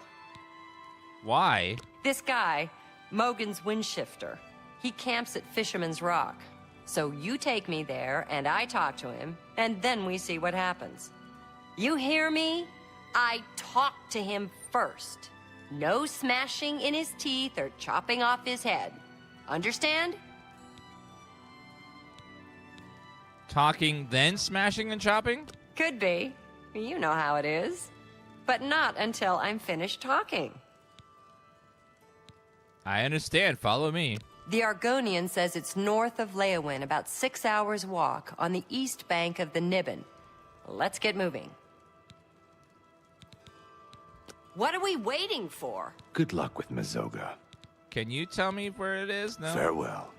Why? This guy, Mogan's Windshifter, he camps at Fisherman's Rock. So you take me there, and I talk to him, and then we see what happens. You hear me? I talk to him first. No smashing in his teeth or chopping off his head. Understand? Talking, then smashing and chopping? Could be. You know how it is. But not until I'm finished talking. I understand. Follow me. The Argonian says it's north of Leyawiin, about 6 hours walk, on the east bank of the Niben. Let's get moving. What are we waiting for? Good luck with Mazoga. Can you tell me where it is? No. Farewell.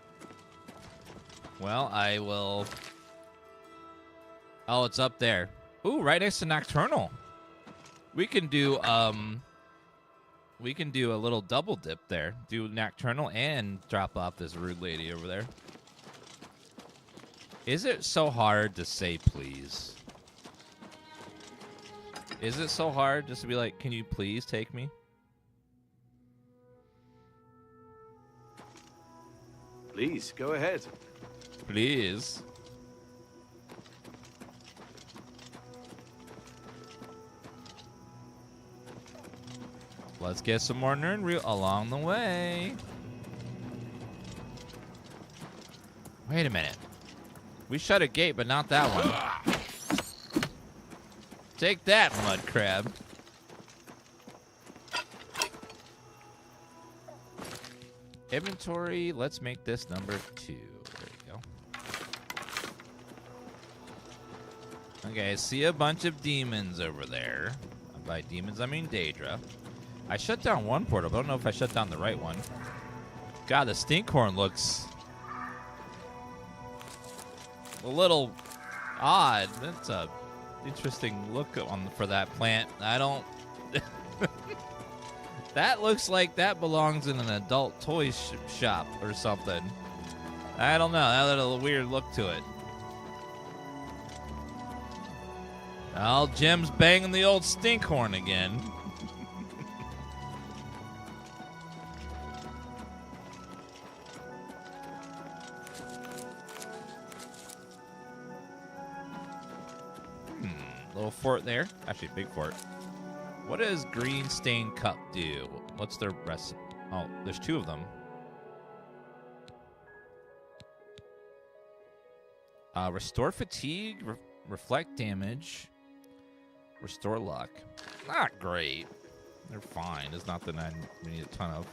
Well, I will. Oh, it's up there. Ooh, right next to Nocturnal. We can do a little double dip there. Do Nocturnal and drop off this rude lady over there. Is it so hard to say please? Is it so hard just to be like, can you please take me? Please, go ahead. Please. Let's get some more Nernroot along the way. Wait a minute. We shut a gate, but not that one. Take that, mud crab. Inventory, let's make this number 2. There you go. Okay, I see a bunch of demons over there. By demons, I mean Daedra. I shut down one portal, but I don't know if I shut down the right one. God, the Stinkhorn looks a little odd. That's a interesting look for that plant. I don't... That looks like that belongs in an adult toy shop or something. I don't know. That had a weird look to it. Oh, Jim's banging the old Stinkhorn again. Little fort there. Actually, big fort. What does Green Stained Cup do? What's their rest? Oh, there's 2 of them. Restore fatigue, reflect damage, restore luck. Not great. They're fine. It's not that I need a ton of.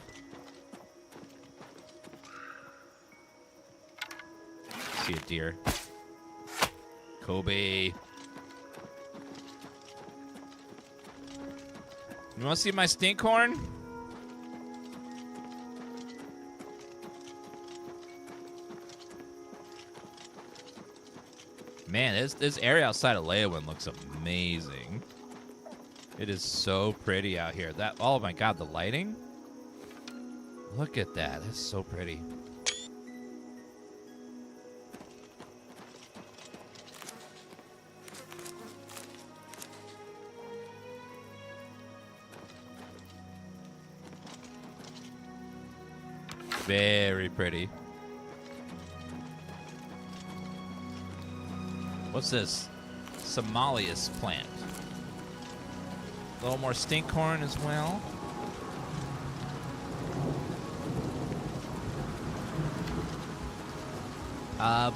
See a deer. Kobe. You want to see my stink horn? Man, this area outside of Leyawiin looks amazing. It is so pretty out here. Oh my god, the lighting? Look at that. That's so pretty. Very pretty. What's this? Somalius plant. A little more stinkhorn as well.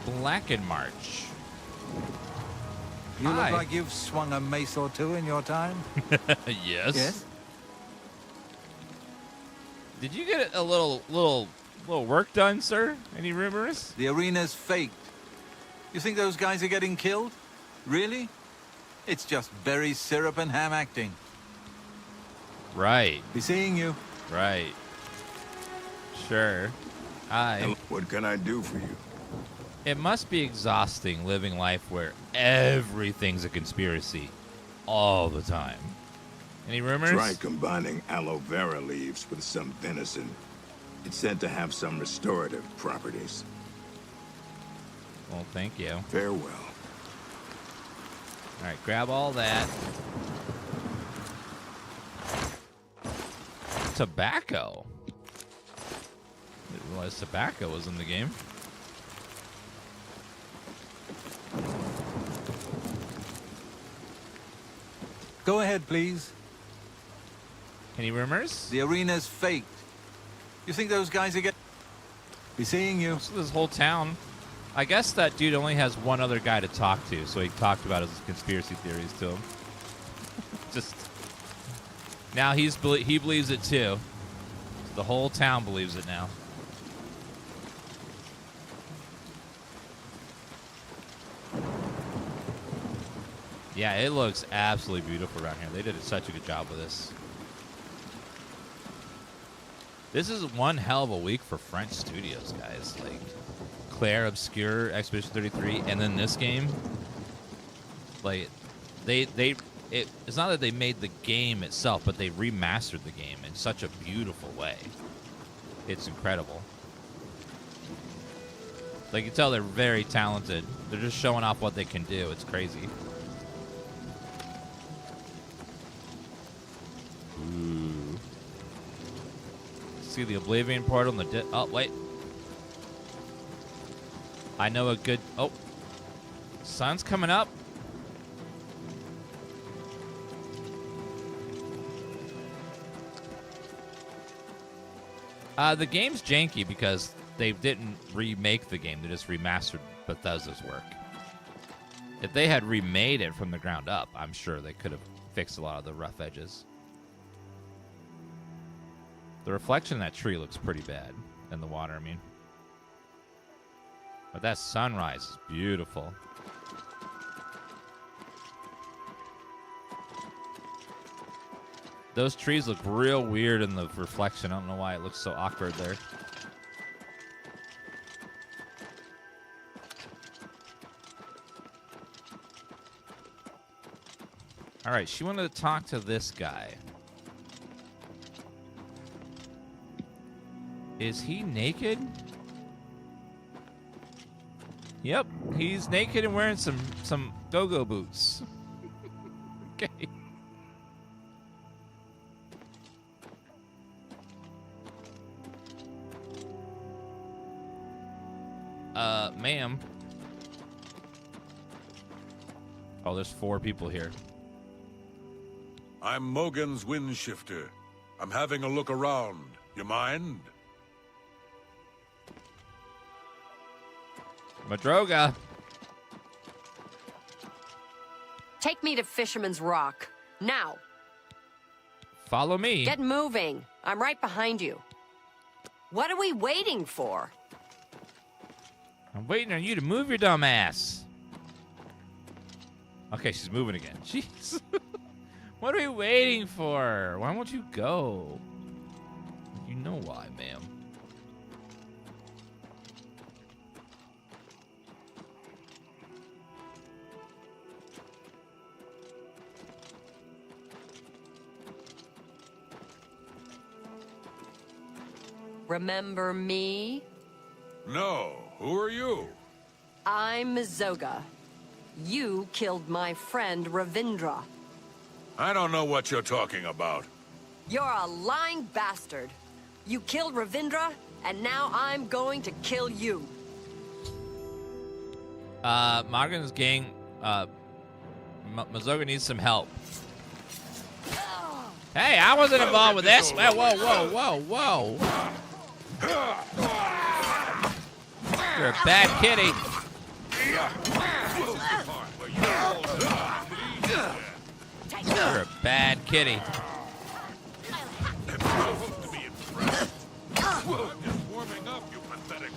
Blackened March. You Hi. look like you've swung a mace or two in your time. Yes. Yes? Did you get a little work done, sir? Any rumors? The arena's faked. You think those guys are getting killed? Really? It's just berry syrup and ham acting. Right. Be seeing you. Right. Sure. Hi. What can I do for you? It must be exhausting living life where everything's a conspiracy all the time. Any rumors? Try combining aloe vera leaves with some venison. It's said to have some restorative properties. Well, thank you. Farewell. All right, grab all that. Tobacco. Didn't realize tobacco was in the game. Go ahead, please. Any rumors? The arena's faked. You think those guys are getting... Be seeing you. So this whole town. I guess that dude only has one other guy to talk to, so he talked about his conspiracy theories to him. Just now he believes it too. The whole town believes it now. Yeah, it looks absolutely beautiful around here. They did such a good job with this. This is one hell of a week for French studios, guys. Like Claire Obscure, Expedition 33, and then this game. Like it's not that they made the game itself, but they remastered the game in such a beautiful way. It's incredible. Like you can tell they're very talented. They're just showing off what they can do. It's crazy. Ooh. See the Oblivion portal in the oh wait. I know a good sun's coming up. The game's janky because they didn't remake the game. They just remastered Bethesda's work. If they had remade it from the ground up, I'm sure they could have fixed a lot of the rough edges. The reflection of that tree looks pretty bad in the water, I mean. But that sunrise is beautiful. Those trees look real weird in the reflection. I don't know why it looks so awkward there. All right, she wanted to talk to this guy. Is he naked? Yep, he's naked and wearing some go-go boots. Okay. Ma'am. Oh, there's 4 people here. I'm Mogan's Windshifter. I'm having a look around. You mind? Madroga. Take me to Fisherman's Rock. Now. Follow me. Get moving. I'm right behind you. What are we waiting for? I'm waiting on you to move your dumb ass. Okay, she's moving again. Jeez. What are we waiting for? Why won't you go? You know why, ma'am. Remember me? No. Who are you? I'm Mizoga. You killed my friend Ravindra. I don't know what you're talking about. You're a lying bastard. You killed Ravindra, and now I'm going to kill you. Morgan's gang, Mizoga needs some help. Hey, I wasn't involved with this. Whoa, whoa, whoa, whoa, whoa. You're a bad kitty. You're a bad kitty. I'm just warming up, you pathetic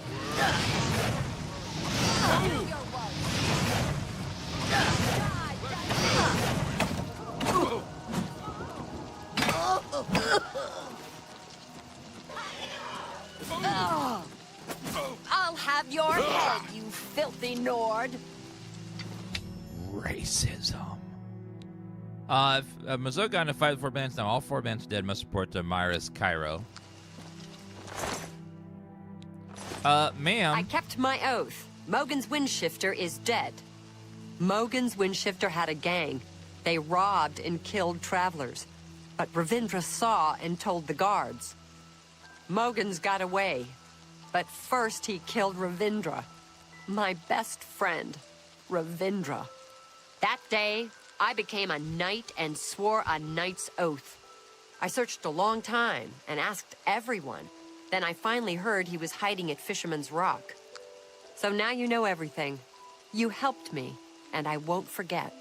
I'll have your head, you filthy Nord. Racism. Mizoga got in a fight with 4 bandits. Now all 4 bandits are dead. Must report to Myra's Cairo. Ma'am. I kept my oath. Mogan's Windshifter is dead. Mogan's Windshifter had a gang. They robbed and killed travelers. But Ravindra saw and told the guards. Mogan's got away. But first he killed Ravindra. My best friend, Ravindra. That day, I became a knight and swore a knight's oath. I searched a long time and asked everyone. Then I finally heard he was hiding at Fisherman's Rock. So now you know everything. You helped me, and I won't forget.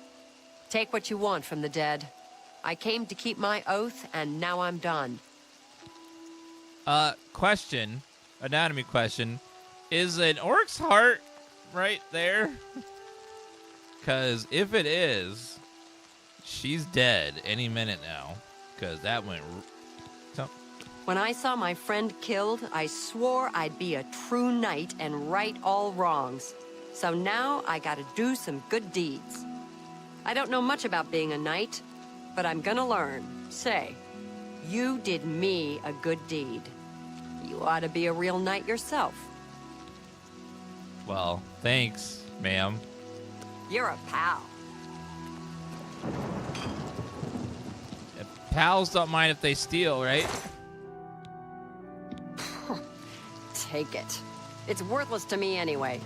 Take what you want from the dead. I came to keep my oath, and now I'm done. Question. Anatomy question. Is an orc's heart right there? Because if it is, she's dead any minute now. Because that went... When I saw my friend killed, I swore I'd be a true knight and right all wrongs. So now I gotta do some good deeds. I don't know much about being a knight, but I'm gonna learn. Say, you did me a good deed. You ought to be a real knight yourself. Well, thanks, ma'am. You're a pal. Pals don't mind if they steal, right? Take it. It's worthless to me anyway.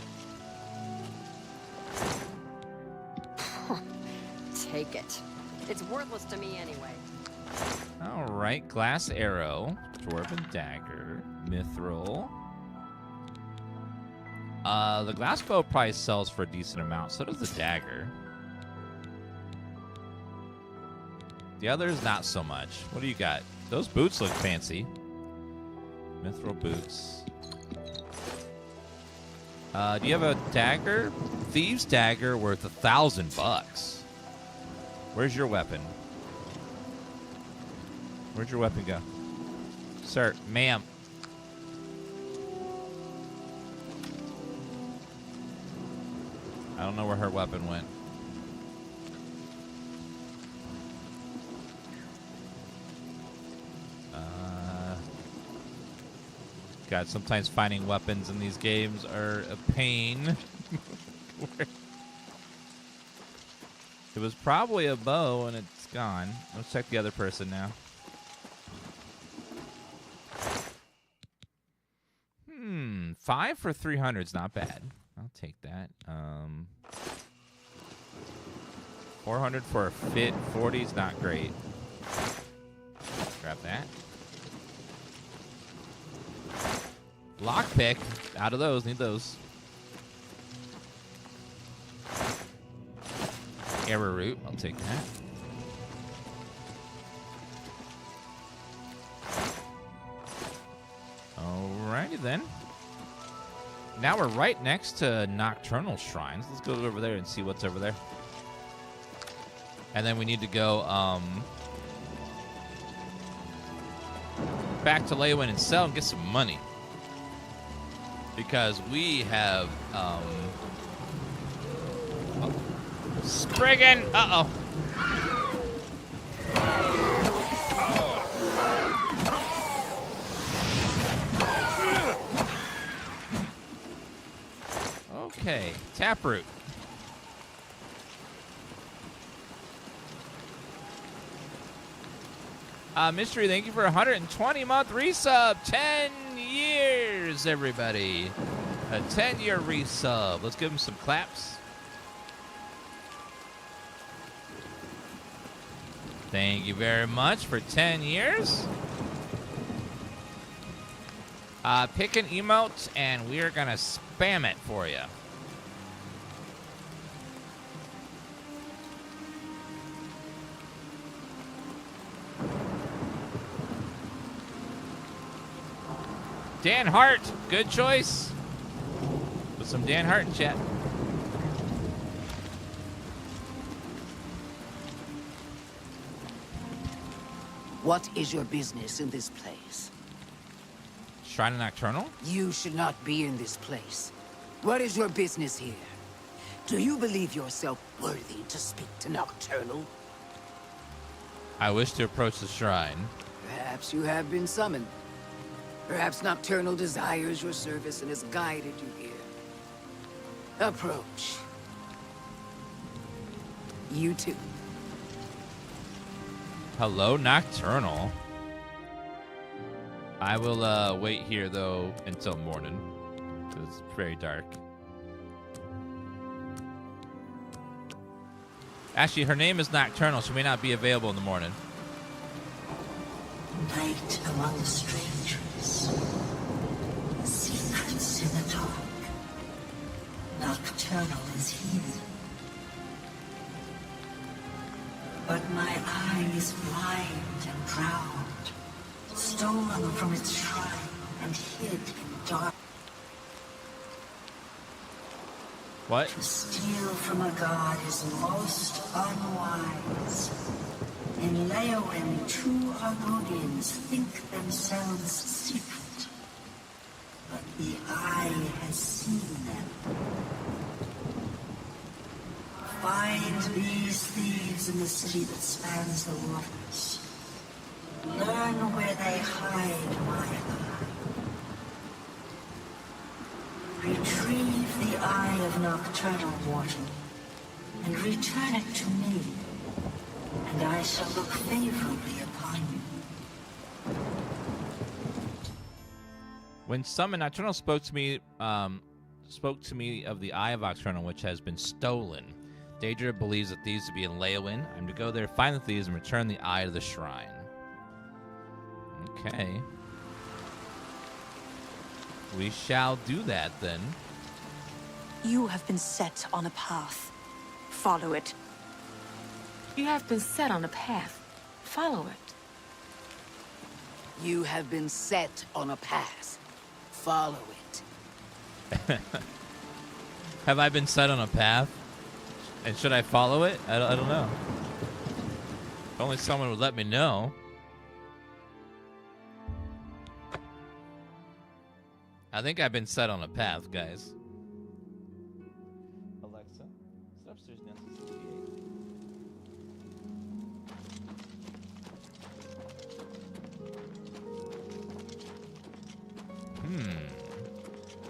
Take it. It's worthless to me anyway. All right, glass arrow, dwarven dagger, mithril. The glass bow probably sells for a decent amount. So does the dagger. The others, not so much. What do you got? Those boots look fancy. Mithril boots. Do you have a dagger? Thieves' dagger worth $1,000. Where's your weapon? Where'd your weapon go? Sir, ma'am. I don't know where her weapon went. God, sometimes finding weapons in these games are a pain. It was probably a bow and it's gone. Let's check the other person now. 5 for 300 is not bad. I'll take that. 400 for a fit 40 is not great. Grab that. Lockpick. Out of those. Need those. arrow root. I'll take that. Alrighty then. Now we're right next to Nocturnal Shrines. Let's go over there and see what's over there. And then we need to go back to Leyawiin and sell and get some money. Because we have Spriggan! Uh-oh. Okay, Taproot. Mystery, thank you for 120-month resub. 10 years, everybody. A 10-year resub. Let's give him some claps. Thank you very much for 10 years. Pick an emote, and we're going to spam it for you. Dan Hart, good choice. Put some Dan Hart in chat. What is your business in this place? Shrine of Nocturnal? You should not be in this place. What is your business here? Do you believe yourself worthy to speak to Nocturnal? I wish to approach the shrine. Perhaps you have been summoned. Perhaps Nocturnal desires your service and has guided you here. Approach. You too. Hello, Nocturnal. I will wait here, though, until morning. Because it's very dark. Actually, her name is Nocturnal. She may not be available in the morning. Night among the strangers. Secrets in the dark. Nocturnal is here. But my eye is blind and drowned, stolen from its shrine and hid in dark. What? To steal from a god is most unwise. In Leyawiin, two Argonians think themselves secret, but the eye has seen them. Find these thieves in the city that spans the waters. Learn where they hide my eye. Retrieve the Eye of Nocturnal, mortal, and return it to me, and I shall look favorably upon you. When summoned, Nocturnal spoke to me of the Eye of Nocturnal, which has been stolen. Daedra believes the thieves to be in Leyawiin. I'm to go there, find the thieves, and return the eye to the shrine. Okay. We shall do that, then. You have been set on a path. Follow it. You have been set on a path. Follow it. You have been set on a path. Follow it. Have I been set on a path? And should I follow it? I don't know. If only someone would let me know. I think I've been set on a path, guys. Alexa, it's upstairs now.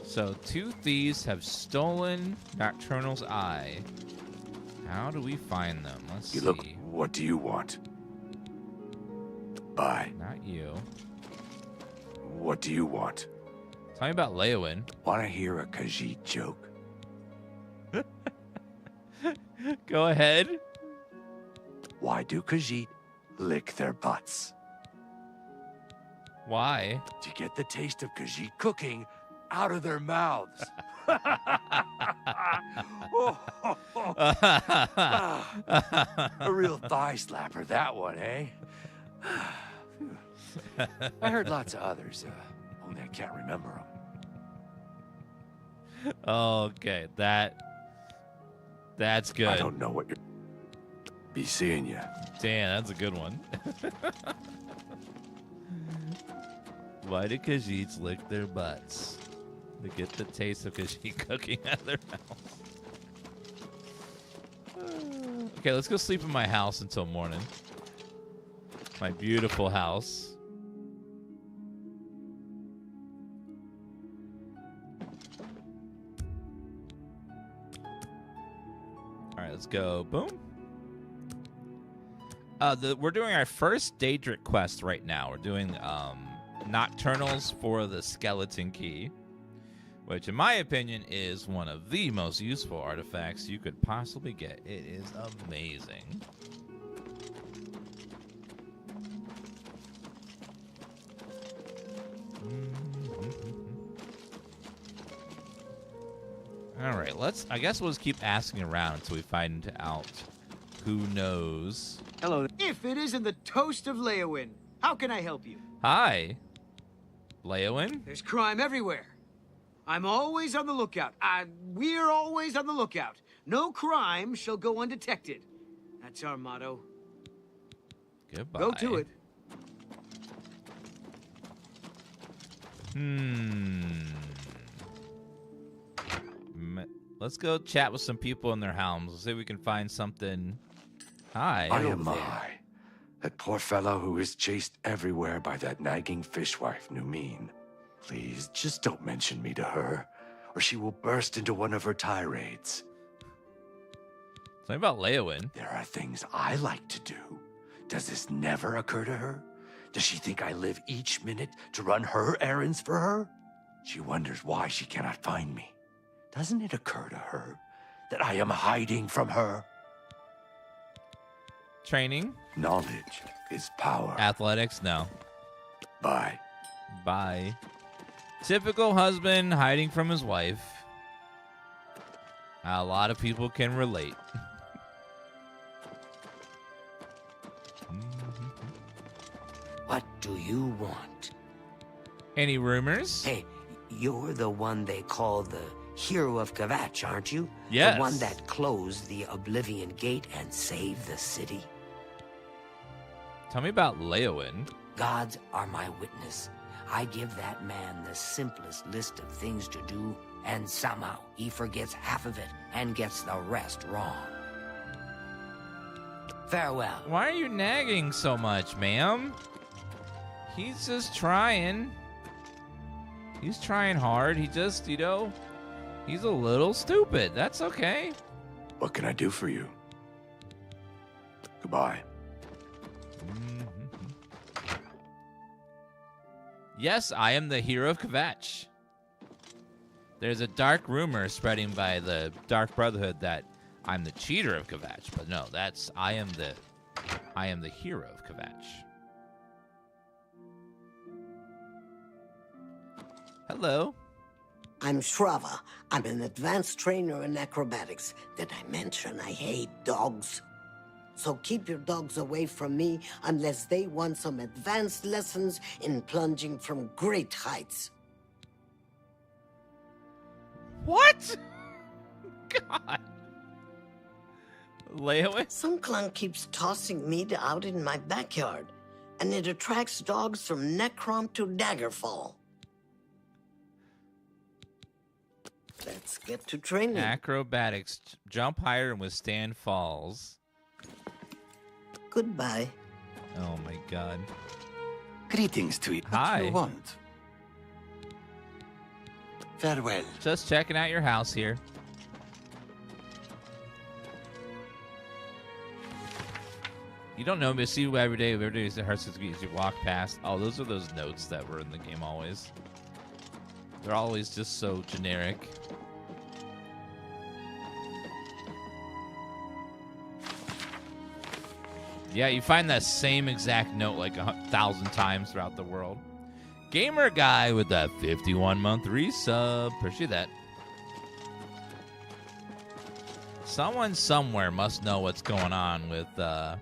So, two thieves have stolen Nocturnal's eye. How do we find them? Let's see. Look, what do you want? Bye. Not you. What do you want? Tell me about Leyawiin. Want to hear a Khajiit joke? Go ahead. Why do Khajiit lick their butts? Why? To get the taste of Khajiit cooking out of their mouths. A real thigh slapper, that one, eh? I heard lots of others, only I can't remember them. Okay, that's good. I don't know what you're... Be seeing you. Damn, that's a good one. Why do Khajiits lick their butts? To get the taste of Khajiit cooking out of their mouth. Okay, let's go sleep in my house until morning. My beautiful house. Alright, let's go. Boom. We're doing our first Daedric quest right now. We're doing Nocturnals for the Skeleton Key, which in my opinion is one of the most useful artifacts you could possibly get. It is amazing. All right, I guess we'll just keep asking around until we find out who knows. Hello. If it isn't the toast of Leyawiin, how can I help you? Hi. Leyawiin? There's crime everywhere. I'm always on the lookout. We're always on the lookout. No crime shall go undetected. That's our motto. Goodbye. Go to it. Let's go chat with some people in their homes. Let's see if we can find something. Hi. I am I. That poor fellow who is chased everywhere by that nagging fishwife, Numin. Please, just don't mention me to her, or she will burst into one of her tirades. Something about Leyawiin. There are things I like to do. Does this never occur to her? Does she think I live each minute to run her errands for her? She wonders why she cannot find me. Doesn't it occur to her that I am hiding from her? Training? Knowledge is power. Athletics? No. Bye. Bye. Typical husband hiding from his wife. A lot of people can relate. What do you want? Any rumors? Hey, you're the one they call the Hero of Kvatch, aren't you? Yes. The one that closed the Oblivion Gate and saved the city. Tell me about Leyawiin. Gods are my witness. I give that man the simplest list of things to do, and somehow he forgets half of it and gets the rest wrong. Farewell. Why are you nagging so much, ma'am? He's just trying. He's trying hard. He just, he's a little stupid. That's okay. What can I do for you? Goodbye. Yes, I am the hero of Kvatch. There's a dark rumor spreading by the Dark Brotherhood that I'm the cheater of Kvatch, but no, I am the hero of Kvatch. Hello. I'm Shrava. I'm an advanced trainer in acrobatics. Did I mention I hate dogs? So keep your dogs away from me unless they want some advanced lessons in plunging from great heights. What? God. Leyawiin? Some clown keeps tossing meat out in my backyard, and it attracts dogs from Necrom to Daggerfall. Let's get to training. Acrobatics. Jump higher and withstand falls. Goodbye. Oh my God. Greetings to you. Hi. What do you want? Farewell. Just checking out your house here. You don't know me. See you every day. Every day is the hearts as you walk past. Oh, those are those notes that were in the game always. They're always just so generic. Yeah, you find that same exact note like 1,000 times throughout the world. Gamer guy with that 51-month resub. Appreciate that. Someone somewhere must know what's going on with the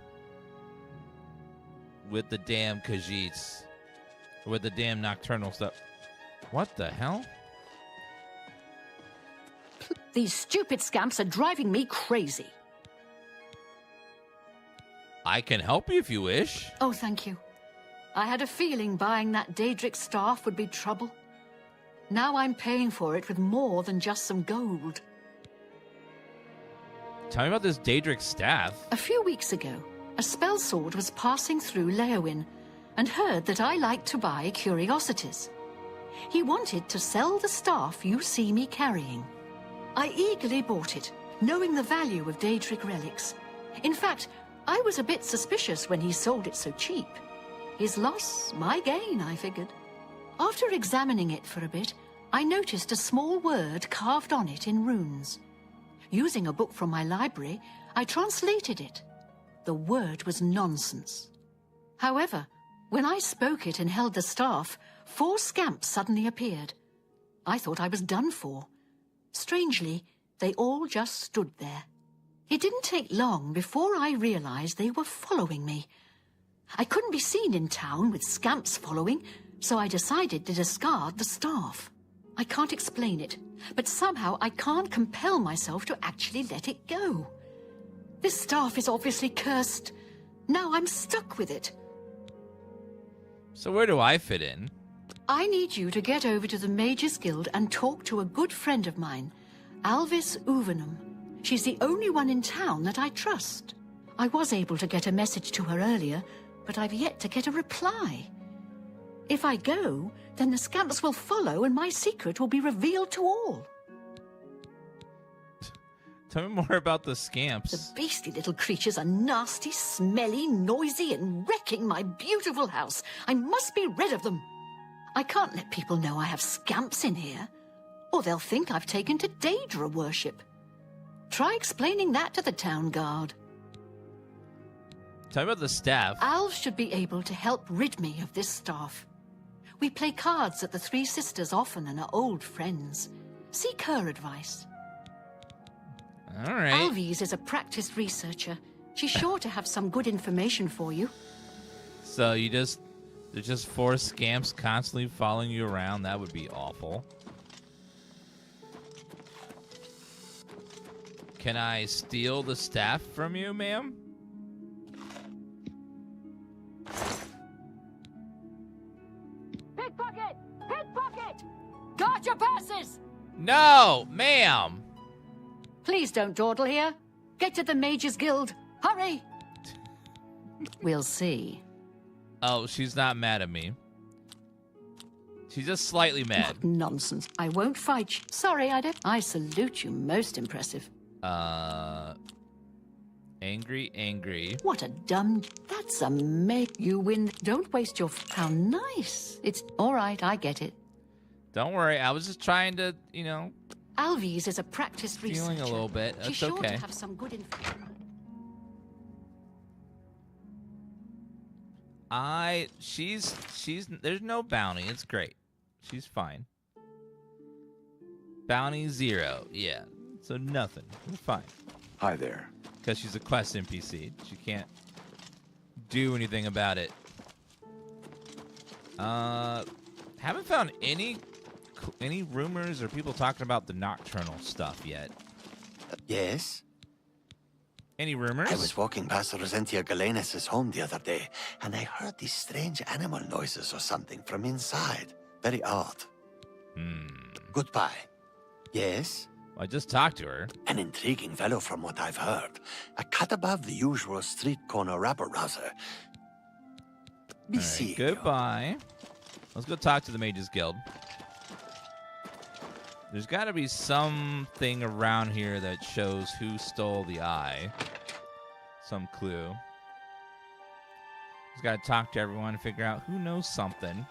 damn Khajiits. With the damn nocturnal stuff. What the hell? These stupid scamps are driving me crazy. I can help you if you wish. Oh, thank you. I had a feeling buying that Daedric staff would be trouble. Now I'm paying for it with more than just some gold. Tell me about this Daedric staff. A few weeks ago, a spellsword was passing through Leyawiin and heard that I liked to buy curiosities. He wanted to sell the staff you see me carrying. I eagerly bought it, knowing the value of Daedric relics. In fact, I was a bit suspicious when he sold it so cheap. His loss, my gain, I figured. After examining it for a bit, I noticed a small word carved on it in runes. Using a book from my library, I translated it. The word was nonsense. However, when I spoke it and held the staff, 4 scamps suddenly appeared. I thought I was done for. Strangely, they all just stood there. It didn't take long before I realized they were following me. I couldn't be seen in town with scamps following, so I decided to discard the staff. I can't explain it, but somehow I can't compel myself to actually let it go. This staff is obviously cursed. Now I'm stuck with it. So where do I fit in? I need you to get over to the Mages Guild and talk to a good friend of mine, Alvis Uvenum. She's the only one in town that I trust. I was able to get a message to her earlier, but I've yet to get a reply. If I go, then the scamps will follow and my secret will be revealed to all. Tell me more about the scamps. The beastly little creatures are nasty, smelly, noisy, and wrecking my beautiful house. I must be rid of them. I can't let people know I have scamps in here, or they'll think I've taken to Daedra worship. Try explaining that to the town guard. Tell me about the staff. Alv should be able to help rid me of this staff. We play cards at the Three Sisters often and are old friends. Seek her advice. All right. Alvis is a practiced researcher. She's sure to have some good information for you. So there's just 4 scamps constantly following you around. That would be awful. Can I steal the staff from you, ma'am? Pickpocket! Pickpocket! Guard your purses! No, ma'am! Please don't dawdle here. Get to the Mages Guild. Hurry! We'll see. Oh, she's not mad at me. She's just slightly mad. What nonsense. I won't fight you. Sorry, I salute you. Most impressive. Angry. What a dumb... That's a make you win. Don't waste your... How nice. It's all right. I get it. Don't worry. I was just trying to, Alvis is a practiced researcher. feeling a little bit. That's She's sure okay. to have some good information. There's no bounty. It's great. She's fine. Bounty 0. Yeah. So nothing. We're fine. Hi there. Because she's a quest NPC. She can't do anything about it. Haven't found any rumors or people talking about the nocturnal stuff yet. Yes? Any rumors? I was walking past Rosentia Galenus' home the other day, and I heard these strange animal noises or something from inside. Very odd. Goodbye. Yes? Well, I just talked to her. An intriguing fellow from what I've heard. A cut above the usual street corner rabble-rouser. Be seeing you. Goodbye. Let's go talk to the Mages Guild. There's got to be something around here that shows who stole the eye. Some clue. Just got to talk to everyone and figure out who knows something.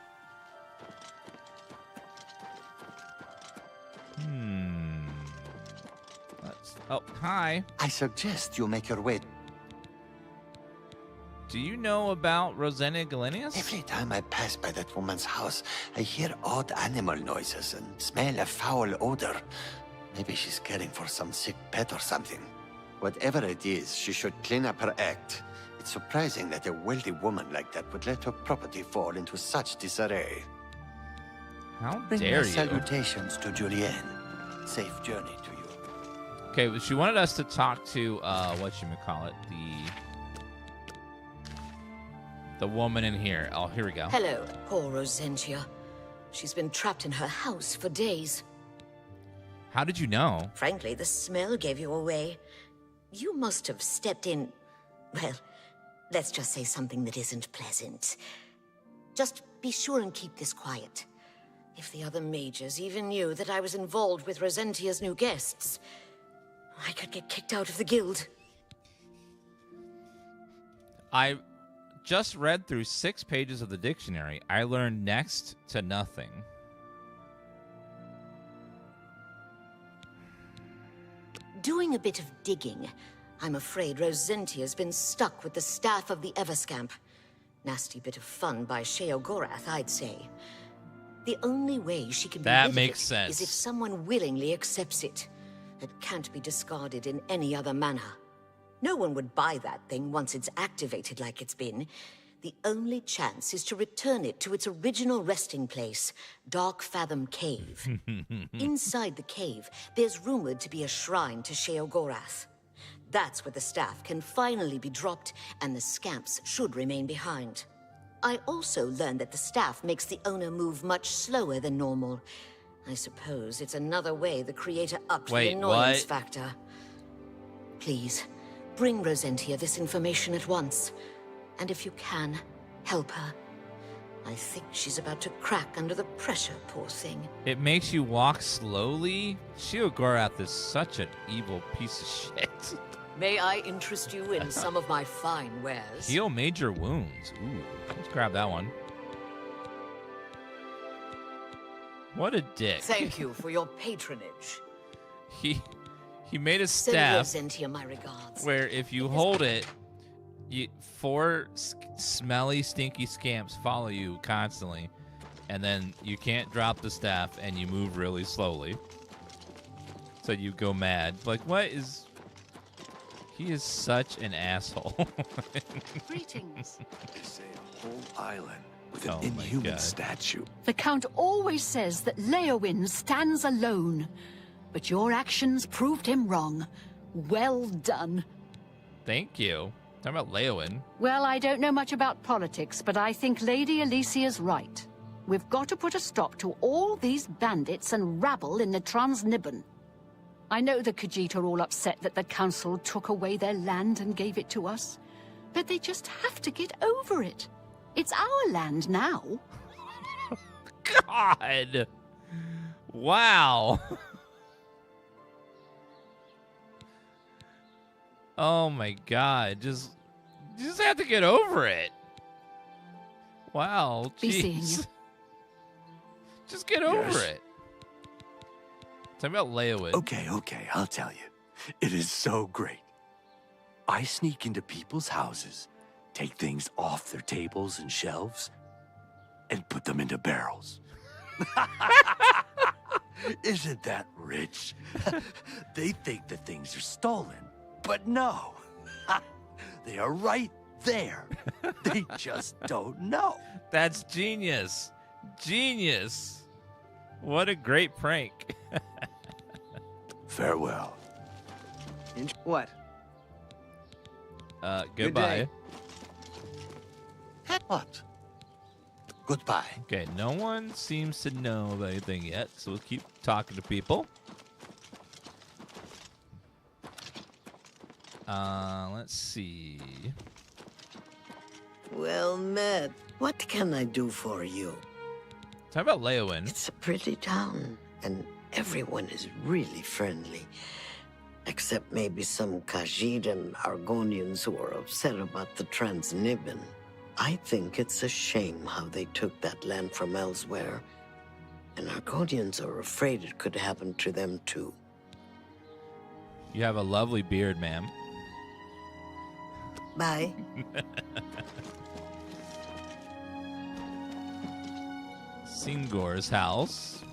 Oh, hi. I suggest you make your way. Do you know about Rosentia Galenius? Every time I pass by that woman's house, I hear odd animal noises and smell a foul odor. Maybe she's caring for some sick pet or something. Whatever it is, she should clean up her act. It's surprising that a wealthy woman like that would let her property fall into such disarray. How Bring dare my you? salutations to Julienne. Safe journey to you. Okay, well, she wanted us to talk to whatchamacallit, the woman in here. Oh, here we go. Hello, poor Rosentia. She's been trapped in her house for days. How did you know? Frankly, the smell gave you away. You must have stepped in... Well, let's just say something that isn't pleasant. Just be sure and keep this quiet. If the other mages even knew that I was involved with Rosentia's new guests, I could get kicked out of the guild. I just read through 6 pages of the dictionary. I learned next to nothing. Doing a bit of digging, I'm afraid Rosentia's been stuck with the staff of the Everscamp. Nasty bit of fun by Sheogorath, I'd say. The only way she can be That rid makes of it sense. is if someone willingly accepts it. It can't be discarded in any other manner. No one would buy that thing once it's activated like it's been. The only chance is to return it to its original resting place, Dark Fathom Cave. Inside the cave, there's rumored to be a shrine to Sheogorath. That's where the staff can finally be dropped, and the Scamps should remain behind. I also learned that the staff makes the owner move much slower than normal. I suppose it's another way the creator upped the annoyance factor. Please, bring Rosentia this information at once. And if you can, help her. I think she's about to crack under the pressure, poor thing. It makes you walk slowly? Sheogorath is such an evil piece of shit. May I interest you in some of my fine wares? Heal major wounds. Ooh, let's grab that one. What a dick. Thank you for your patronage. He made a staff Send Rosentia my regards. where if you hold it, 4 smelly, stinky scamps follow you constantly, and then you can't drop the staff, and you move really slowly. So you go mad. Like, what is... He is such an asshole. Greetings. They say a whole island with an Oh my inhuman God. statue. The Count always says that Leyawiin stands alone, but your actions proved him wrong. Well done. Thank you. Talking about Leyawiin. Well, I don't know much about politics, but I think Lady Alicia's right. We've got to put a stop to all these bandits and rabble in the Transnibbon. I know the Khajiit are all upset that the Council took away their land and gave it to us, but they just have to get over it. It's our land now. God. Wow. Oh my God. You just have to get over it. Wow. Be seeing jeez. you. Just get over it. Talk about Leyawiin. Okay, I'll tell you. It is so great. I sneak into people's houses, take things off their tables and shelves, and put them into barrels. Isn't that rich? They think the things are stolen, but no. They are right there. They just don't know. That's genius. Genius. What a great prank. Farewell. What? Goodbye. What? Goodbye. Okay, no one seems to know of anything yet, so we'll keep talking to people. Let's see. Well met. What can I do for you? Talk about Leyawiin. It's a pretty town, and everyone is really friendly. Except maybe some Khajiit and Argonians who are upset about the Transnibbon. I think it's a shame how they took that land from elsewhere. And Argonians are afraid it could happen to them too. You have a lovely beard, ma'am. Bye. Singor's house.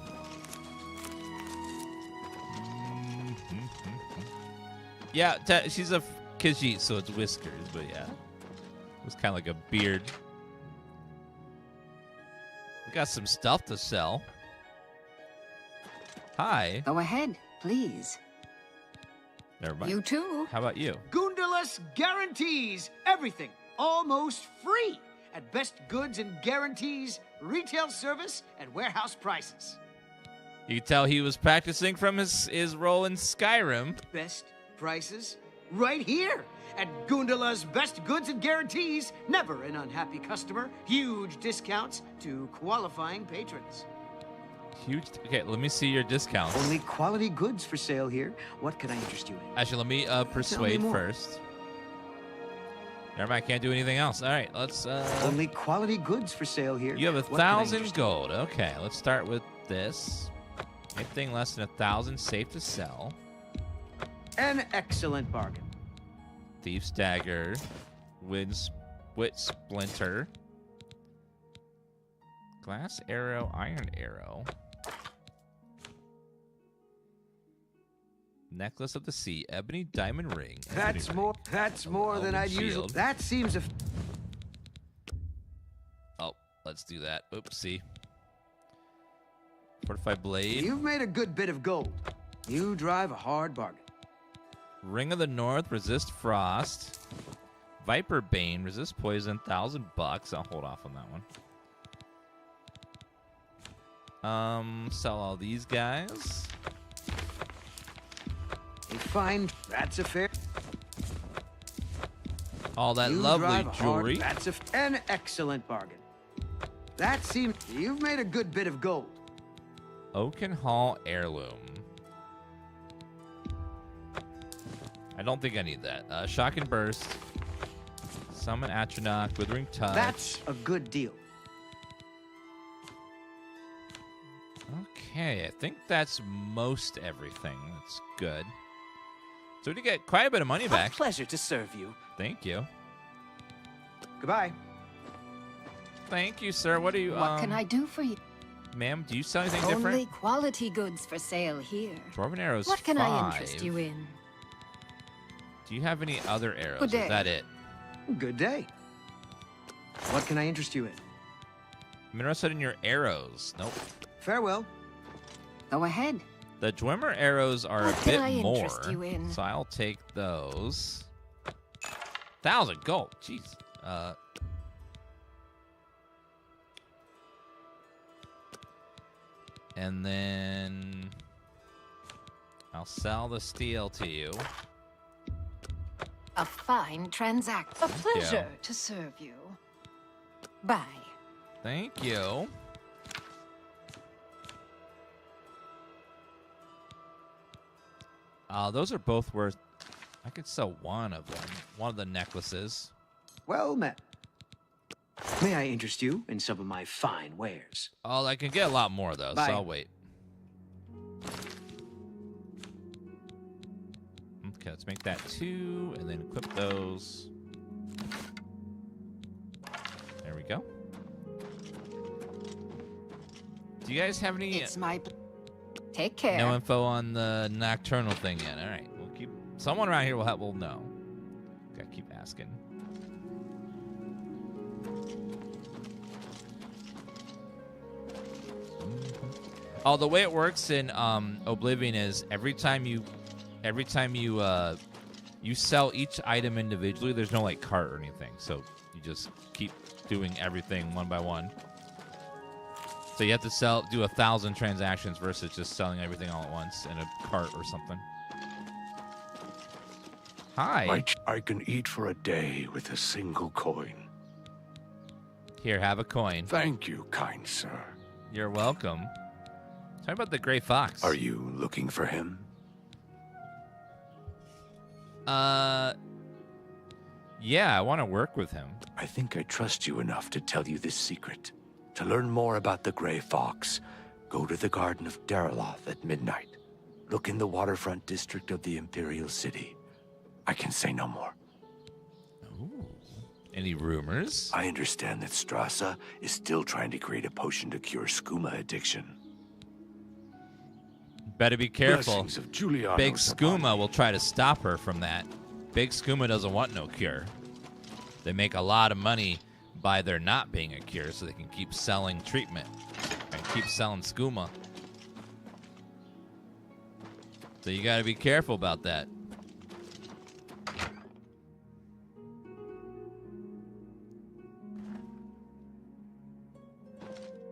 Yeah, she's a Khajiit, so it's whiskers, but yeah. It's kind of like a beard. We got some stuff to sell. Hi. Go ahead, please. Never mind. You too. How about you? Goondalus guarantees everything almost free at Best Goods and Guarantees, retail service, and warehouse prices. You can tell he was practicing from his role in Skyrim. Best prices right here at Goondala's Best Goods and Guarantees. Never an unhappy customer. Huge discounts to qualifying patrons. Huge. Okay, let me see your discounts. Only quality goods for sale here. What can I interest you in? Actually, let me persuade first. Never mind, I can't do anything else. All right, let's... Only quality goods for sale here. You have 1,000 gold. Okay, let's start with this. Anything less than 1,000, safe to sell. An excellent bargain. Thief's Dagger. Wit Splinter. Glass Arrow, Iron Arrow. Necklace of the Sea, Ebony Diamond Ring. That's more than I'd usually. That seems Oh, let's do that. Oopsie. Fortified Blade. You've made a good bit of gold. You drive a hard bargain. Ring of the North, resist frost. Viper Bane, resist poison, $1,000. I'll hold off on that one. Sell all these guys. Fine, that's a fair. All that lovely jewelry. That's an excellent bargain. That seems you've made a good bit of gold. Oakenhall Heirloom. I don't think I need that. Shock and Burst. Summon Atronach, Withering Touch. That's a good deal. Okay, I think that's most everything. That's good. So we did get quite a bit of money back. A pleasure to serve you. Thank you. Goodbye. Thank you, sir. What do you... What can I do for you? Ma'am, do you sell anything Only different? quality goods for sale here. Dwarven arrows. What can 5. I interest you in? Do you have any other arrows? Good day. Is that it? Good day. What can I interest you in? I'm interested in your arrows. Nope. Farewell. Go ahead. The Dwemer arrows are What a can bit I more, interest you in? so I'll take those. 1,000 gold. Jeez. And then I'll sell the steel to you. A fine transaction. A pleasure to serve you. Bye. Thank you. Those are both worth... I could sell one of them. One of the necklaces. Well met. May I interest you in some of my fine wares? Oh, I can get a lot more, though, Bye. so I'll wait. Okay, let's make that 2, and then equip those. There we go. Do you guys have any... It's my... Take care. No info on the Nocturnal thing yet. All right, we'll keep... Someone around here will know. Gotta keep asking. Oh, the way it works in Oblivion is every time you sell each item individually, there's no like cart or anything. So you just keep doing everything one by one. So you have to do 1,000 transactions versus just selling everything all at once in a cart or something. Hi. I can eat for a day with a single coin. Here, have a coin. Thank you, kind sir. You're welcome. Tell me about the gray fox. Are you looking for him? Yeah, I want to work with him. I think I trust you enough to tell you this secret. To learn more about the Gray Fox, go to the Garden of Daraloth at midnight. Look in the waterfront district of the Imperial City. I can say no more. Ooh. Any rumors? I understand that Strassa is still trying to create a potion to cure skooma addiction. Better be careful. Blessings of Julianos Big upon Skooma will try to stop her from that. Big Skooma doesn't want no cure. They make a lot of money by there not being a cure, so they can keep selling treatment and keep selling skooma. So you got to be careful about that.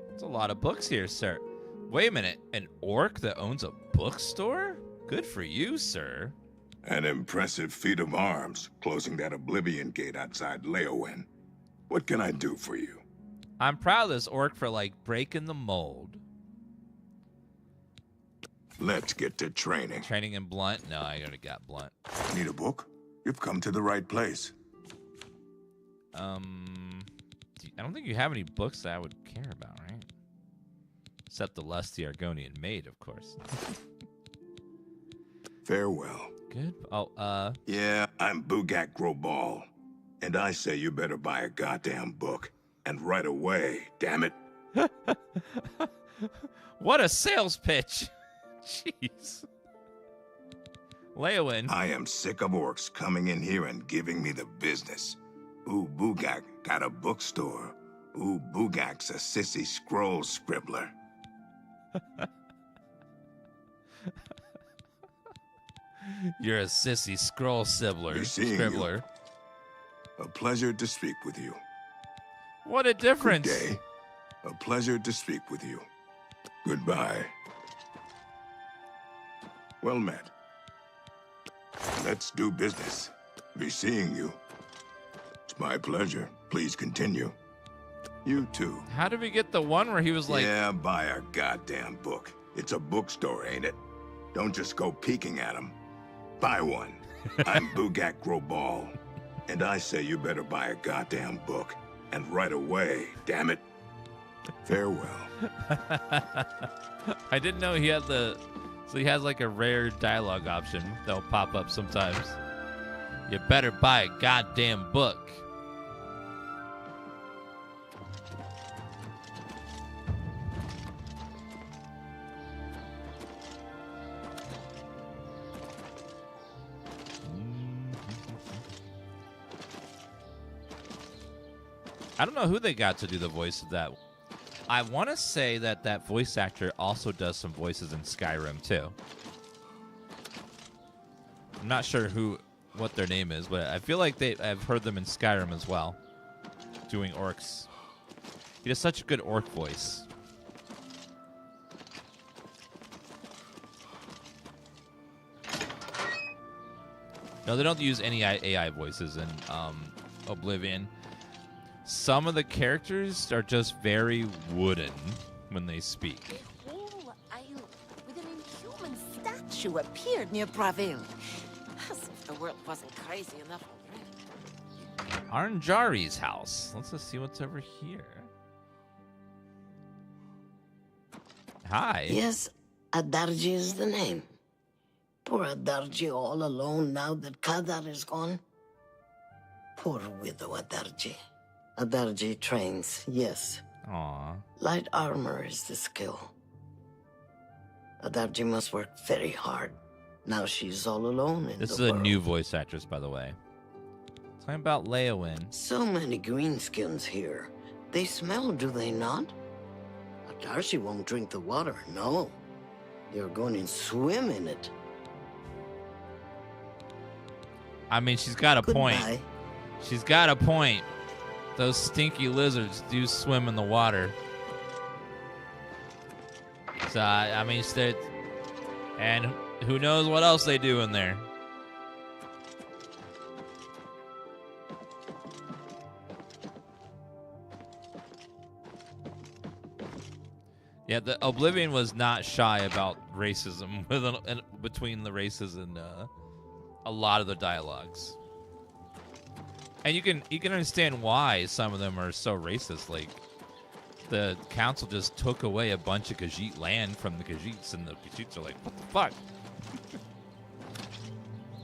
There's a lot of books here, sir. Wait a minute, an orc that owns a bookstore? Good for you, sir. An impressive feat of arms, closing that Oblivion gate outside Leyawiin. What can I do for you? I'm proud of this orc for, like, breaking the mold. Let's get to training. Training in blunt? No, I already got blunt. Need a book? You've come to the right place. I don't think you have any books that I would care about, right? Except the lusty Argonian maid, of course. Farewell. Good. Oh, Yeah, I'm Bugak Grobal. And I say you better buy a goddamn book. And right away, damn it. What a sales pitch. Jeez. Leyawiin. I am sick of orcs coming in here and giving me the business. Ooh, Bugak got a bookstore. Ooh, Bugak's a sissy scroll scribbler. You're a sissy scroll scribbler. A pleasure to speak with you. What a difference. Good day. A pleasure to speak with you. Goodbye. Well met. Let's do business. Be seeing you. It's my pleasure. Please continue. You too. How did we get the one where he was like... Yeah, buy a goddamn book. It's a bookstore, ain't it? Don't just go peeking at them. Buy one. I'm Bugak Grobal. And I say you better buy a goddamn book. And right away, damn it. Farewell. I didn't know he had the... So he has like a rare dialogue option that'll pop up sometimes. You better buy a goddamn book. I don't know who they got to do the voice of that. I want to say that that voice actor also does some voices in Skyrim too. I'm not sure what their name is, but I feel like I've heard them in Skyrim as well, doing orcs. He does such a good orc voice. No, they don't use any AI voices in Oblivion. Some of the characters are just very wooden when they speak. A whole isle with an inhuman statue appeared near Brotherhood. As if the world wasn't crazy enough already. Arnjari's house. Let's just see what's over here. Hi. Yes, Adarji is the name. Poor Adarji all alone now that Kadar is gone. Poor widow Adarji. Adarji trains, yes. Aww. Light armor is the skill. Adarji must work very hard. Now she's all alone in This is the a world. new voice actress, by the way. Talking about Leyawiin. So many greenskins here. They smell, do they not? Adarji won't drink the water, no. You're going to swim in it. I mean, she's got a point. Goodbye. She's got a point. Those stinky lizards do swim in the water. So, I mean, and who knows what else they do in there. Yeah, the Oblivion was not shy about racism between the races and a lot of the dialogues. And you can understand why some of them are so racist. Like, the council just took away a bunch of Khajiit land from the Khajiits, and the Khajiits are like, what the fuck?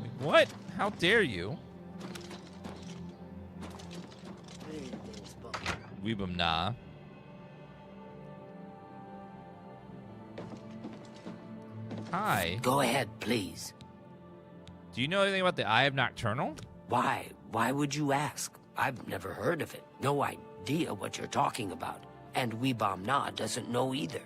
Like, what? How dare you? Weebum nah. Hi. Go ahead, please. Do you know anything about the Eye of Nocturnal? Why? Why would you ask? I've never heard of it. No idea what you're talking about. And Weebom Na doesn't know either.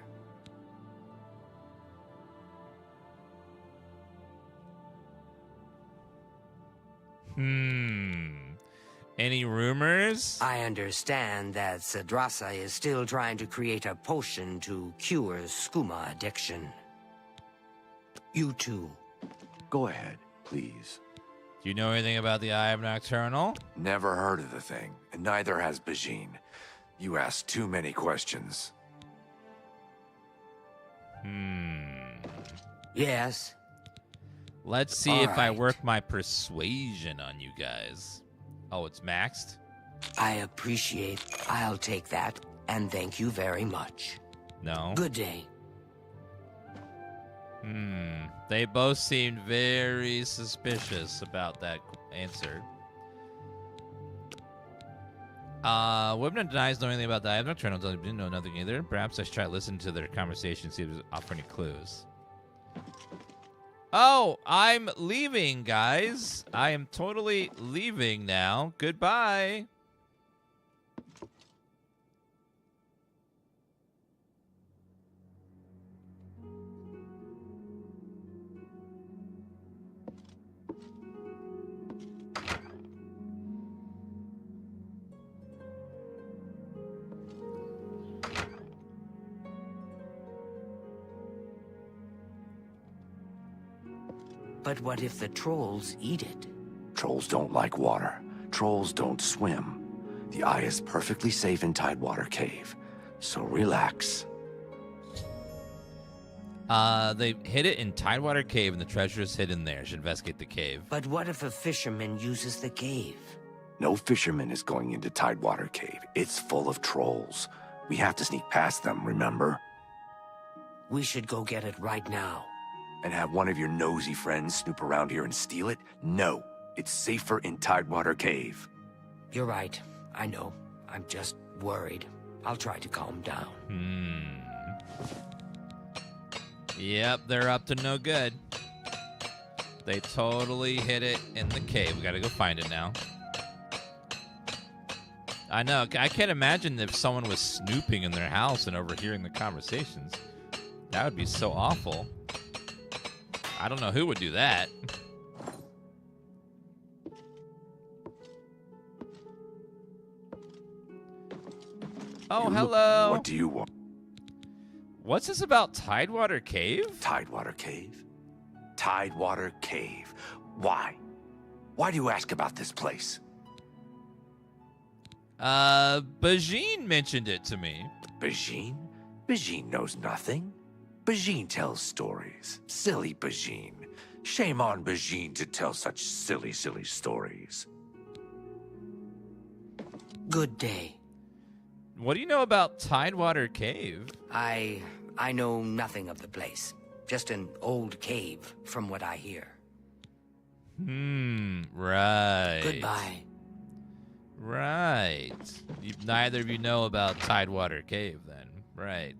Any rumors? I understand that Sadrasa is still trying to create a potion to cure skooma addiction. You too. Go ahead, please. Do you know anything about the Eye of Nocturnal? Never heard of the thing, and neither has Bajin. You ask too many questions. Yes. Let's see All if I right. work my persuasion on you guys. Oh, it's maxed? I appreciate. I'll take that, and thank you very much. No. Good day. They both seemed very suspicious about that answer. Webnet denies knowing anything about the Eye of Nocturnal. Didn't know nothing either. Perhaps I should try to listen to their conversation, see if they offer any clues. Oh, I'm leaving, guys. I am totally leaving now. Goodbye. But what if the trolls eat it? Trolls don't like water. Trolls don't swim. The eye is perfectly safe in Tidewater Cave. So relax. They hid it in Tidewater Cave, and the treasure is hidden there. Should investigate the cave. But what if a fisherman uses the cave? No fisherman is going into Tidewater Cave. It's full of trolls. We have to sneak past them, remember? We should go get it right now. And have one of your nosy friends snoop around here and steal it? No. It's safer in Tidewater Cave. You're right. I know. I'm just worried. I'll try to calm down. Yep, they're up to no good. They totally hid it in the cave. We gotta go find it now. I know. I can't imagine if someone was snooping in their house and overhearing the conversations. That would be so awful. I don't know who would do that. Oh, hello. What do you want? What's this about Tidewater Cave? Tidewater Cave? Tidewater Cave. Why? Why do you ask about this place? Bajin mentioned it to me. Bajin? Bajin knows nothing. Bajin tells stories. Silly Bajin. Shame on Bajin to tell such silly, silly stories. Good day. What do you know about Tidewater Cave? I know nothing of the place. Just an old cave, from what I hear. Right. Goodbye. Right. Neither of you know about Tidewater Cave, then. Right.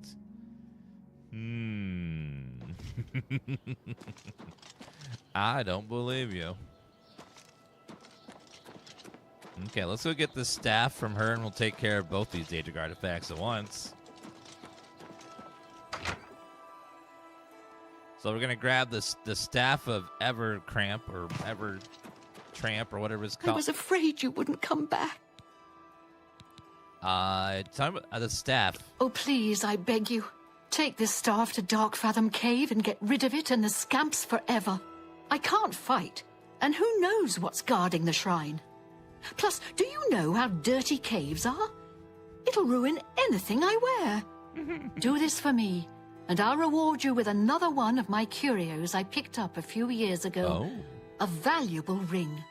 I don't believe you. Okay, let's go get the staff from her, and we'll take care of both these Daedric artifacts at once. So we're gonna grab the staff of Evercramp or Evertramp or whatever it's I called. was afraid you wouldn't come back. Tell me about the staff. Oh, please, I beg you. Take this staff to Darkfathom Cave and get rid of it and the Scamps forever. I can't fight, and who knows what's guarding the shrine. Plus, do you know how dirty caves are? It'll ruin anything I wear. Do this for me, and I'll reward you with another one of my curios I picked up a few years ago. Oh. A valuable ring.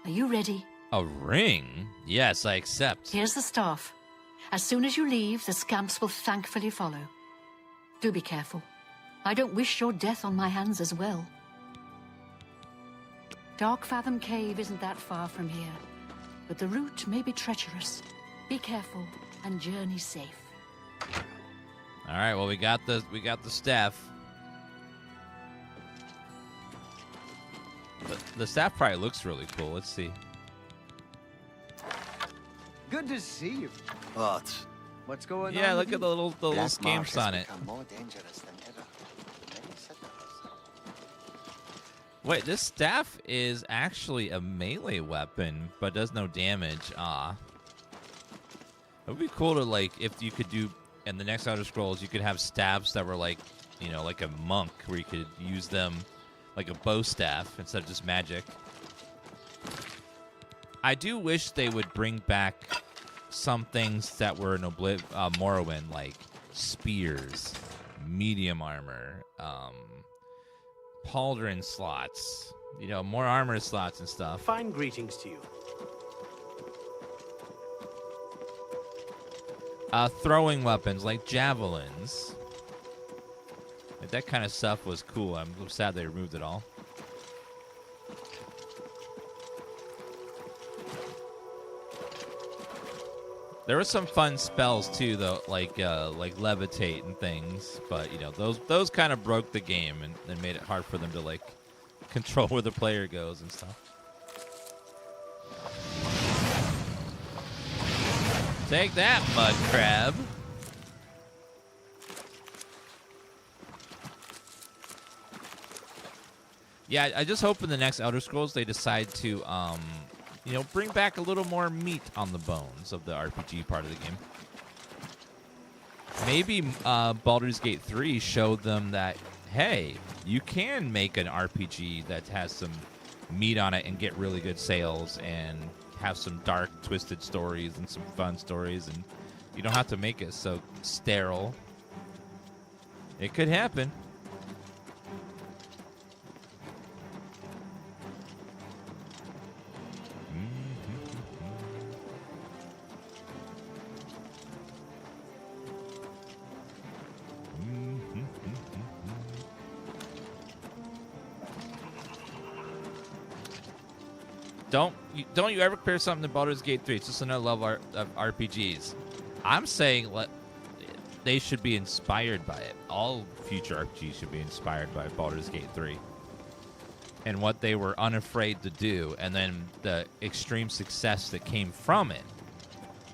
Are you ready? A ring? Yes, I accept. Here's the staff. As soon as you leave, the Scamps will thankfully follow. Do be careful. I don't wish your death on my hands as well. Darkfathom Cave isn't that far from here, but the route may be treacherous. Be careful and journey safe. All right. Well, we got the staff. The staff probably looks really cool. Let's see. Good to see you. What? What's going on? Yeah, look with at the little Black scamps Mark on has it. become more dangerous than ever. Many settlers. Wait, this staff is actually a melee weapon, but does no damage. Ah. It would be cool to, like, if you could do, in the next Elder Scrolls, you could have staffs that were like, you know, like a monk, where you could use them like a bow staff instead of just magic. I do wish they would bring back some things that were in Morrowind, like spears, medium armor, pauldron slots, you know, more armor slots and stuff. Fine greetings to you. Throwing weapons like javelins. Like, that kind of stuff was cool. I'm sad they removed it all. There were some fun spells too, though, like levitate and things. But you know, those kind of broke the game and made it hard for them to like control where the player goes and stuff. Take that, mud crab. Yeah, I just hope in the next Elder Scrolls they decide to, you know, bring back a little more meat on the bones of the RPG part of the game. Maybe Baldur's Gate 3 showed them that, hey, you can make an RPG that has some meat on it and get really good sales and have some dark, twisted stories and some fun stories, and you don't have to make it so sterile. It could happen. Don't you ever compare something to Baldur's Gate 3. It's just another level of RPGs. I'm saying they should be inspired by it. All future RPGs should be inspired by Baldur's Gate 3. And what they were unafraid to do, and then the extreme success that came from it.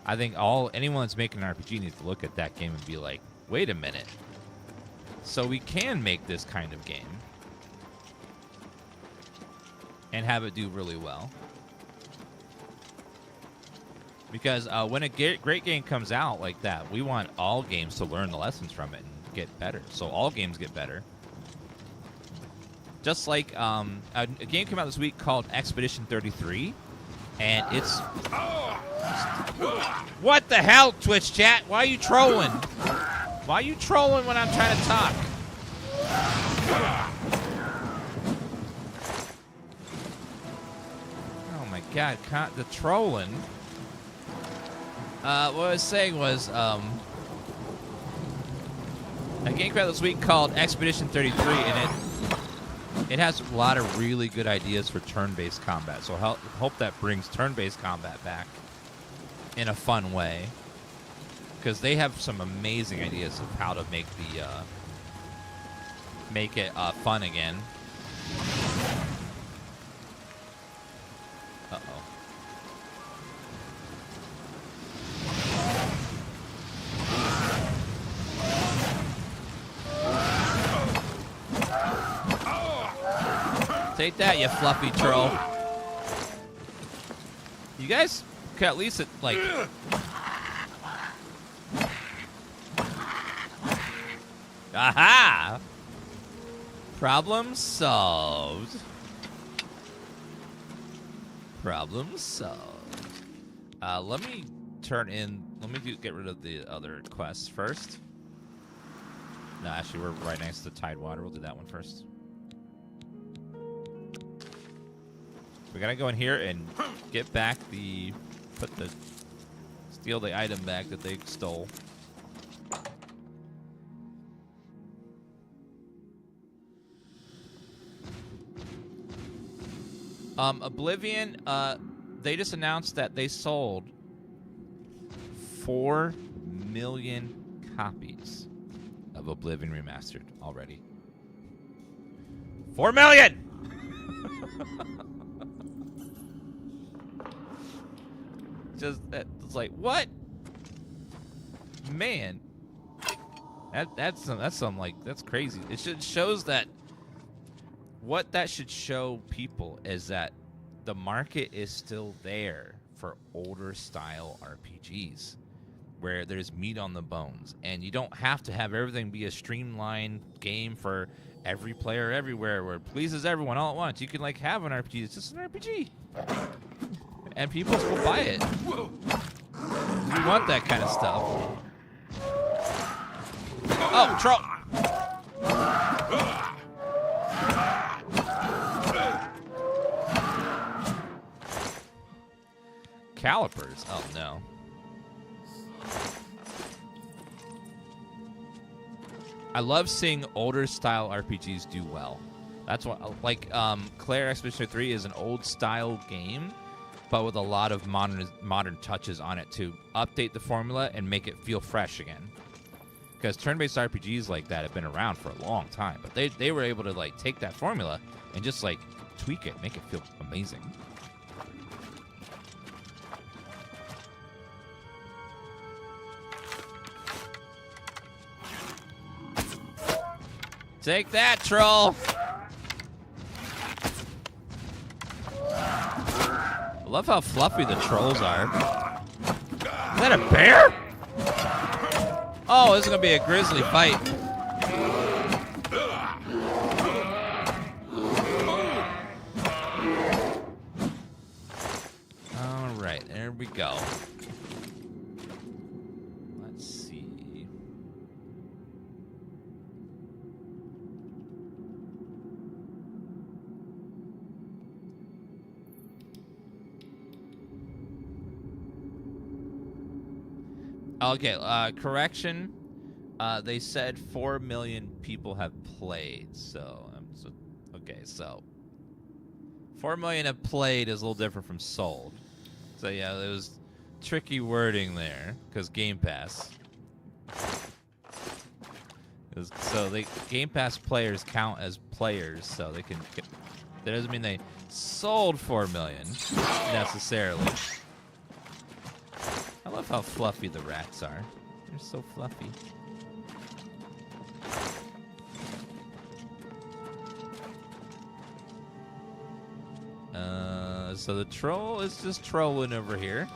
I think anyone that's making an RPG needs to look at that game and be like, wait a minute. So we can make this kind of game and have it do really well. Because when a great game comes out like that, we want all games to learn the lessons from it and get better. So all games get better. Just like a game came out this week called Expedition 33, and it's... What the hell, Twitch chat? Why are you trolling? Why are you trolling when I'm trying to talk? Oh my god, the trolling. What I was saying was, a game came out this week called Expedition 33, and it has a lot of really good ideas for turn-based combat. So hope that brings turn-based combat back in a fun way, because they have some amazing ideas of how to make it fun again. Uh-oh. Take that, you fluffy troll. You guys could at least, like... Aha! Problem solved. Problem solved. Let me get rid of the other quests first. No, actually, we're right next to Tidewater. We'll do that one first. We gotta go in here and get back steal the item back that they stole. Oblivion, they just announced that they sold 4 million copies of Oblivion Remastered already. 4 million! It's like, what? Man. That's crazy. It shows that what that should show people is that the market is still there for older style RPGs where there's meat on the bones, and you don't have to have everything be a streamlined game for every player everywhere where it pleases everyone all at once. You can like have an RPG. It's just an RPG, and people will buy it. You want that kind of stuff. Oh, troll! Calipers. Oh no. I love seeing older style RPGs do well. That's what, like, Claire Expedition 3 is an old style game, but with a lot of modern touches on it to update the formula and make it feel fresh again. Because turn-based RPGs like that have been around for a long time, but they were able to like take that formula and just like tweak it, make it feel amazing. Take that, troll! I love how fluffy the trolls are. Is that a bear? Oh, this is gonna be a grizzly fight. All right, there we go. Let's see. Okay, correction. They said 4 million people have played, so 4 million have played is a little different from sold. So yeah, there was tricky wording there because Game Pass. Game Pass players count as players, so they can. That doesn't mean they sold 4 million necessarily. I love how fluffy the rats are. They're so fluffy. So the troll is just trolling over here.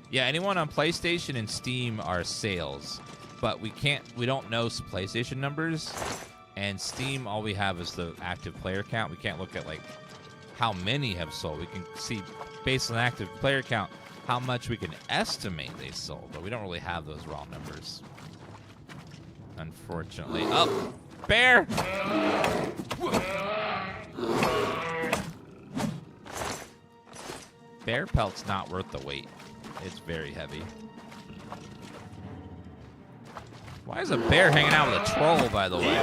Yeah, anyone on PlayStation and Steam are sales, but we don't know PlayStation numbers. And Steam, all we have is the active player count. We can't look at like how many have sold. We can see based on active player count how much we can estimate they sold, but we don't really have those raw numbers, unfortunately. Oh, bear! Bear pelt's not worth the weight. It's very heavy. Why is a bear hanging out with a troll, by the way?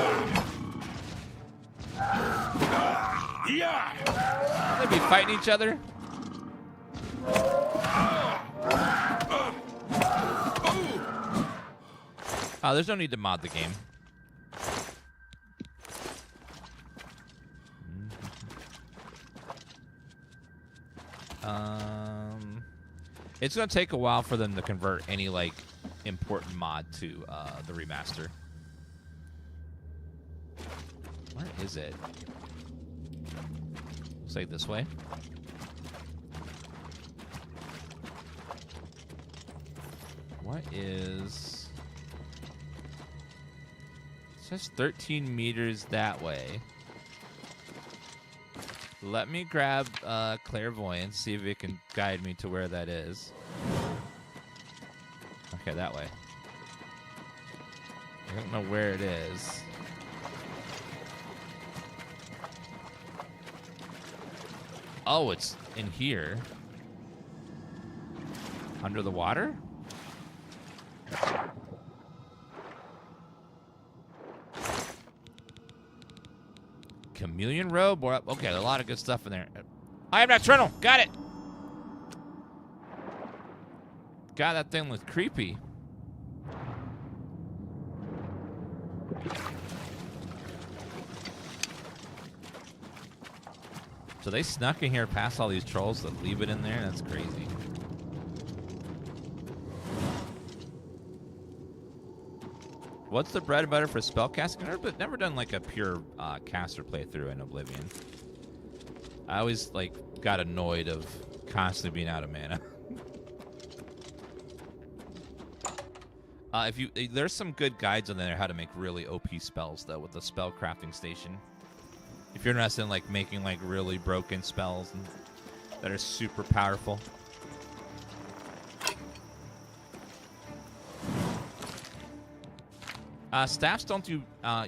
They be fighting each other? Oh, there's no need to mod the game. It's gonna take a while for them to convert any like important mod to the remaster. Where is it? Looks like this way. What is... It says 13 meters that way. Let me grab Clairvoyance, see if it can guide me to where that is. Okay, that way. I don't know where it is. Oh, it's in here. Under the water? Chameleon robe? Okay, a lot of good stuff in there. Eye of Nocturnal! Got it! God, that thing was creepy. So they snuck in here past all these trolls that leave it in there? That's crazy. What's the bread and butter for spellcasting? I've never done like a pure caster playthrough in Oblivion. I always like got annoyed of constantly being out of mana. There's some good guides on there how to make really OP spells though with the spell crafting station. If you're interested in like making like really broken spells that are super powerful. Staffs don't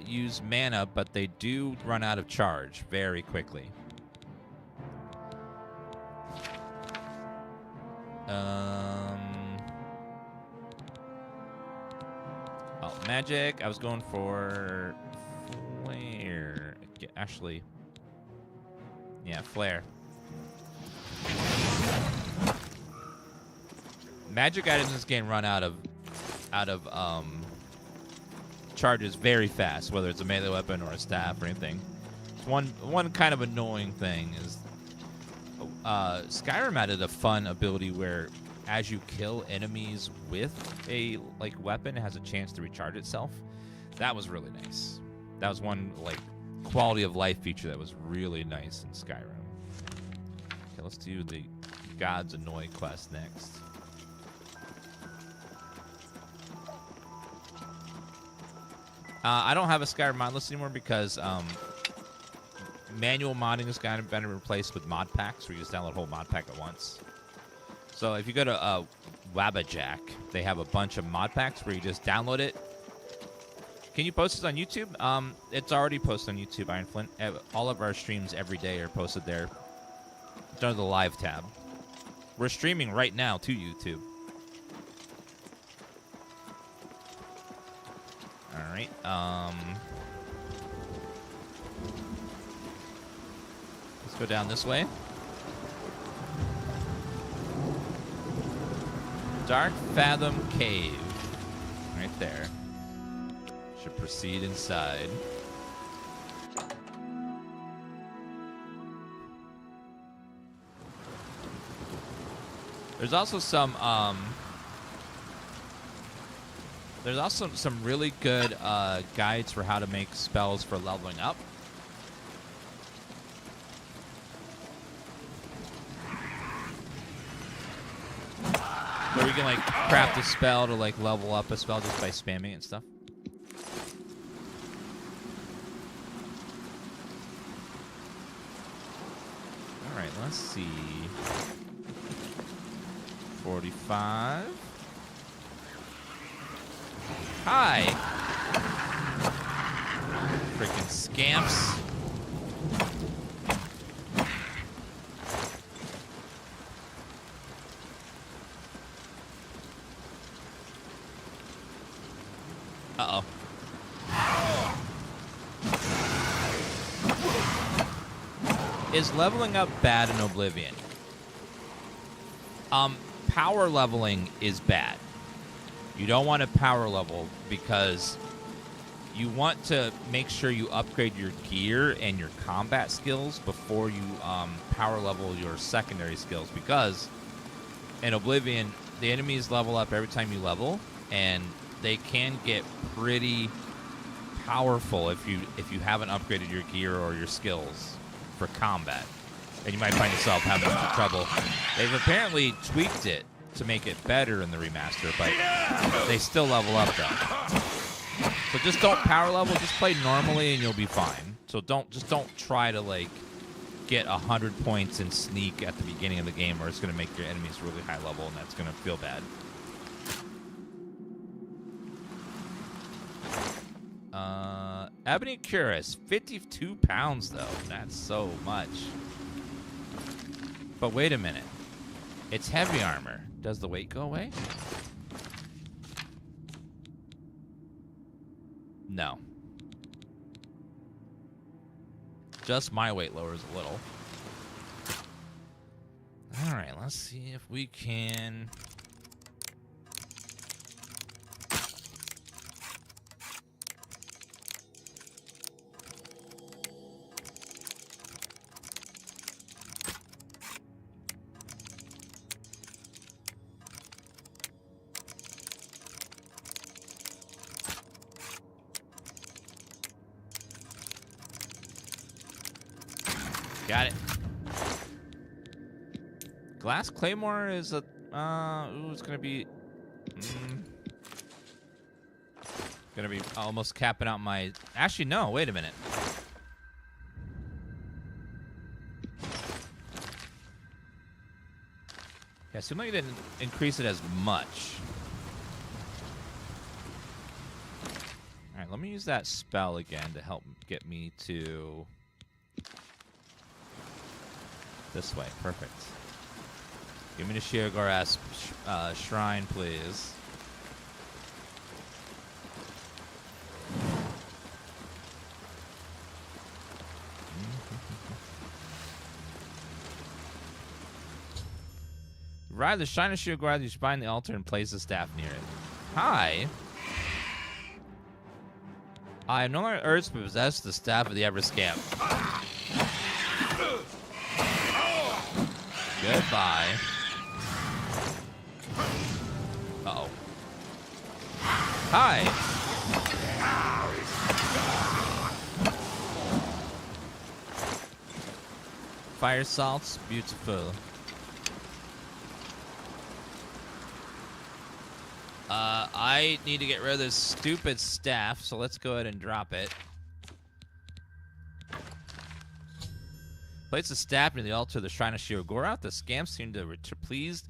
use mana, but they do run out of charge very quickly. Oh, magic. I was going for flare. Actually, yeah, flare. Magic items in this game run out of charges very fast, whether it's a melee weapon or a staff or anything. It's one kind of annoying thing is Skyrim added a fun ability where as you kill enemies with a like weapon, it has a chance to recharge itself. That was really nice. That was one like quality of life feature that was really nice in Skyrim. Okay, let's do the Gods Annoy quest next. I don't have a Skyrim mod list anymore because manual modding has kind of been replaced with mod packs where you just download a whole mod pack at once. So if you go to Wabajack, they have a bunch of mod packs where you just download it. Can you post this on YouTube? It's already posted on YouTube, Iron Flint. All of our streams every day are posted there. It's under the live tab. We're streaming right now to YouTube. All right. Let's go down this way. Dark Fathom Cave. Right there. Should proceed inside. There's also some really good guides for how to make spells for leveling up. Where you can like craft a spell to like level up a spell just by spamming it and stuff. All right, let's see. 45. Hi. Freaking scamps. Uh-oh. Is leveling up bad in Oblivion? Power leveling is bad. You don't want to power level because you want to make sure you upgrade your gear and your combat skills before you power level your secondary skills, because in Oblivion, the enemies level up every time you level, and they can get pretty powerful if you haven't upgraded your gear or your skills for combat. And you might find yourself having some trouble. They've apparently tweaked it to make it better in the remaster, but they still level up though. So just don't power level, just play normally and you'll be fine. So don't try to like get 100 points in sneak at the beginning of the game, or it's going to make your enemies really high level and that's going to feel bad. Ebony Cuirass, 52 pounds though. That's so much. But wait a minute. It's heavy armor. Does the weight go away? No. Just my weight lowers a little. All right, let's see if we can... Got it. Glass Claymore is a... ooh, it's gonna be... gonna be almost capping out my... Actually, no, wait a minute. Yeah, seemed like it didn't increase it as much. Alright, let me use that spell again to help get me to... this way. Perfect. Give me the Sheogorath shrine, please. Ride the shrine of Sheogorath, you should find the altar and place the staff near it. Hi. I am no longer urged to possess the staff of the Ever Scamp. Goodbye. Uh-oh. Hi. Fire salts, beautiful. I need to get rid of this stupid staff, so let's go ahead and drop it. Place the staff near the altar of the Shrine of Sheogorath. The Scamps seem to be pleased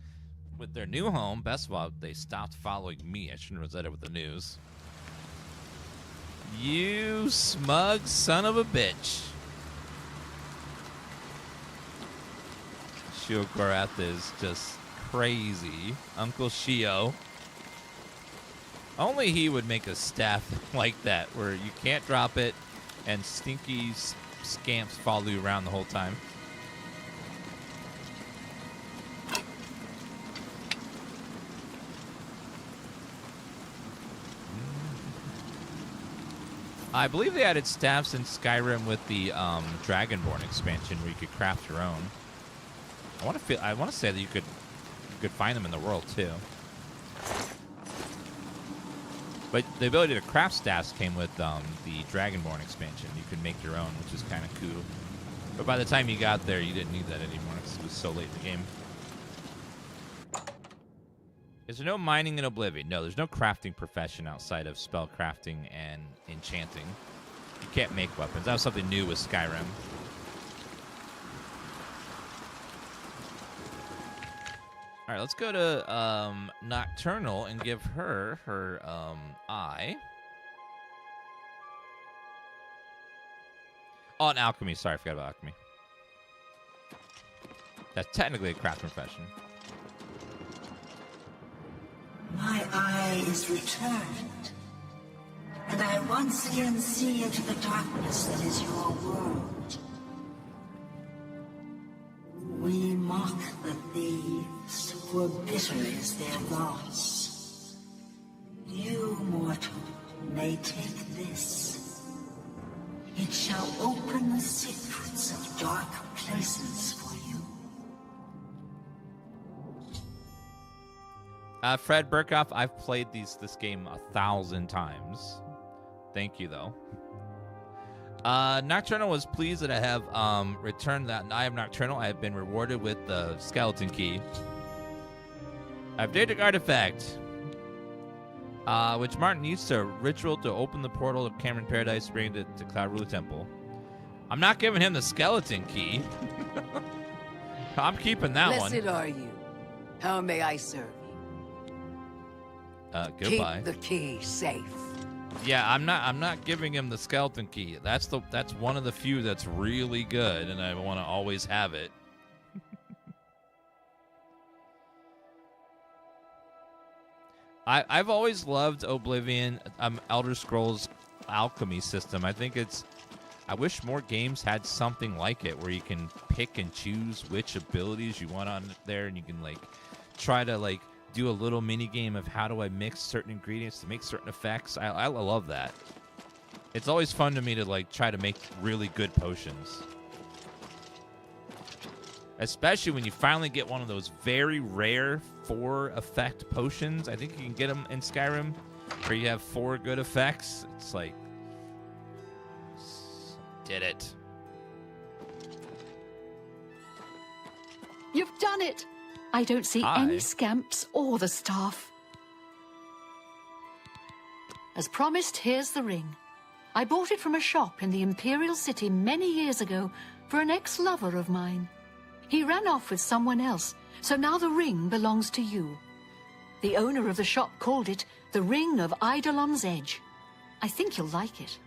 with their new home. Best of all, they stopped following me. I shouldn't have said it with the news. You smug son of a bitch. Sheogorath is just crazy. Uncle Sheo. Only he would make a staff like that, where you can't drop it, and stinky Scamps follow you around the whole time. I believe they added staffs in Skyrim with the Dragonborn expansion, where you could craft your own. I want to say that you could find them in the world too. But the ability to craft staffs came with the Dragonborn expansion. You could make your own, which is kind of cool. But by the time you got there, you didn't need that anymore because it was so late in the game. Is there no mining in Oblivion? No, there's no crafting profession outside of spell crafting and enchanting. You can't make weapons. That was something new with Skyrim. All right, let's go to Nocturnal and give her her eye. Oh, and alchemy. Sorry, I forgot about alchemy. That's technically a craft profession. My eye is returned, and I once again see into the darkness that is your world. We mock the thieves, for bitter is their loss. You, mortal, may take this. It shall open the secrets of dark places for you. Fred Burkhoff, I've played this game 1,000 times. Thank you, though. Nocturnal was pleased that I have returned that Eye of Nocturnal. I have been rewarded with the skeleton key. I've dated an artifact, which Martin needs to ritual to open the portal of Cameron Paradise, bring to Cloud Ruler Temple. I'm not giving him the skeleton key. I'm keeping that one. Blessed are you. How may I serve you? Goodbye. Keep the key safe. Yeah, I'm not giving him the skeleton key. That's one of the few that's really good, and I want to always have it. I've always loved Oblivion, Elder Scrolls alchemy system. I think I wish more games had something like it, where you can pick and choose which abilities you want on there, and you can try to do a little mini game of how do I mix certain ingredients to make certain effects. I love that. It's always fun to me to try to make really good potions. Especially when you finally get one of those very rare 4 effect potions. I think you can get them in Skyrim, where you have 4 good effects. It's like, did it. You've done it! I don't see any scamps or the staff. As promised, here's the ring. I bought it from a shop in the Imperial City many years ago for an ex-lover of mine. He ran off with someone else, so now the ring belongs to you. The owner of the shop called it the Ring of Eidolon's Edge. I think you'll like it.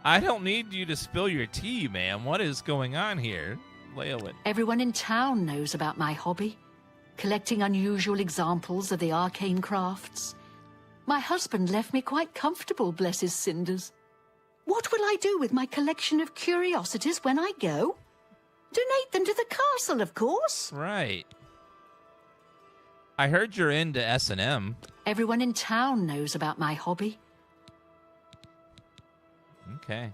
I don't need you to spill your tea, ma'am. What is going on here? Leyawiin. Everyone in town knows about my hobby, collecting unusual examples of the arcane crafts. My husband left me quite comfortable, bless his cinders. What will I do with my collection of curiosities when I go? Donate them to the castle, of course. Right. I heard you're into S&M. Everyone in town knows about my hobby. Okay.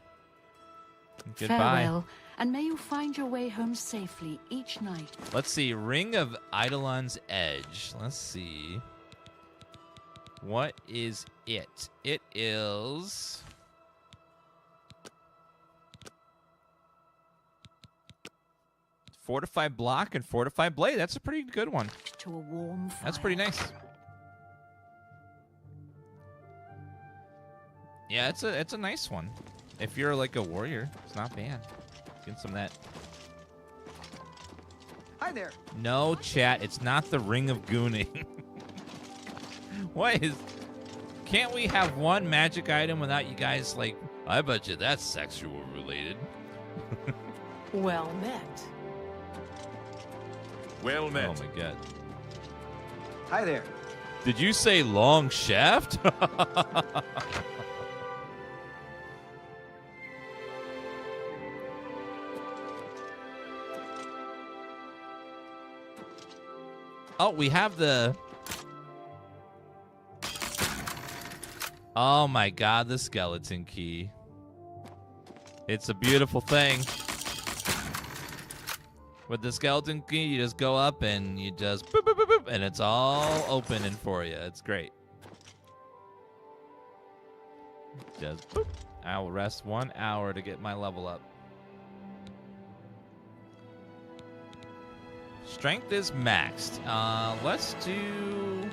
Goodbye. Farewell, and may you find your way home safely each night. Let's see. Ring of Eidolon's Edge. Let's see. What is it? It is... Fortified block and fortified blade. That's a pretty good one. To a warm fire. That's pretty nice. Yeah, it's a nice one. If you're like a warrior, it's not bad. Get some of that. Hi there. No, chat. It's not the Ring of Gooning. What is... Can't we have one magic item without you guys, like... I bet you that's sexual related. Well met. Well met. Oh my god. Hi there. Did you say long shaft? Oh, we have the... Oh my god, the skeleton key. It's a beautiful thing. With the skeleton key, you just go up and you just boop, boop, boop, boop, and it's all opening for you. It's great. Just boop. I will rest 1 hour to get my level up. Strength is maxed. Let's do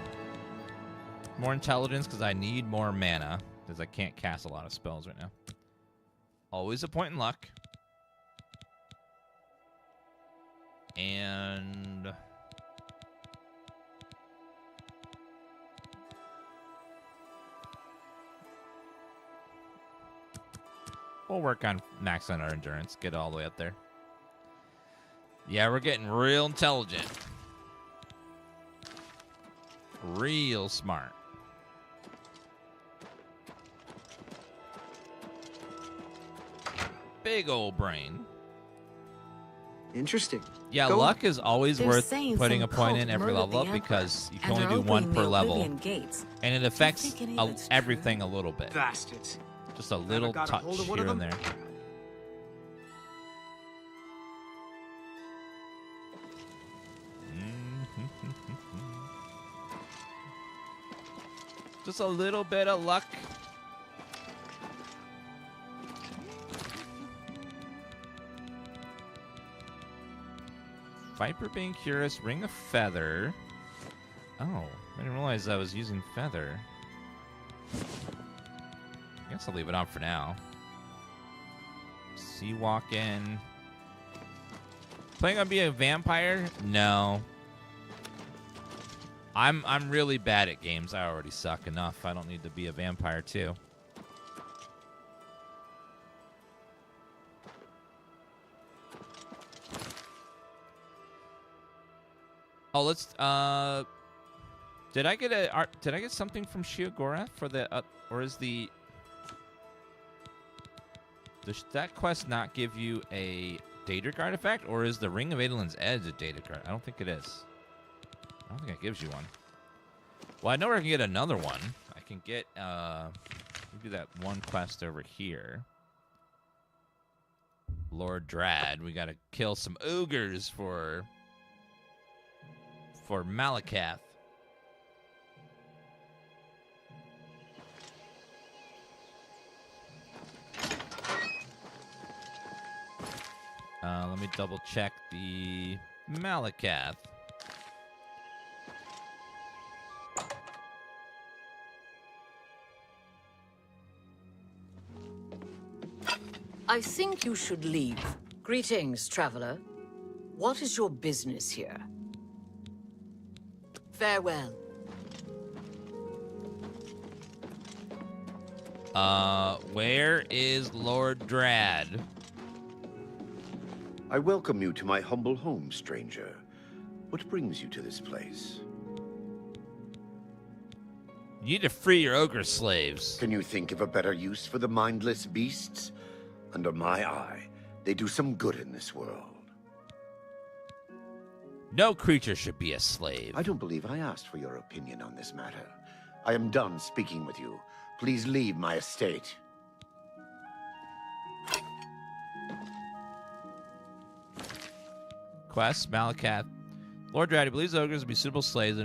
more intelligence because I need more mana because I can't cast a lot of spells right now. Always a point in luck. And we'll work on maxing our endurance, get all the way up there. Yeah, we're getting real intelligent. Real smart. Big old brain. Interesting. Yeah, Go luck on. is always They're worth saying putting a some point cult in every murdered level the up because you can Emperor, only and do are one opening per the level. Oblivion gates. And it affects think any of it's true? everything a little bit. Bastards. Just a little got a touch hold of one here of and them? there. Just a little bit of luck. Viper being curious, ring of feather. Oh, I didn't realize I was using feather. I guess I'll leave it on for now. Sea walking. Planning on being a vampire? No. I'm really bad at games. I already suck enough. I don't need to be a vampire too. Oh, let's did I get something from Shiogora for the or is the does that quest not give you a Data Guard effect, or is the Ring of Eidolon's Edge a Data Guard? I don't think it is. I don't think it gives you one. Well, I know where I can get another one. I can get do that one quest over here. Lord Drad. We gotta kill some ogres for Malacath. Let me double check the Malacath. I think you should leave. Greetings, traveler. What is your business here? Farewell. Where is Lord Drad? I welcome you to my humble home, stranger. What brings you to this place? You need to free your ogre slaves. Can you think of a better use for the mindless beasts? Under my eye, they do some good in this world. No creature should be a slave. I don't believe I asked for your opinion on this matter. I am done speaking with you. Please leave my estate. Quest, Malacath. Lord Drad, he believes ogres will be suitable slaves,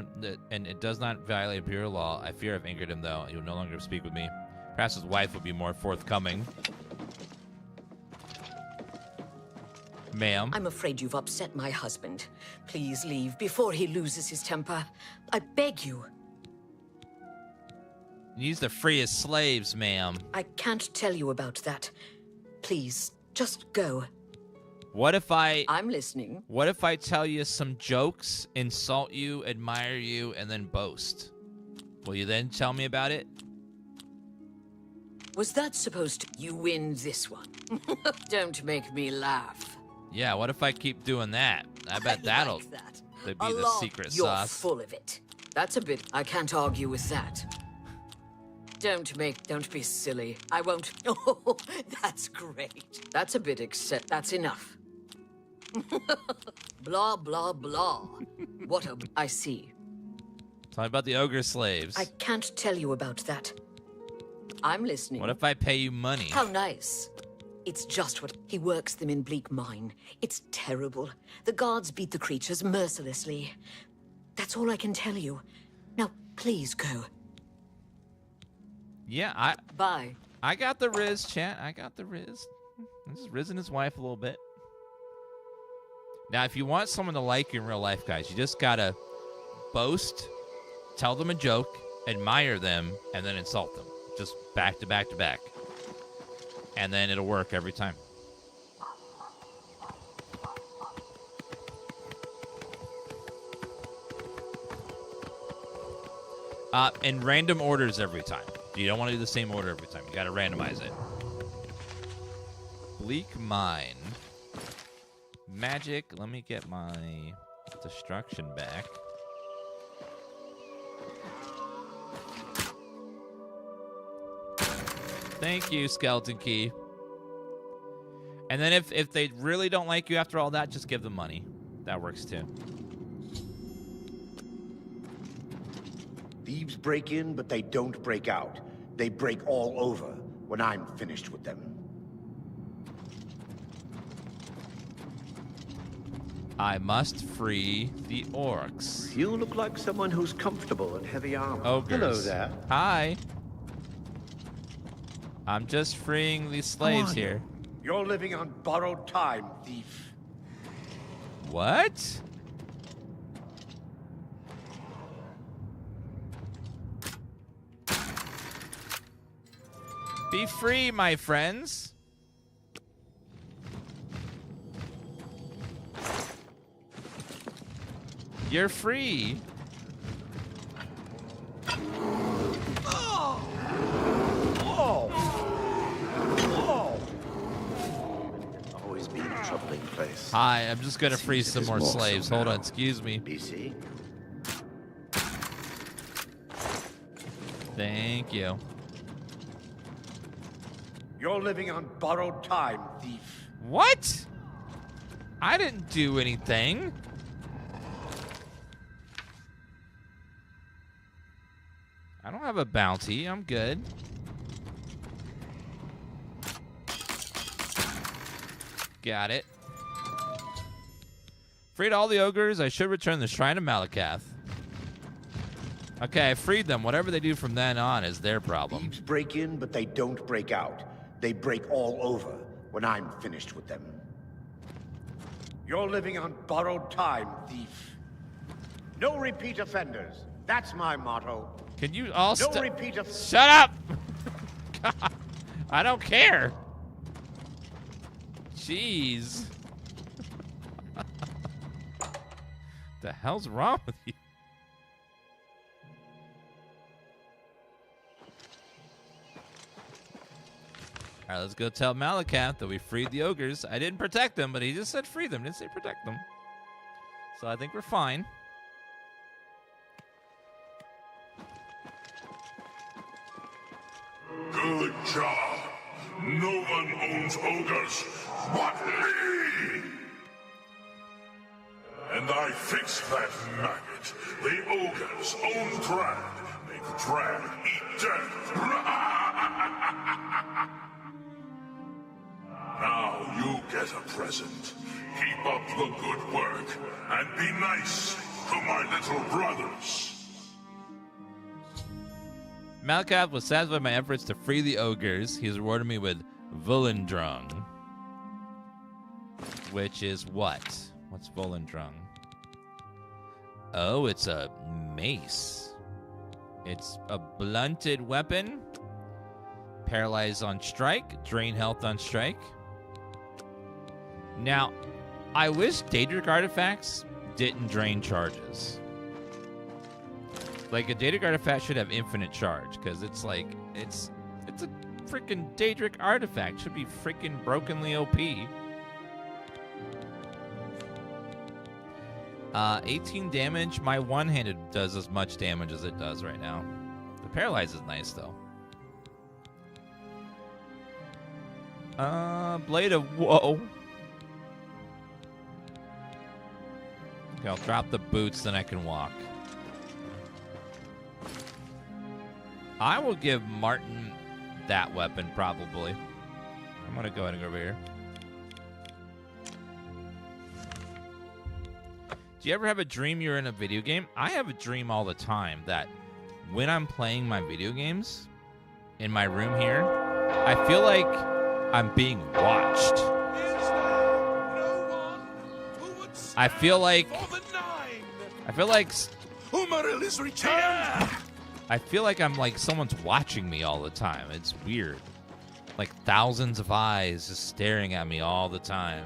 and it does not violate imperial law. I fear I've angered him, though. He will no longer speak with me. Perhaps his wife will be more forthcoming. Ma'am. I'm afraid you've upset my husband. Please leave before he loses his temper. I beg you. He needs to free his slaves, ma'am. I can't tell you about that. Please, just go. What if I'm listening. What if I tell you some jokes, insult you, admire you, and then boast? Will you then tell me about it? Was that supposed to... You win this one. Don't make me laugh. Yeah, what if I keep doing that? I bet that'll like that. be the secret You're sauce. Full of it. That's a bit... I can't argue with that. Don't be silly. I won't... Oh, that's great. That's a bit that's enough. Blah, blah, blah. What a... I see. Tell me about the ogre slaves. I can't tell you about that. I'm listening. What if I pay you money? How nice. It's just what... He works them in bleak mine. It's terrible. The guards beat the creatures mercilessly. That's all I can tell you. Now, please go. Yeah, Bye. I got the Riz, chat. I got the Riz. This is Riz and his wife a little bit. Now, if you want someone to like you in real life, guys, you just gotta boast, tell them a joke, admire them, and then insult them. Just back to back to back. And then it'll work every time. In random orders every time. You don't want to do the same order every time. You got to randomize it. Bleak Mine. Magic. Let me get my destruction back. Thank you, Skeleton Key. And then if they really don't like you after all that, just give them money. That works too. Thieves break in, but they don't break out. They break all over when I'm finished with them. I must free the orcs. You look like someone who's comfortable in heavy armor. Ogres. Hello there. Hi. I'm just freeing these slaves here. You're living on borrowed time, thief. What? Be free, my friends. You're free. Oh! Whoa! Whoa! Always been a troubling place. Hi, I'm just gonna free some more slaves. Hold on, excuse me. BC. Thank you. You're living on borrowed time, thief. What? I didn't do anything. I don't have a bounty. I'm good. Got it. Freed all the ogres. I should return the Shrine of Malacath. Okay, I freed them. Whatever they do from then on is their problem. Thieves break in, but they don't break out. They break all over when I'm finished with them. You're living on borrowed time, thief. No repeat offenders. That's my motto. Can you all No repeat of Shut up! God, I don't care. Jeez. The hell's wrong with you? All right, let's go tell Malacath that we freed the ogres. I didn't protect them, but he just said free them. Didn't say protect them. So I think we're fine. Good job. No one owns ogres but me! And I fixed that maggot. The ogre's own drag. Make the drag eat death. Now you get a present. Keep up the good work and be nice to my little brothers. Malacath was satisfied with my efforts to free the ogres. He has rewarded me with Volendrung. Which is what? What's Volendrung? Oh, it's a mace. It's a blunted weapon. Paralyze on strike. Drain health on strike. Now, I wish Daedric artifacts didn't drain charges. Like, a Daedric artifact should have infinite charge, because it's like, it's a freaking Daedric artifact. Should be freaking brokenly OP. 18 damage. My one-handed does as much damage as it does right now. The paralyze is nice, though. Blade of Woe. Okay, I'll drop the boots, then I can walk. I will give Martin that weapon, probably. I'm going to go ahead and go over here. Do you ever have a dream you're in a video game? I have a dream all the time that when I'm playing my video games in my room here, I feel like I'm being watched. I feel like Umaril is returned! I feel like I'm like someone's watching me all the time. It's weird. Like thousands of eyes just staring at me all the time.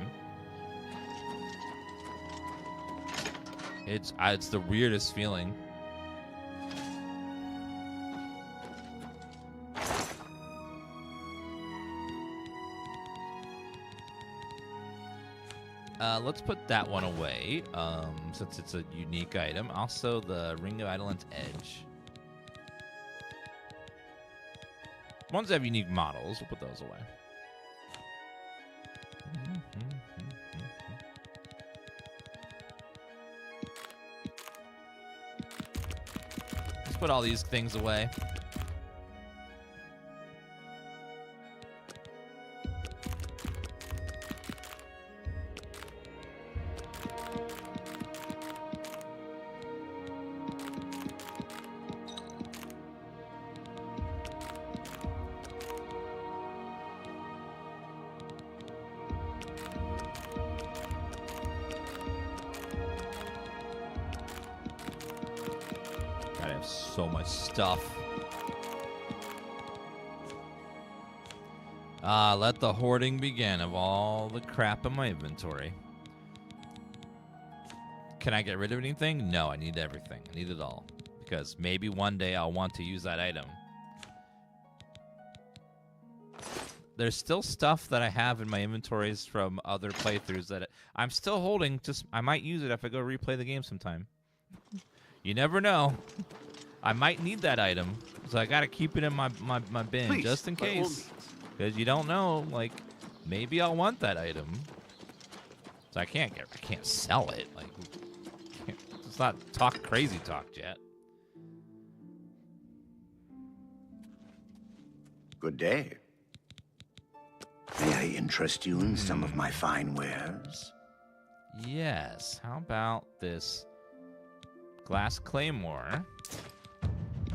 It's the weirdest feeling. Let's put that one away, since it's a unique item. Also, the Ring of Eidolon's Edge. Ones that have unique models, we'll put those away. Let's put all these things away. So much stuff. Let the hoarding begin of all the crap in my inventory. Can I get rid of anything? No, I need everything. I need it all. Because maybe one day I'll want to use that item. There's still stuff that I have in my inventories from other playthroughs that I'm still holding. Just I might use it if I go replay the game sometime. You never know. I might need that item, so I gotta keep it in my bin. Please, just in case. Because you don't know, like, maybe I'll want that item. So I can't sell it. Like, it's not crazy talk, Jet. Good day. May I interest you in some of my fine wares? Yes. How about this glass claymore?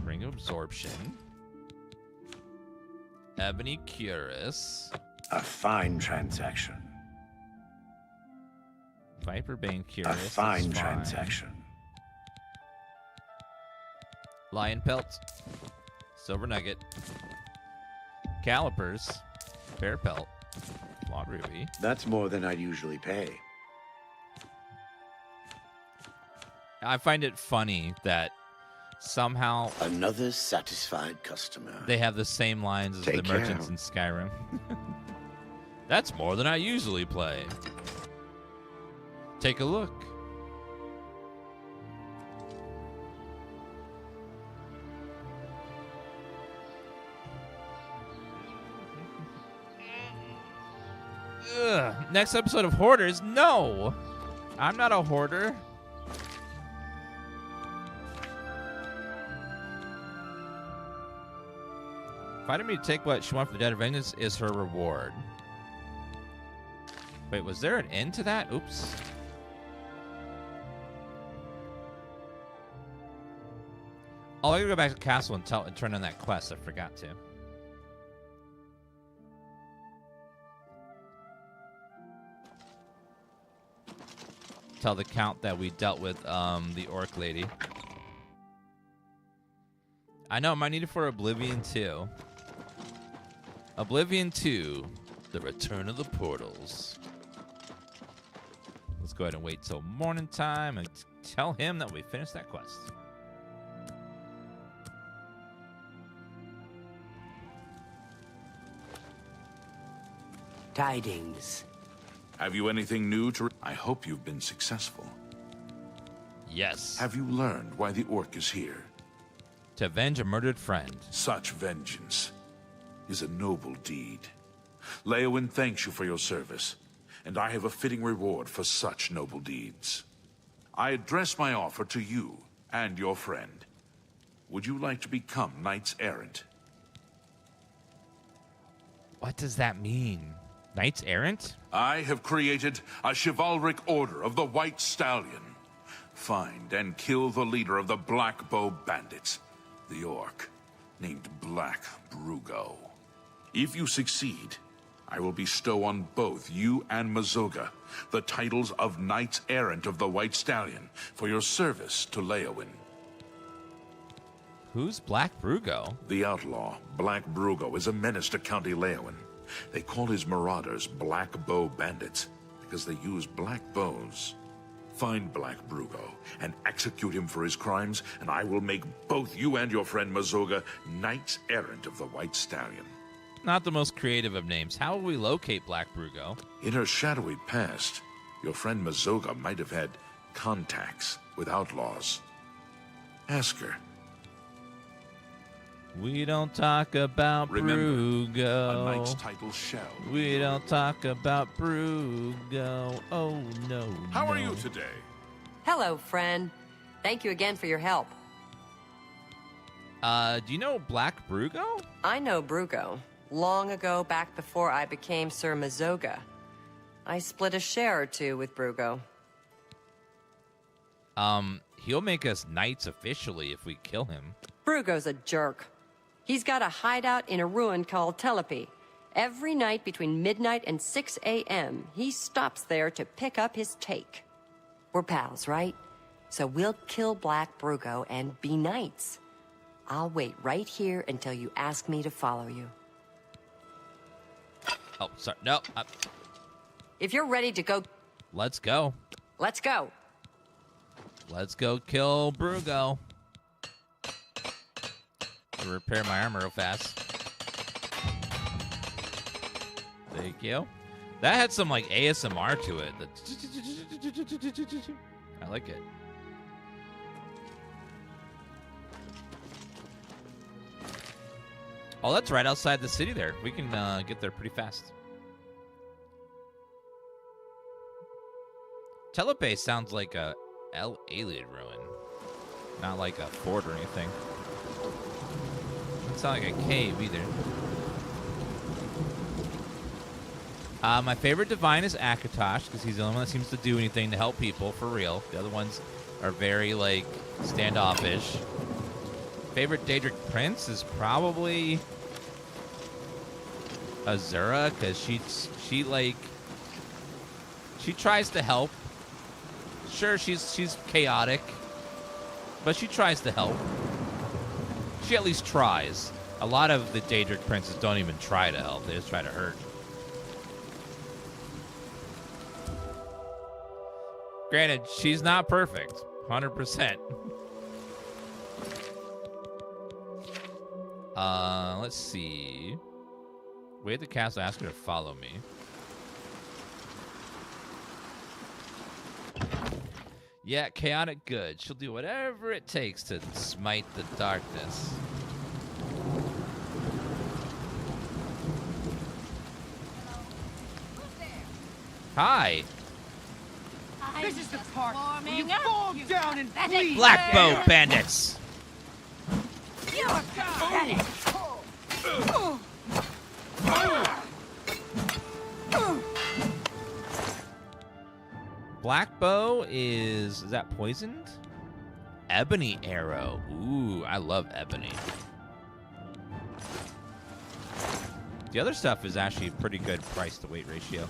Ring of Absorption. Ebony Cuirass. A fine transaction. Viper Bane Curious. A fine is transaction. Lion Pelt. Silver Nugget. Calipers. Bear Pelt. Flawed Ruby. That's more than I'd usually pay. I find it funny that somehow another satisfied customer. They have the same lines as the merchants in Skyrim. That's more than I usually play. Take a look. Ugh. Next episode of Hoarders? No! I'm not a hoarder. Invited me to take what she wanted for the Dead of Vengeance is her reward. Wait, was there an end to that? Oops. Oh, I gotta go back to the castle and turn in that quest. I forgot to. Tell the Count that we dealt with the orc lady. I know, I might need it for Oblivion 2. Oblivion 2, The Return of the Portals. Let's go ahead and wait till morning time and tell him that we finished that quest. Tidings. Have you anything new to... I hope you've been successful. Yes. Have you learned why the orc is here? To avenge a murdered friend. Such vengeance is a noble deed. Leyawiin thanks you for your service, and I have a fitting reward for such noble deeds. I address my offer to you and your friend. Would you like to become knights errant? What does that mean? Knights errant? I have created a chivalric order of the White Stallion. Find and kill the leader of the Black Bow bandits, the orc, named Black Brugo. If you succeed, I will bestow on both you and Mazoga the titles of Knights Errant of the White Stallion for your service to Leyawiin. Who's Black Brugo? The outlaw, Black Brugo, is a menace to County Leyawiin. They call his marauders Black Bow bandits because they use black bows. Find Black Brugo and execute him for his crimes, and I will make both you and your friend Mazoga Knights Errant of the White Stallion. Not the most creative of names. How will we locate Black Brugo? In her shadowy past, your friend Mazoga might have had contacts with outlaws. Ask her. We don't talk about Remember, Brugo. a knight's title shall. We don't talk about Brugo. Oh, no. How are you today? Hello, friend. Thank you again for your help. Do you know Black Brugo? I know Brugo. Long ago, back before I became Sir Mazoga. I split a share or two with Brugo. He'll make us knights officially if we kill him. Brugo's a jerk. He's got a hideout in a ruin called Telepi. Every night between midnight and 6 a.m., he stops there to pick up his take. We're pals, right? So we'll kill Black Brugo and be knights. I'll wait right here until you ask me to follow you. Oh, sorry. No. If you're ready to go... Let's go. Let's go. Let's go kill Brugo. To repair my armor real fast. Thank you. That had some like ASMR to it. I like it. Oh, that's right outside the city there. We can get there pretty fast. Telepe sounds like a alien ruin. Not like a fort or anything. Doesn't sound like a cave either. My favorite divine is Akatosh, because he's the only one that seems to do anything to help people, for real. The other ones are very, like, standoffish. Favorite Daedric Prince is probably Azura, because she tries to help, Sure, she's chaotic, but she tries to help. She at least tries. A lot of the Daedric princes don't even try to help. They just try to hurt. Granted, she's not perfect. 100%. Let's see. Wait at the castle, ask her to follow me. Yeah, chaotic good. She'll do whatever it takes to smite the darkness. Hi. This is the part where you fall down and bleed. Black bow bandits. Black bow is that poisoned? Ebony arrow. Ooh, I love ebony. The other stuff is actually a pretty good price to weight ratio.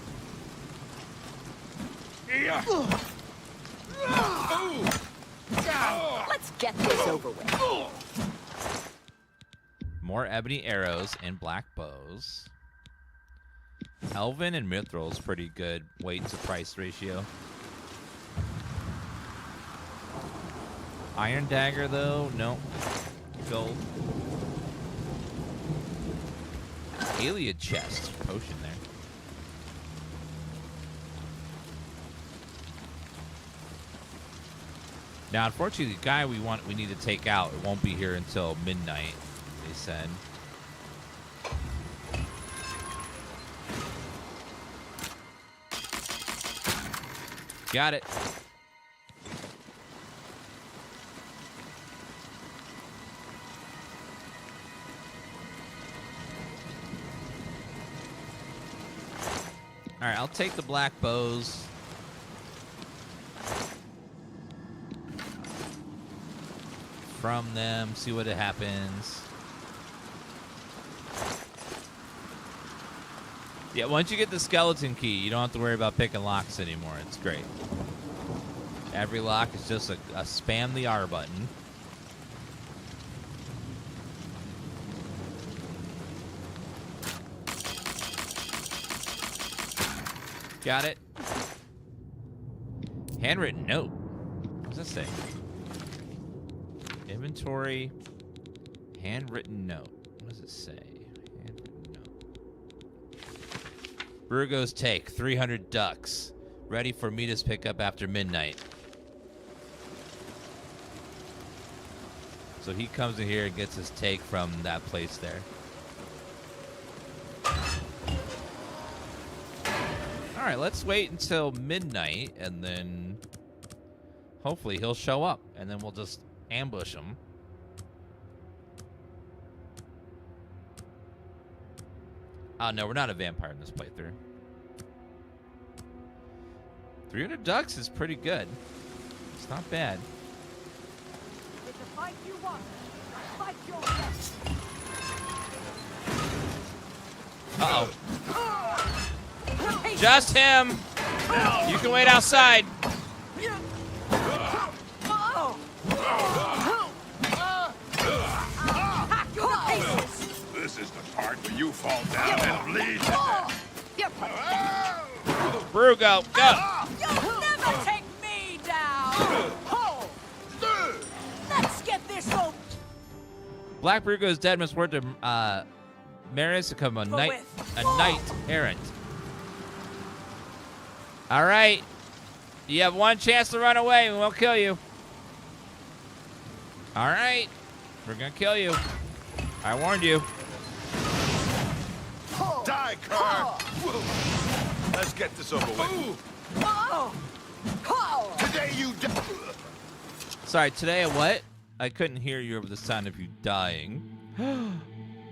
Let's get this over with. More ebony arrows and black bows. Elven and Mithril's pretty good weight to price ratio. Iron dagger though, no. Gold. Alien chest, potion there. Now, unfortunately, the guy we need to take out, it won't be here until midnight, they said. Got it. All right, I'll take the black bows. From them, see what happens. Yeah, once you get the skeleton key, you don't have to worry about picking locks anymore. It's great. Every lock is just a spam the R button. Got it. Handwritten note. What does that say? Inventory. Handwritten note. What does it say? Handwritten note. Burgo's take. 300 ducks. Ready for Mita's pickup after midnight. So he comes in here and gets his take from that place there. All right, let's wait until midnight, and then hopefully he'll show up, and then we'll just ambush him. Oh, no, we're not a vampire in this playthrough. 300 ducks is pretty good. It's not bad. It's the fight you want. Fight your best. Uh-oh. Just him. You can wait outside. This is the part where you fall down and bleed. Brugo, go. You'll never take me down. Let's get this over. Black Brugo is dead. Must word to Marius to become a knight errant. All right. You have one chance to run away, and we'll kill you. All right. We're going to kill you. I warned you. Die, Car! Let's get this over with. Today you die. Sorry, today a what? I couldn't hear you over the sound of you dying.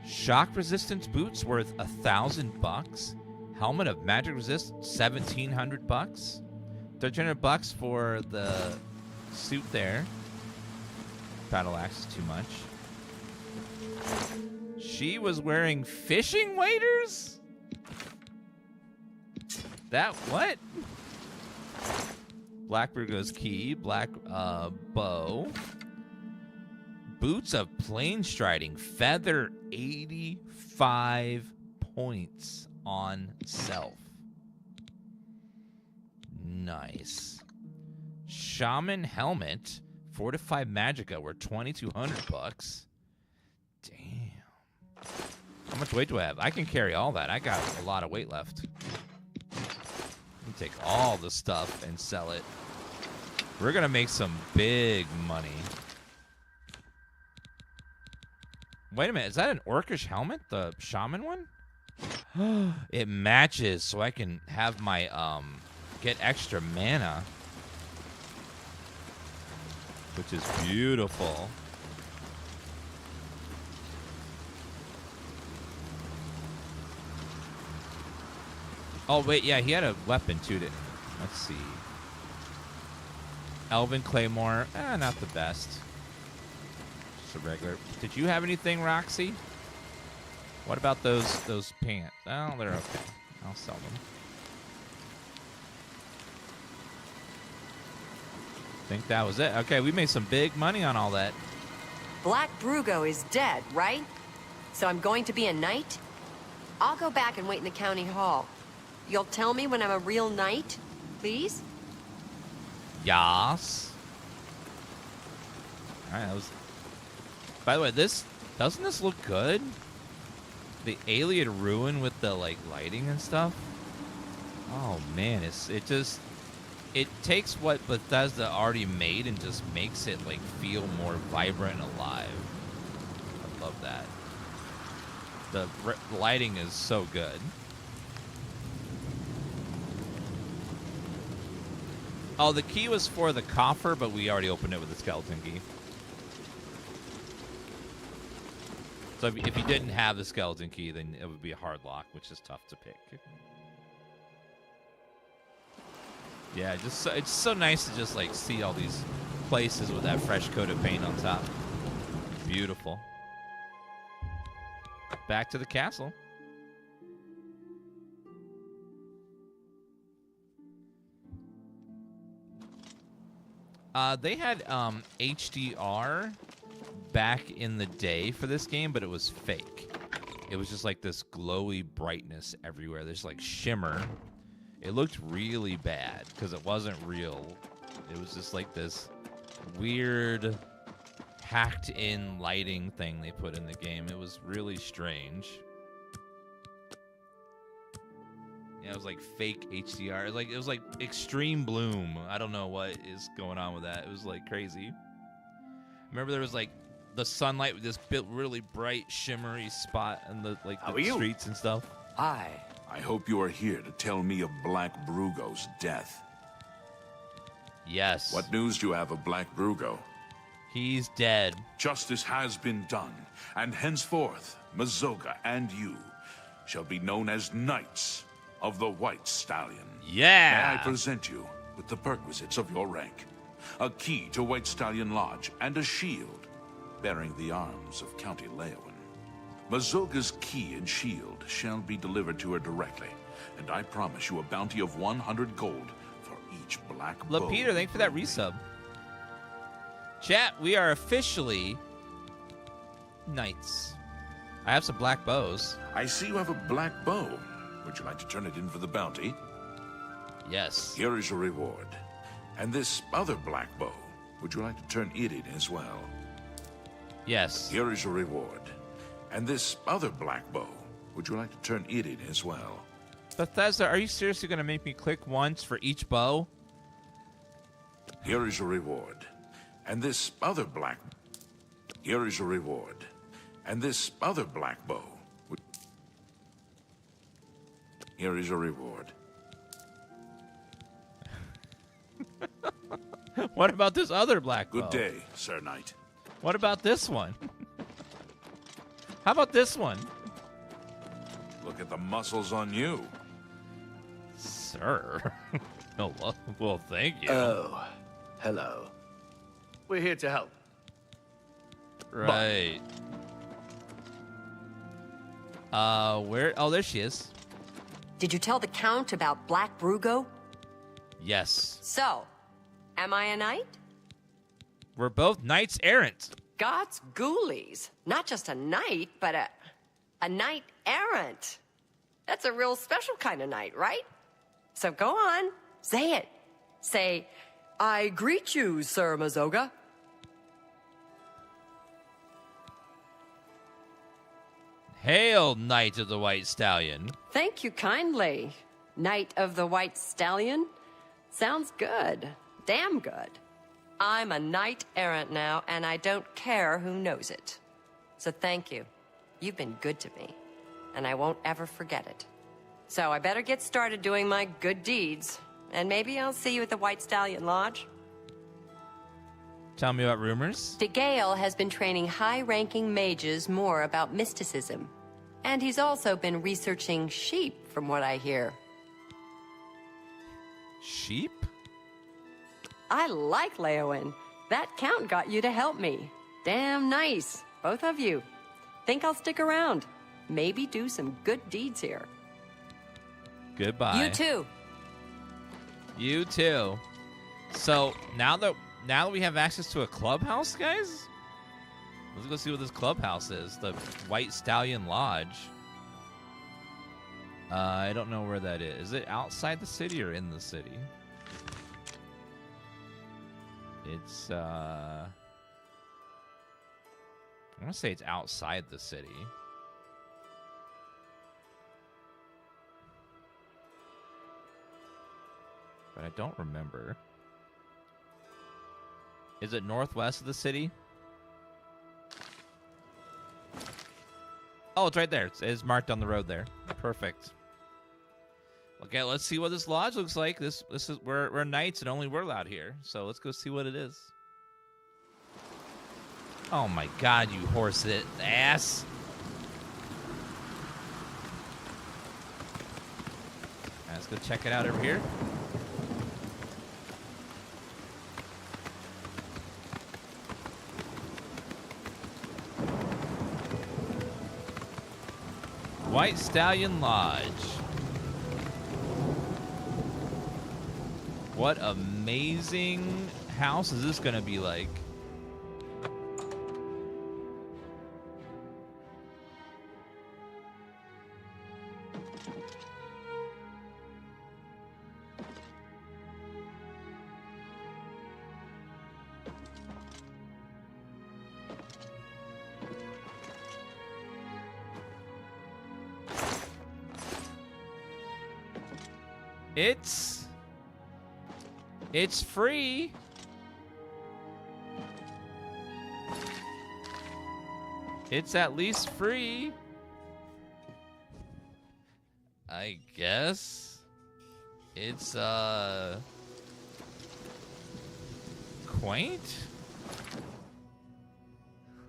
Shock resistance boots worth $1,000. Helmet of magic resist, $1,700. $1,300 for the suit there. Battle axe is too much. She was wearing fishing waders? That what? Black Brugo's key, black bow. Boots of plain striding, feather 85 points on self. Nice. Shaman helmet, fortified magicka, we're 2,200 bucks. Damn. How much weight do I have? I can carry all that. I got a lot of weight left. Let me take all the stuff and sell it. We're gonna make some big money. Wait a minute, is that an orcish helmet? The shaman one? It matches, so I can have my get extra mana. Which is beautiful. Oh wait, yeah, he had a weapon too, didn't he? Let's see. Elven Claymore, not the best. Just a regular. Did you have anything, Roxy? What about those pants? Oh, they're okay. I'll sell them. Think that was it. Okay, we made some big money on all that. Black Brugo is dead, right? So I'm going to be a knight? I'll go back and wait in the county hall. You'll tell me when I'm a real knight, please? Yas. All right, that was... By the way, doesn't this look good? The alien ruin with the like lighting and stuff. Oh man, it takes what Bethesda already made and just makes it like feel more vibrant and alive. I love that. The lighting is so good. Oh, the key was for the coffer, but we already opened it with the skeleton key. So if you didn't have the skeleton key, then it would be a hard lock, which is tough to pick. Yeah, it's so nice to just like see all these places with that fresh coat of paint on top. Beautiful. Back to the castle. They had HDR back in the day for this game, but it was fake. It was just like this glowy brightness everywhere. There's like shimmer. It looked really bad because it wasn't real. It was just like this weird hacked in lighting thing they put in the game. It was really strange. Yeah, it was like fake HDR. It was like extreme bloom. I don't know what is going on with that. It was like crazy. Remember there was like the sunlight with this really bright shimmery spot in the streets and stuff. Hi. I hope you are here to tell me of Black Brugo's death. Yes. What news do you have of Black Brugo? He's dead. Justice has been done, and henceforth, Mazoga and you shall be known as Knights of the White Stallion. Yeah! May I present you with the perquisites of your rank. A key to White Stallion Lodge and a shield bearing the arms of County Leyawiin. Mazoga's key and shield shall be delivered to her directly, and I promise you a bounty of 100 gold for each black bow. Peter, thanks for that resub. Chat, we are officially knights. I have some black bows. I see you have a black bow. Would you like to turn it in for the bounty? Yes. Here is your reward. And this other black bow, would you like to turn it in as well? Yes. Here is your reward. And this other black bow, would you like to turn it in as well? Bethesda, are you seriously going to make me click once for each bow? Here is your reward. And this other black... Here is your reward. And this other black bow... Here is your reward. What about this other black bow? Good day, Sir Knight. What about this one? How about this one? Look at the muscles on you. Sir. Well, thank you. Oh, hello. We're here to help. Right. Where? Oh, there she is. Did you tell the Count about Black Brugo? Yes. So, Am I a knight? We're both knights errant. God's ghoulies. Not just a knight, but a knight errant. That's a real special kind of knight, right? So go on, say it. Say, I greet you, Sir Mazoga. Hail, Knight of the White Stallion. Thank you kindly, Knight of the White Stallion. Sounds good. Damn good. I'm a knight errant now, and I don't care who knows it. So thank you. You've been good to me, and I won't ever forget it. So I better get started doing my good deeds, and maybe I'll see you at the White Stallion Lodge. Tell me about rumors. DeGale has been training high-ranking mages more about mysticism. And he's also been researching sheep, from what I hear. Sheep? I like Leyawiin. That count got you to help me. Damn nice, both of you. Think I'll stick around. Maybe do some good deeds here. Goodbye. You too. You too. So now that we have access to a clubhouse, guys, let's go see what this clubhouse is. The White Stallion Lodge. I don't know where that is. Is it outside the city or in the city? It's I want to say it's outside the city. But I don't remember. Is it northwest of the city? Oh, it's right there. It's marked on the road there. Perfect. Okay, let's see what this lodge looks like. This is we're knights and only we're allowed here. So let's go see what it is. Oh my God, you horse ass! Let's go check it out over here. White Stallion Lodge. What amazing house is this gonna be like? It's free. It's at least free. I guess. It's quaint.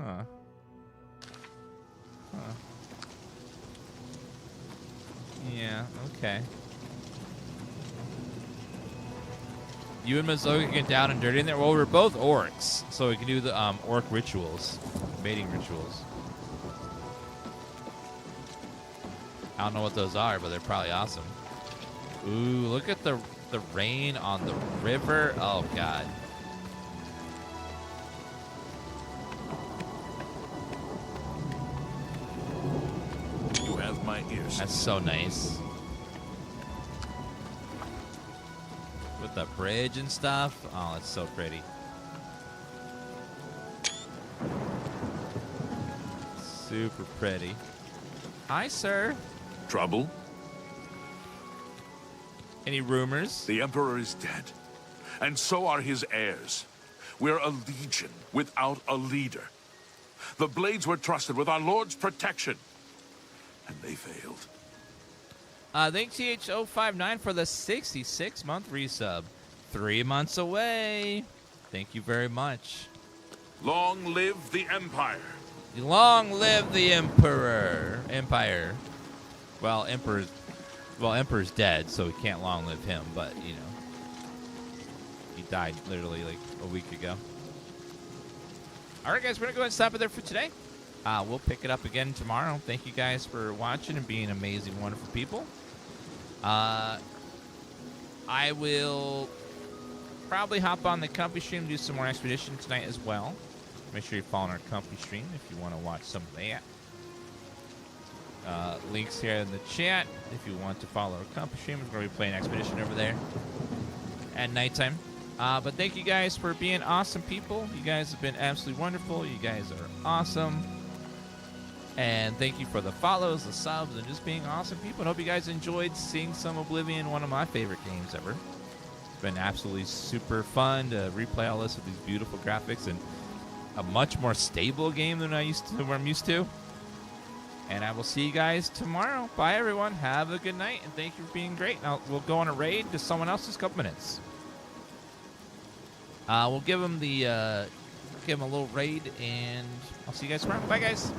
Huh. Yeah, okay. You and Mazoga get down and dirty in there? Well, we're both orcs, so we can do the orc rituals. Mating rituals. I don't know what those are, but they're probably awesome. Ooh, look at the rain on the river. Oh, God. You have my ears. That's so nice. With the bridge and stuff. Oh, it's so pretty. Super pretty. Hi, sir. Trouble? Any rumors? The Emperor is dead, and so are his heirs. We're a legion without a leader. The Blades were trusted with our Lord's protection, and they failed. Thank TH059 for the 66-month resub. 3 months away. Thank you very much. Long live the Empire. Long live the Emperor. Empire. Well, Emperor's dead, so we can't long live him, but, you know. He died literally like a week ago. All right, guys, we're going to go ahead and stop it there for today. We'll pick it up again tomorrow. Thank you guys for watching and being amazing, wonderful people. I will probably hop on the Comfy stream, do some more Expedition tonight as well. Make sure you follow our Comfy stream if you want to watch some of that. Links here in the chat if you want to follow our Comfy stream. We're going to be playing Expedition over there at nighttime. But thank you guys for being awesome people. You guys have been absolutely wonderful. You guys are awesome. And thank you for the follows, the subs, and just being awesome people. I hope you guys enjoyed seeing some Oblivion, one of my favorite games ever. It's been absolutely super fun to replay all this with these beautiful graphics and a much more stable game than I'm used to. And I will see you guys tomorrow. Bye, everyone. Have a good night, and thank you for being great. Now we'll go on a raid to someone else's couple minutes. We'll give them a little raid, and I'll see you guys tomorrow. Bye, guys.